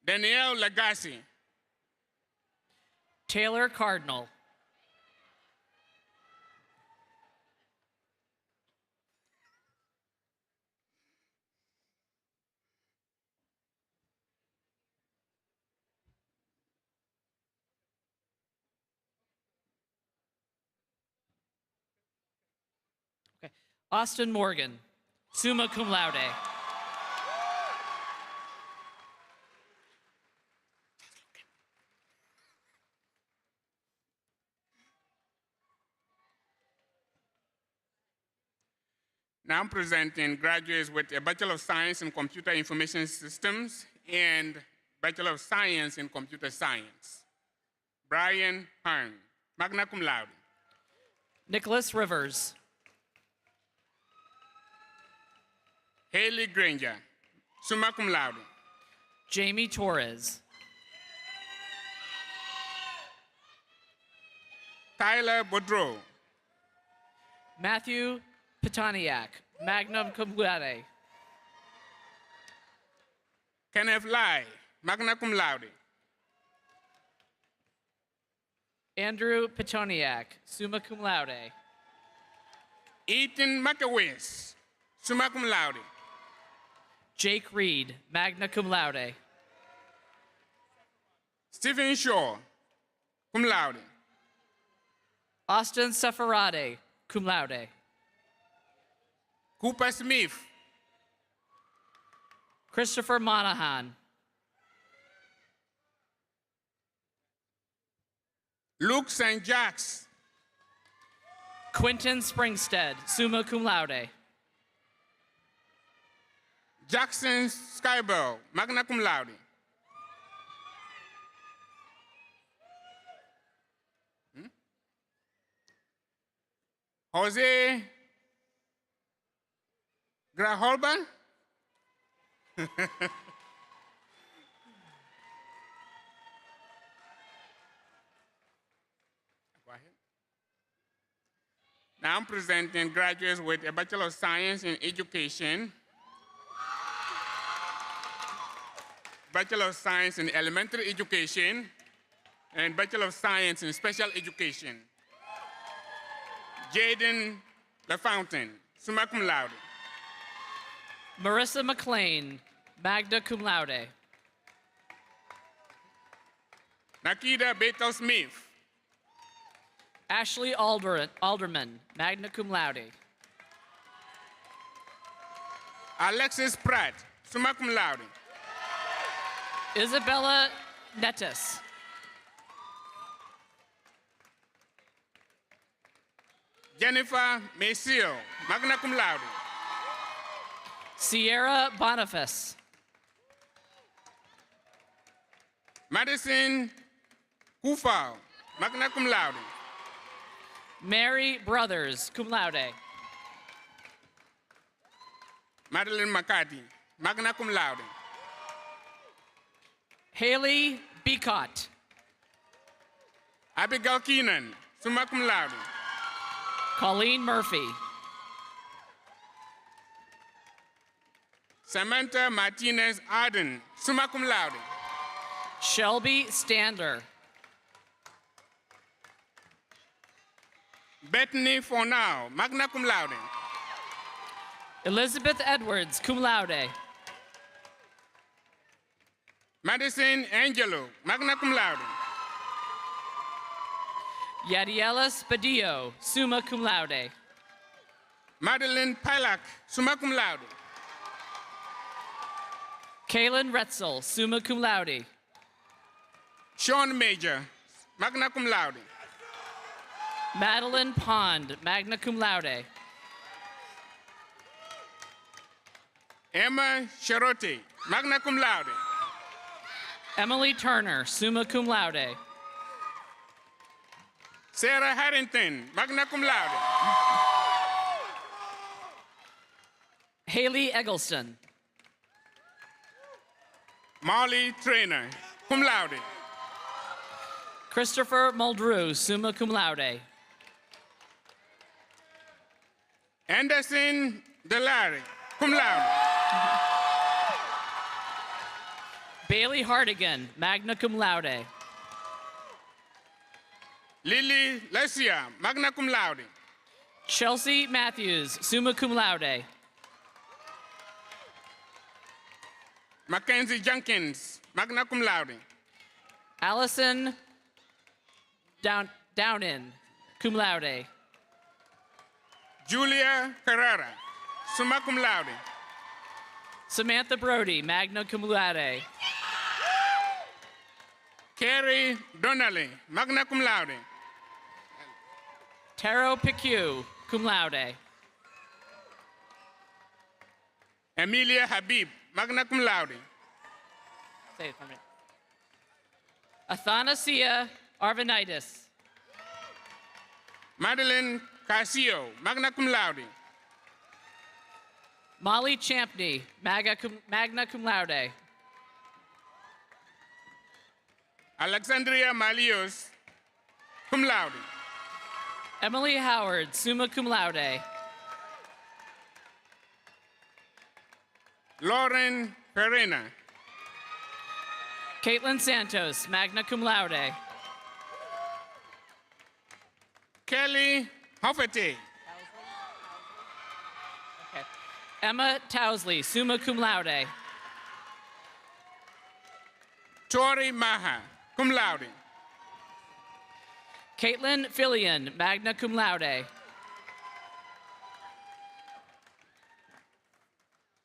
Danielle Lagasse. Taylor Cardinal. Austin Morgan, summa cum laude. Now I'm presenting graduates with a Bachelor of Science in Computer Information Systems and Bachelor of Science in Computer Science. Brian Hearn, magna cum laude. Nicholas Rivers. Haley Granger, summa cum laude. Jamie Torres. Tyler Boudreau. Matthew Petaniak, magna cum laude. Kenneth Lai, magna cum laude. Andrew Petoniak, summa cum laude. Ethan McAwis, summa cum laude. Jake Reed, magna cum laude. Stephen Shaw, cum laude. Austin Safarade, cum laude. Cooper Smith. Christopher Monahan. Luke St. Jacques. Quentin Springstead, summa cum laude. Jackson Skybell, magna cum laude. Jose Graholban. Now I'm presenting graduates with a Bachelor of Science in Education, Bachelor of Science in Elementary Education, and Bachelor of Science in Special Education. Jaden LaFountain, summa cum laude. Marissa McLean, magna cum laude. Nakida Beto Smith. Ashley Alderman, magna cum laude. Alexis Pratt, summa cum laude. Isabella Nettis. Jennifer Maceo, magna cum laude. Sierra Boniface. Madison Kufau, magna cum laude. Mary Brothers, cum laude. Madeline McCarthy, magna cum laude. Haley Beacott. Abigail Keenan, summa cum laude. Colleen Murphy. Samantha Martinez Arden, summa cum laude. Shelby Stander. Bethany Fornau, magna cum laude. Elizabeth Edwards, cum laude. Madison Angelo, magna cum laude. Yadiela Spadillo, summa cum laude. Madeline Pilak, summa cum laude. Kaylin Retzel, summa cum laude. Sean Major, magna cum laude. Madeline Pond, magna cum laude. Emma Cherote, magna cum laude. Emily Turner, summa cum laude. Sarah Harrington, magna cum laude. Haley Eggleston. Molly Trainer, cum laude. Christopher Muldrew, summa cum laude. Anderson Delary, cum laude. Bailey Hardigan, magna cum laude. Lily Lesia, magna cum laude. Chelsea Matthews, summa cum laude. Mackenzie Jenkins, magna cum laude. Allison Downin, cum laude. Julia Carrera, summa cum laude. Samantha Brody, magna cum laude. Carrie Donnelly, magna cum laude. Taro Picu, cum laude. Emilia Habib, magna cum laude. Say it for me. Athanasia Arvanitis. Madeline Casio, magna cum laude. Molly Champney, magna cum laude. Alexandria Malios, cum laude. Emily Howard, summa cum laude. Lauren Perena. Caitlin Santos, magna cum laude. Kelly Hoffety. Okay. Emma Towsley, summa cum laude. Tori Maha, cum laude. Caitlin Fillion, magna cum laude.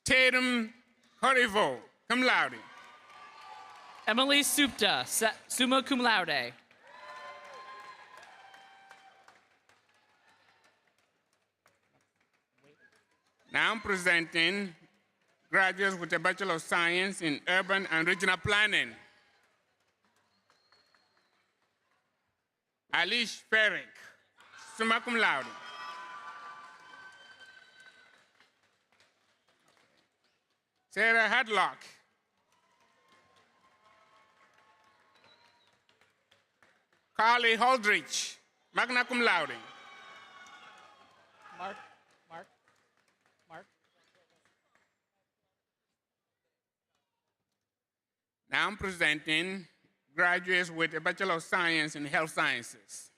Tatum Horivo, cum laude. Emily Supta, summa cum laude. Now I'm presenting graduates with a Bachelor of Science in Urban and Regional Planning. Alish Ferrick, summa cum laude. Sarah Hadlock. Carly Holdridge, magna cum laude. Mark. Now I'm presenting graduates with a Bachelor of Science in Health Sciences.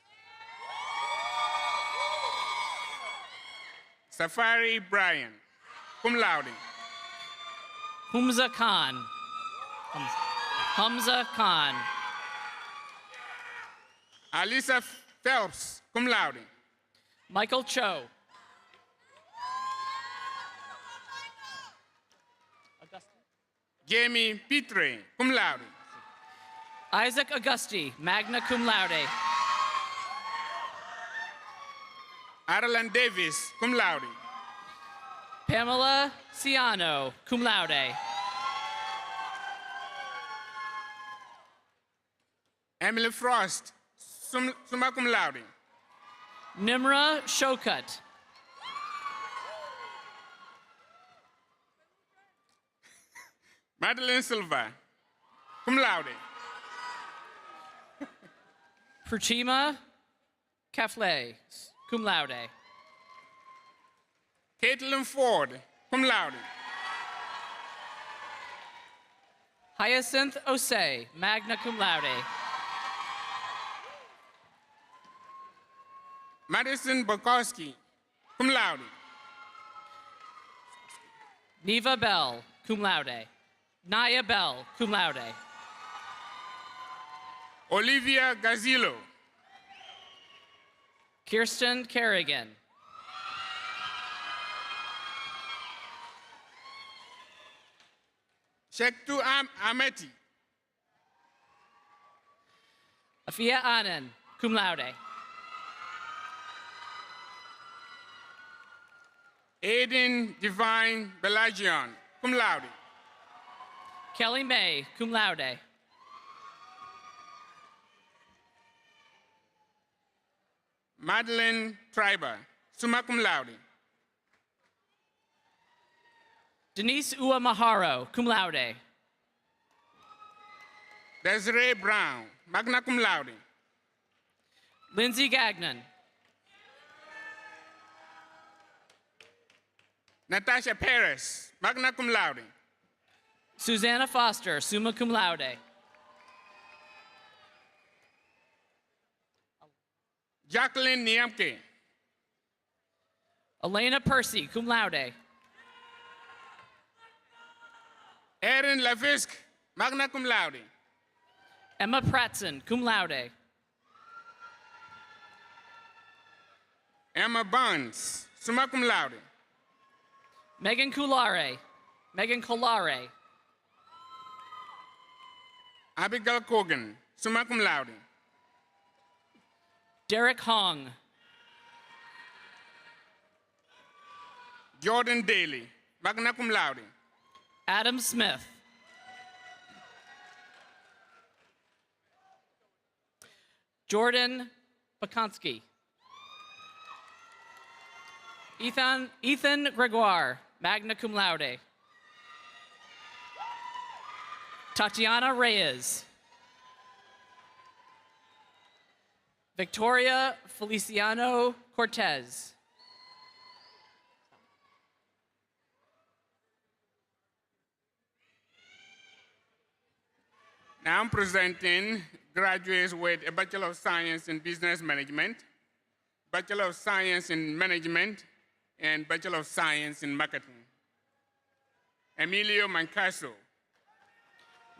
Safari Bryan, cum laude. Humza Khan. Hamza Khan. Alisa Phelps, cum laude. Michael Cho. Jamie Pitre, cum laude. Isaac Augusti, magna cum laude. Adeline Davis, cum laude. Pamela Ciano, cum laude. Emily Frost, summa cum laude. Nimra Shokut. Madeline Silva, cum laude. Pratima Kafle, cum laude. Caitlin Ford, cum laude. Hyacinth Osei, magna cum laude. Madison Bukowski, cum laude. Neva Bell, cum laude. Naya Bell, cum laude. Olivia Gazillo. Kirsten Kerrigan. Shektu Ameti. Afia Anand, cum laude. Aiden Divine Belagion, cum laude. Kelly May, cum laude. Madeline Triber, summa cum laude. Denise Ua Maharo, cum laude. Desiree Brown, magna cum laude. Lindsay Gagnon. Natasha Perez, magna cum laude. Susanna Foster, summa cum laude. Jacqueline Niamke. Elena Percy, cum laude. Erin Lavisk, magna cum laude. Emma Pratzen, cum laude. Emma Barnes, summa cum laude. Megan Colare. Abigail Cogan, summa cum laude. Derek Hong. Jordan Daly, magna cum laude. Adam Smith. Jordan Bakonski. Ethan Gregoire, magna cum laude. Tatiana Reyes. Victoria Feliciano Cortez. Now I'm presenting graduates with a Bachelor of Science in Business Management, Bachelor of Science in Management, and Bachelor of Science in Marketing. Emilio Mancaso.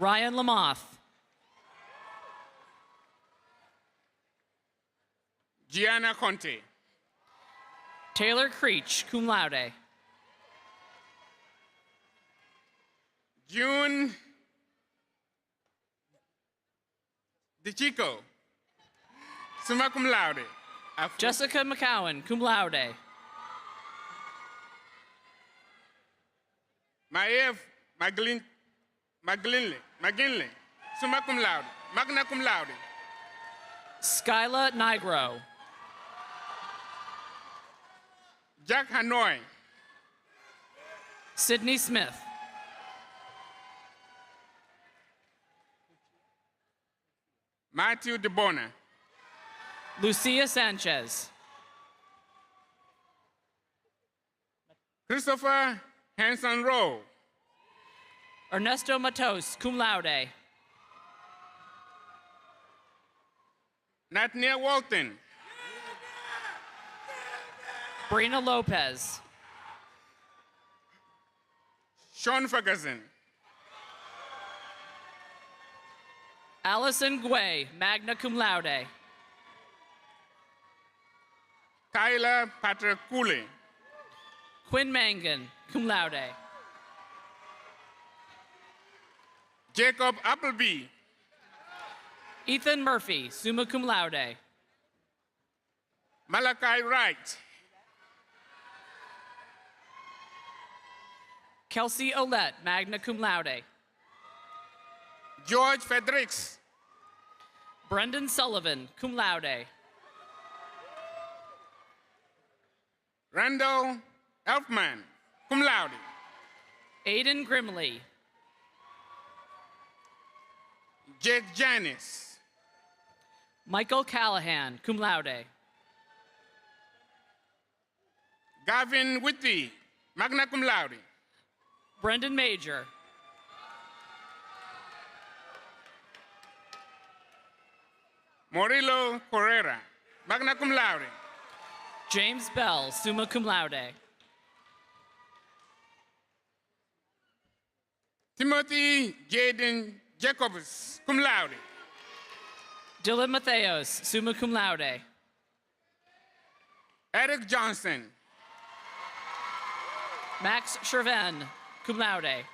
Ryan Lamoth. Gianna Conte. Taylor Creech, cum laude. June DeChico, summa cum laude. Jessica McCowan, cum laude. Maev McGinley, summa cum laude, magna cum laude. Skyla Nigro. Jack Hanoi. Sydney Smith. Matthew DeBona. Lucia Sanchez. Christopher Hanson Rowe. Ernesto Matos, cum laude. Nathaniel Walton. Brina Lopez. Sean Ferguson. Allison Guay, magna cum laude. Tyler Patrick Cooley. Quinn Mangan, cum laude. Jacob Appleby. Ethan Murphy, summa cum laude. Malachi Wright. Kelsey Olette, magna cum laude. George Fredericks. Brendan Sullivan, cum laude. Randall Elfman, cum laude. Aiden Grimley. Jake Janis. Michael Callahan, cum laude. Gavin Whitty, magna cum laude. Brendan Major. Morillo Correra, magna cum laude. James Bell, summa cum laude. Timothy Jaden Jacobs, cum laude. Dylan Matheos, summa cum laude. Eric Johnson. Max Sherven, cum laude.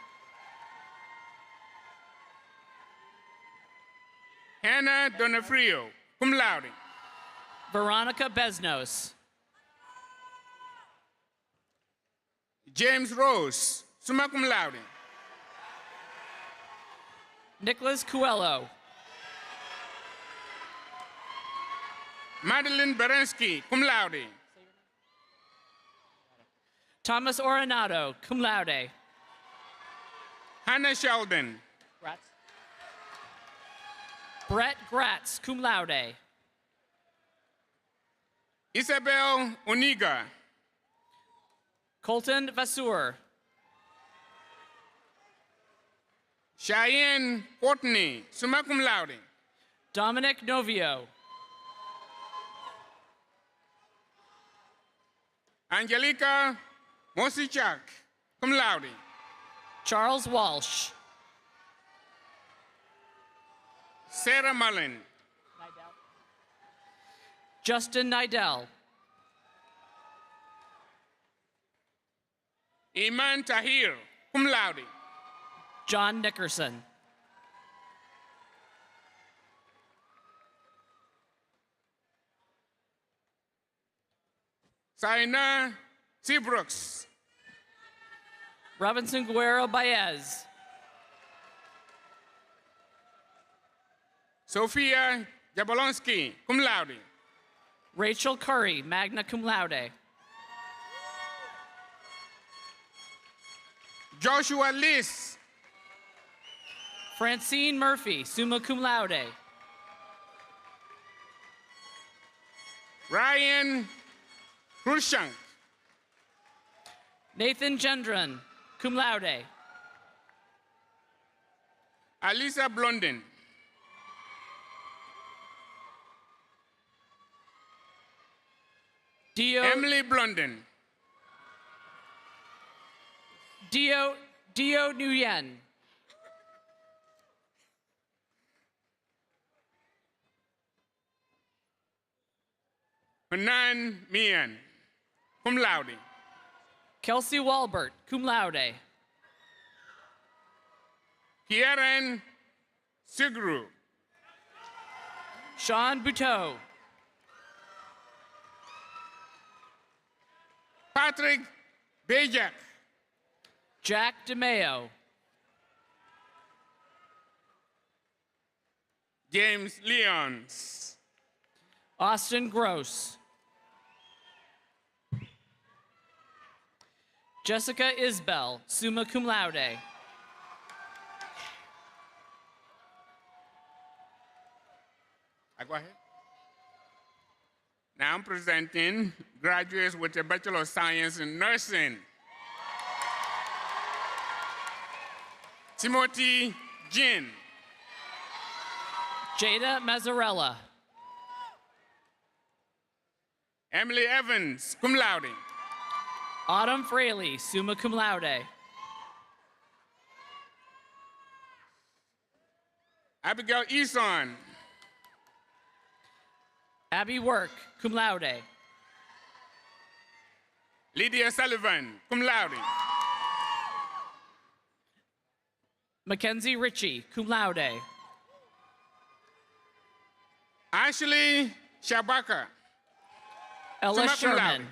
Hannah Donofrio, cum laude. Veronica Besnos. James Rose, summa cum laude. Nicholas Coelho. Madeline Berensky, cum laude. Thomas Oronado, cum laude. Hannah Sheldon. Brett Gratz, cum laude. Isabel Oniga. Colton Vasseur. Cheyenne Courtney, summa cum laude. Dominic Novio. Angelica Mosichak, cum laude. Charles Walsh. Sarah Mullen. Justin Nidell. Iman Tahir, cum laude. John Nickerson. Saina Seabrooks. Robinson Guerrero Baez. Sophia Jablonski, cum laude. Rachel Curry, magna cum laude. Joshua Liss. Francine Murphy, summa cum laude. Ryan Krushank. Nathan Gendron, cum laude. Alisa Blondin. Emily Blondin. Dio Nguyen. Hanan Mian, cum laude. Kelsey Walbert, cum laude. Kieran Sigru. Sean Buteau. Patrick Bejak. Jack DeMeo. James Leons. Austin Gross. Jessica Isbell, summa cum laude. I go ahead. Now I'm presenting graduates with a Bachelor of Science in Nursing. Timothy Jin. Jada Mazzarella. Emily Evans, cum laude. Autumn Fraley, summa cum laude. Abigail Eason. Abby Work, cum laude. Lydia Sullivan, cum laude. Mackenzie Ritchie, cum laude. Ashley Shabaka. Ella summa cum laude. Sherman.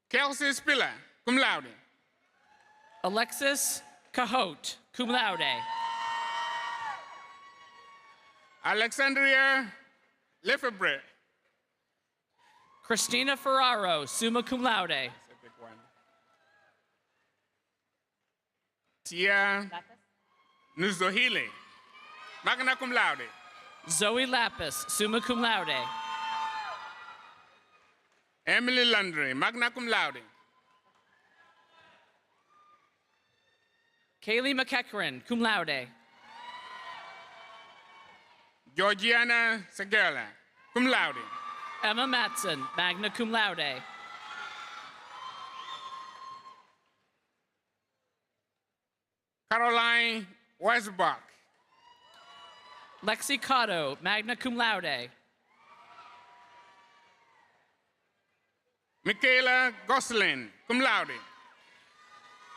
Kelsey Spiller, cum laude. Alexis Cahote, cum laude. Alexandria Lefebvre. Christina Ferraro, summa cum laude. That's a big one. Tia Nuzohile, magna cum laude. Zoe Lapis, summa cum laude. Emily Landry, magna cum laude. Kaylee McEachran, cum laude. Georgiana Segala, cum laude. Emma Matson, magna cum laude. Caroline Westbach. Lexi Cotto, magna cum laude. Michaela Gosselin, cum laude.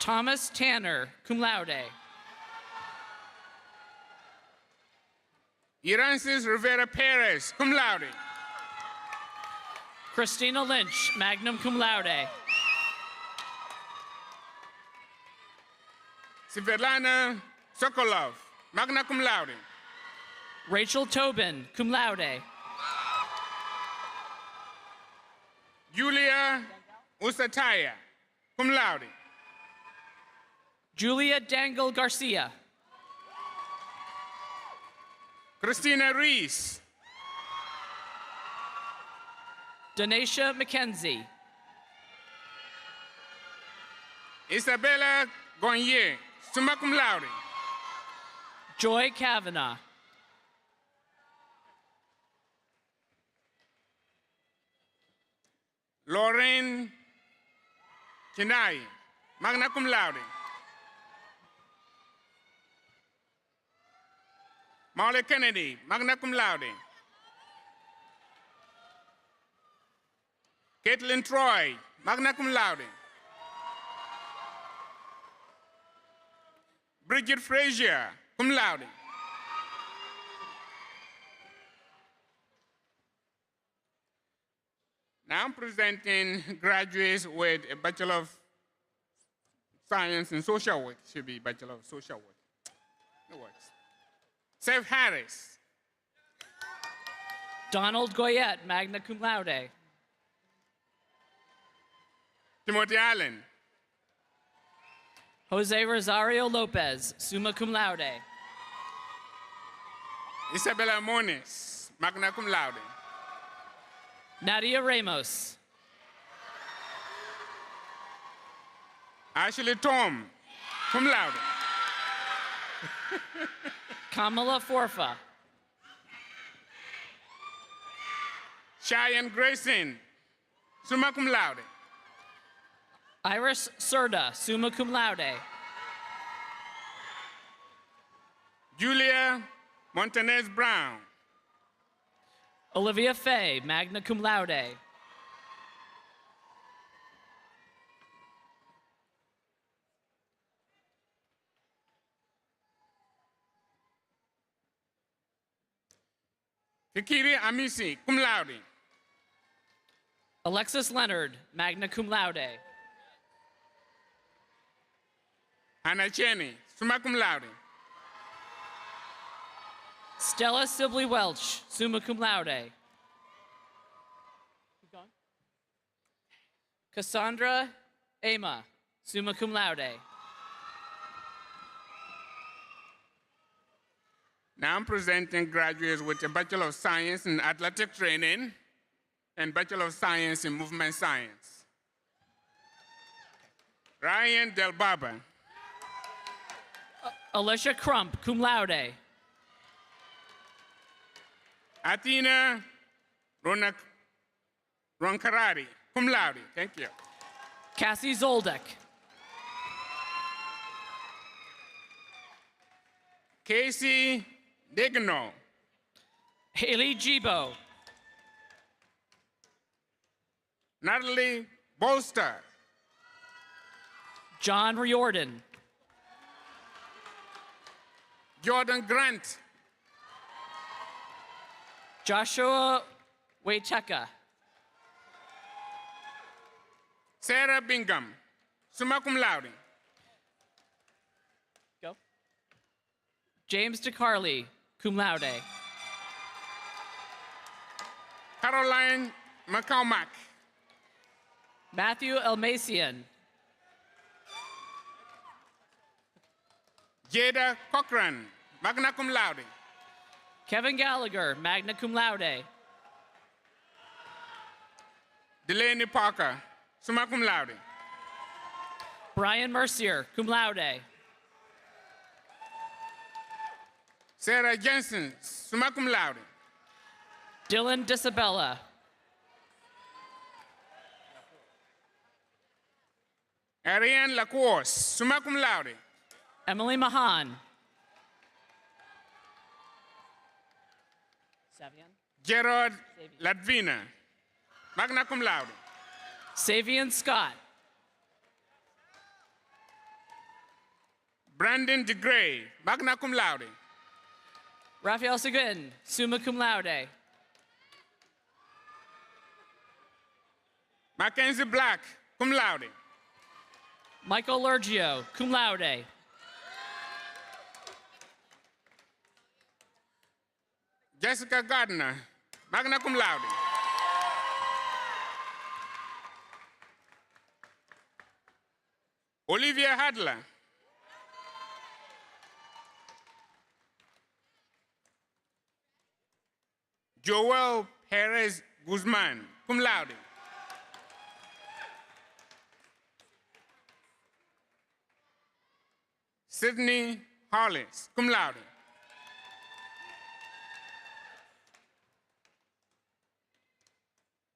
Thomas Tanner, cum laude. Irancis Rivera Perez, cum laude. Christina Lynch, magna cum laude. Svetlana Sokolov, magna cum laude. Rachel Tobin, cum laude. Julia Usataya, cum laude. Julia Dangle Garcia. Christina Reese. Danesha McKenzie. Isabella Gonye, summa cum laude. Joy Kavanaugh. Lauren Chinai, magna cum laude. Molly Kennedy, magna cum laude. Caitlin Troy, magna cum laude. Bridget Frazier, cum laude. Now I'm presenting graduates with a Bachelor of Science in Social Work. Should be Bachelor of Social Work. It works. Seth Harris. Donald Goyette, magna cum laude. Timothy Allen. Jose Rosario Lopez, summa cum laude. Isabella Moniz, magna cum laude. Nadia Ramos. Ashley Tom, cum laude. Kamala Forfa. Cheyenne Grayson, summa cum laude. Iris Serda, summa cum laude. Julia Montanez Brown. Olivia Fay, magna cum laude. Fikiri Amisi, cum laude. Alexis Leonard, magna cum laude. Hannah Cheney, summa cum laude. Stella Sibley Welch, summa cum laude. Cassandra Ama, summa cum laude. Now I'm presenting graduates with a Bachelor of Science in Athletic Training and Bachelor of Science in Movement Science. Ryan Del Baba. Alicia Crump, cum laude. Athena Roncarari, cum laude. Thank you. Cassie Zoldek. Casey Degno. Haley Gibo. Natalie Bolster. John Riordan. Jordan Grant. Joshua Waiteka. Sarah Bingham, summa cum laude. Go. James DeCarly, cum laude. Caroline McCormack. Matthew Elmasian. Jada Cochran, magna cum laude. Kevin Gallagher, magna cum laude. Delaney Parker, summa cum laude. Brian Mercier, cum laude. Sarah Jensen, summa cum laude. Dylan Disabella. Ariane Lacourse, summa cum laude. Emily Mahan. Gerard Latvina, magna cum laude. Savian Scott. Brandon DeGray, magna cum laude. Raphael Seguin, summa cum laude. Mackenzie Black, cum laude. Michael Lurgio, cum laude. Jessica Gardner, magna cum laude. Olivia Hadler. Joel Perez Guzman, cum laude. Sydney Hollis, cum laude.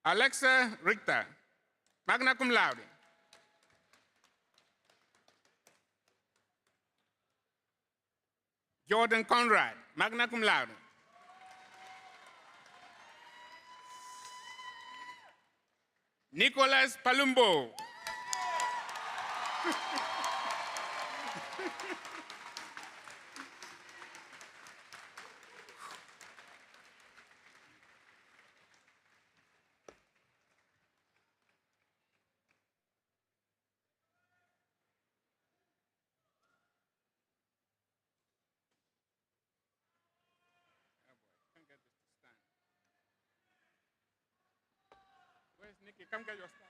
Alexa Richter, magna cum laude. Jordan Conrad, magna cum laude. Nicholas Palumbo. Where's Nikki? Come get your stuff.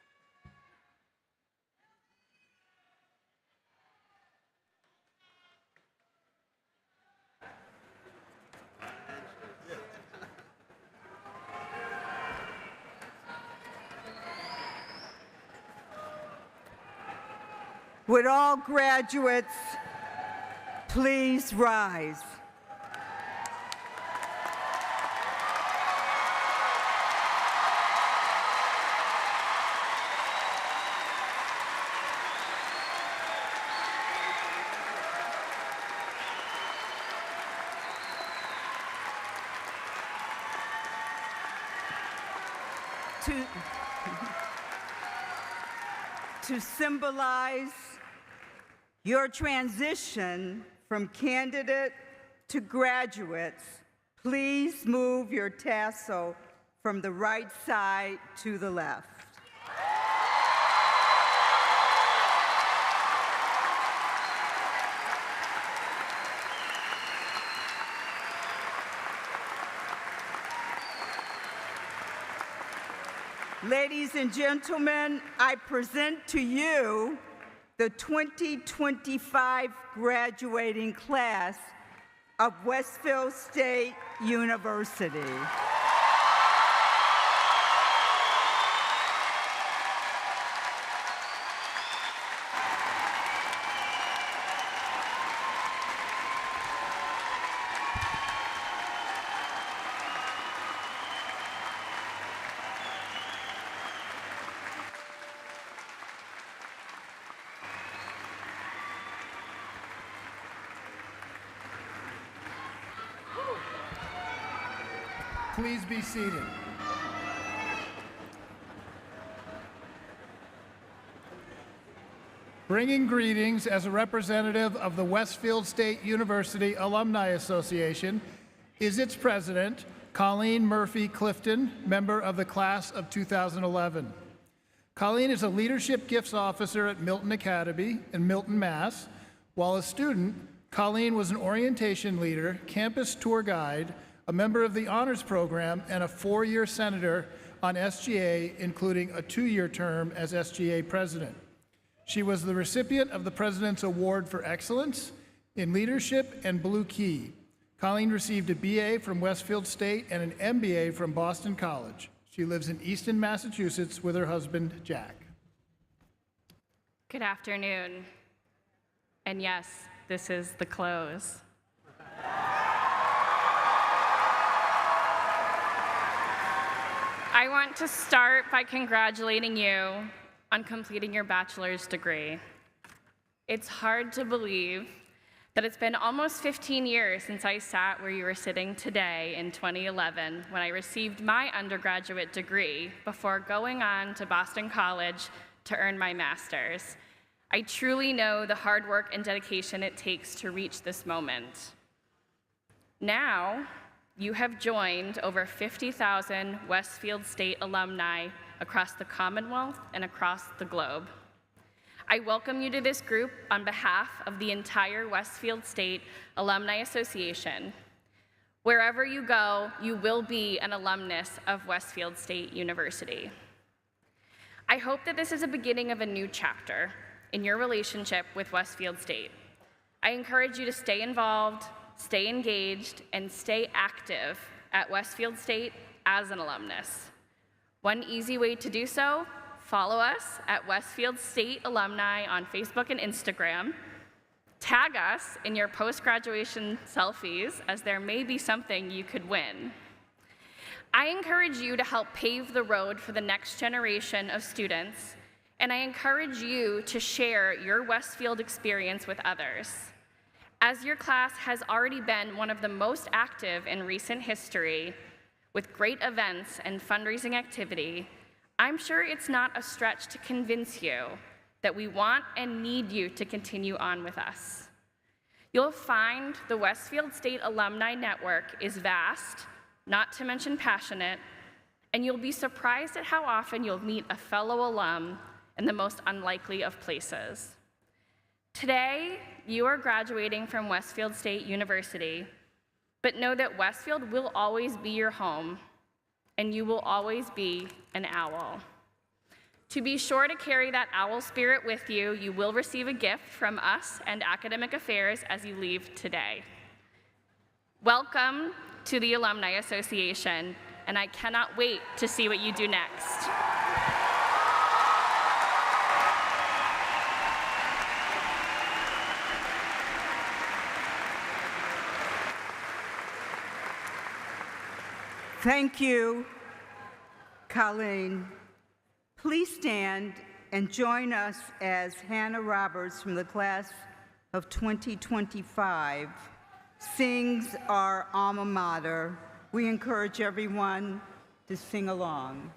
Would all graduates please rise? To symbolize your transition from candidate to graduates, please move your tassel from the right side to the left. Ladies and gentlemen, I present to you the 2025 graduating class of Westfield State University. Please be seated. Bringing greetings as a representative of the Westfield State University Alumni Association is its president, Colleen Murphy Clifton, member of the class of 2011. Colleen is a leadership gifts officer at Milton Academy in Milton, Mass. While a student, Colleen was an orientation leader, campus tour guide, a member of the honors program, and a 4-year senator on SGA, including a 2-year term as SGA president. She was the recipient of the President's Award for Excellence in Leadership and Blue Key. Colleen received a BA from Westfield State and an MBA from Boston College. She lives in Easton, Massachusetts with her husband, Jack. Good afternoon. And yes, this is the close. I want to start by congratulating you on completing your bachelor's degree. It's hard to believe that it's been almost 15 years since I sat where you are sitting today in 2011 when I received my undergraduate degree before going on to Boston College to earn my master's. I truly know the hard work and dedication it takes to reach this moment. Now, you have joined over 50,000 Westfield State alumni across the Commonwealth and across the globe. I welcome you to this group on behalf of the entire Westfield State Alumni Association. Wherever you go, you will be an alumnus of Westfield State University. I hope that this is a beginning of a new chapter in your relationship with Westfield State. I encourage you to stay involved, stay engaged, and stay active at Westfield State as an alumnus. One easy way to do so: follow us at Westfield State Alumni on Facebook and Instagram. Tag us in your post-graduation selfies, as there may be something you could win. I encourage you to help pave the road for the next generation of students, and I encourage you to share your Westfield experience with others. As your class has already been one of the most active in recent history, with great events and fundraising activity, I'm sure it's not a stretch to convince you that we want and need you to continue on with us. You'll find the Westfield State Alumni Network is vast, not to mention passionate, and you'll be surprised at how often you'll meet a fellow alum in the most unlikely of places. Today, you are graduating from Westfield State University, but know that Westfield will always be your home, and you will always be an owl. To be sure to carry that owl spirit with you, you will receive a gift from us and Academic Affairs as you leave today. Welcome to the Alumni Association, and I cannot wait to see what you do next. Thank you, Colleen. Please stand and join us as Hannah Roberts from the class of 2025 sings our alma mater. We encourage everyone to sing along.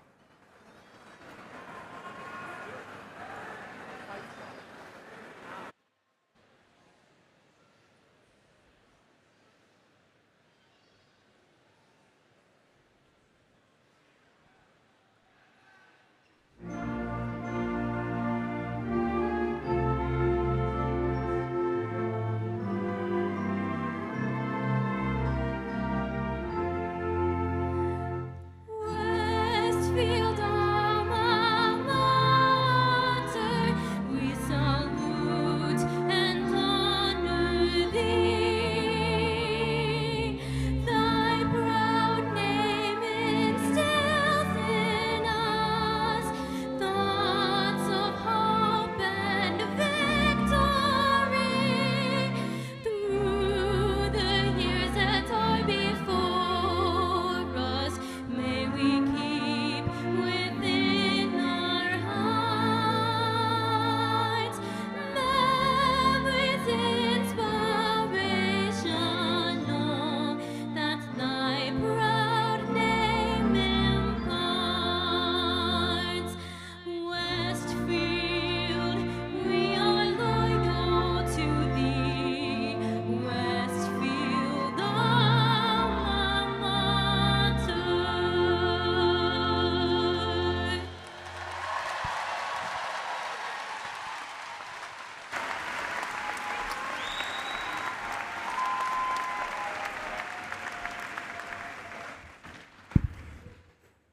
Westfield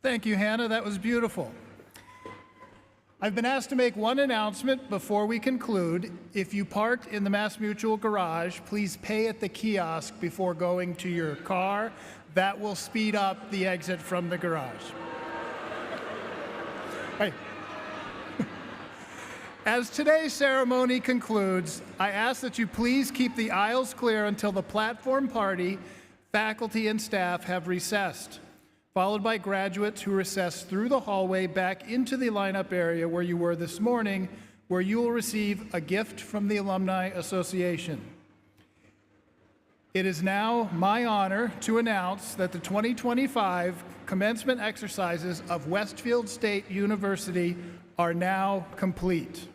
Thank you, Hannah. That was beautiful. I've been asked to make one announcement before we conclude. If you parked in the Mass Mutual garage, please pay at the kiosk before going to your car. That will speed up the exit from the garage. Hey. As today's ceremony concludes, I ask that you please keep the aisles clear until the platform party, faculty, and staff have recessed, followed by graduates who recess through the hallway back into the lineup area where you were this morning, where you will receive a gift from the Alumni Association. It is now my honor to announce that the 2025 commencement exercises of Westfield State University are now complete.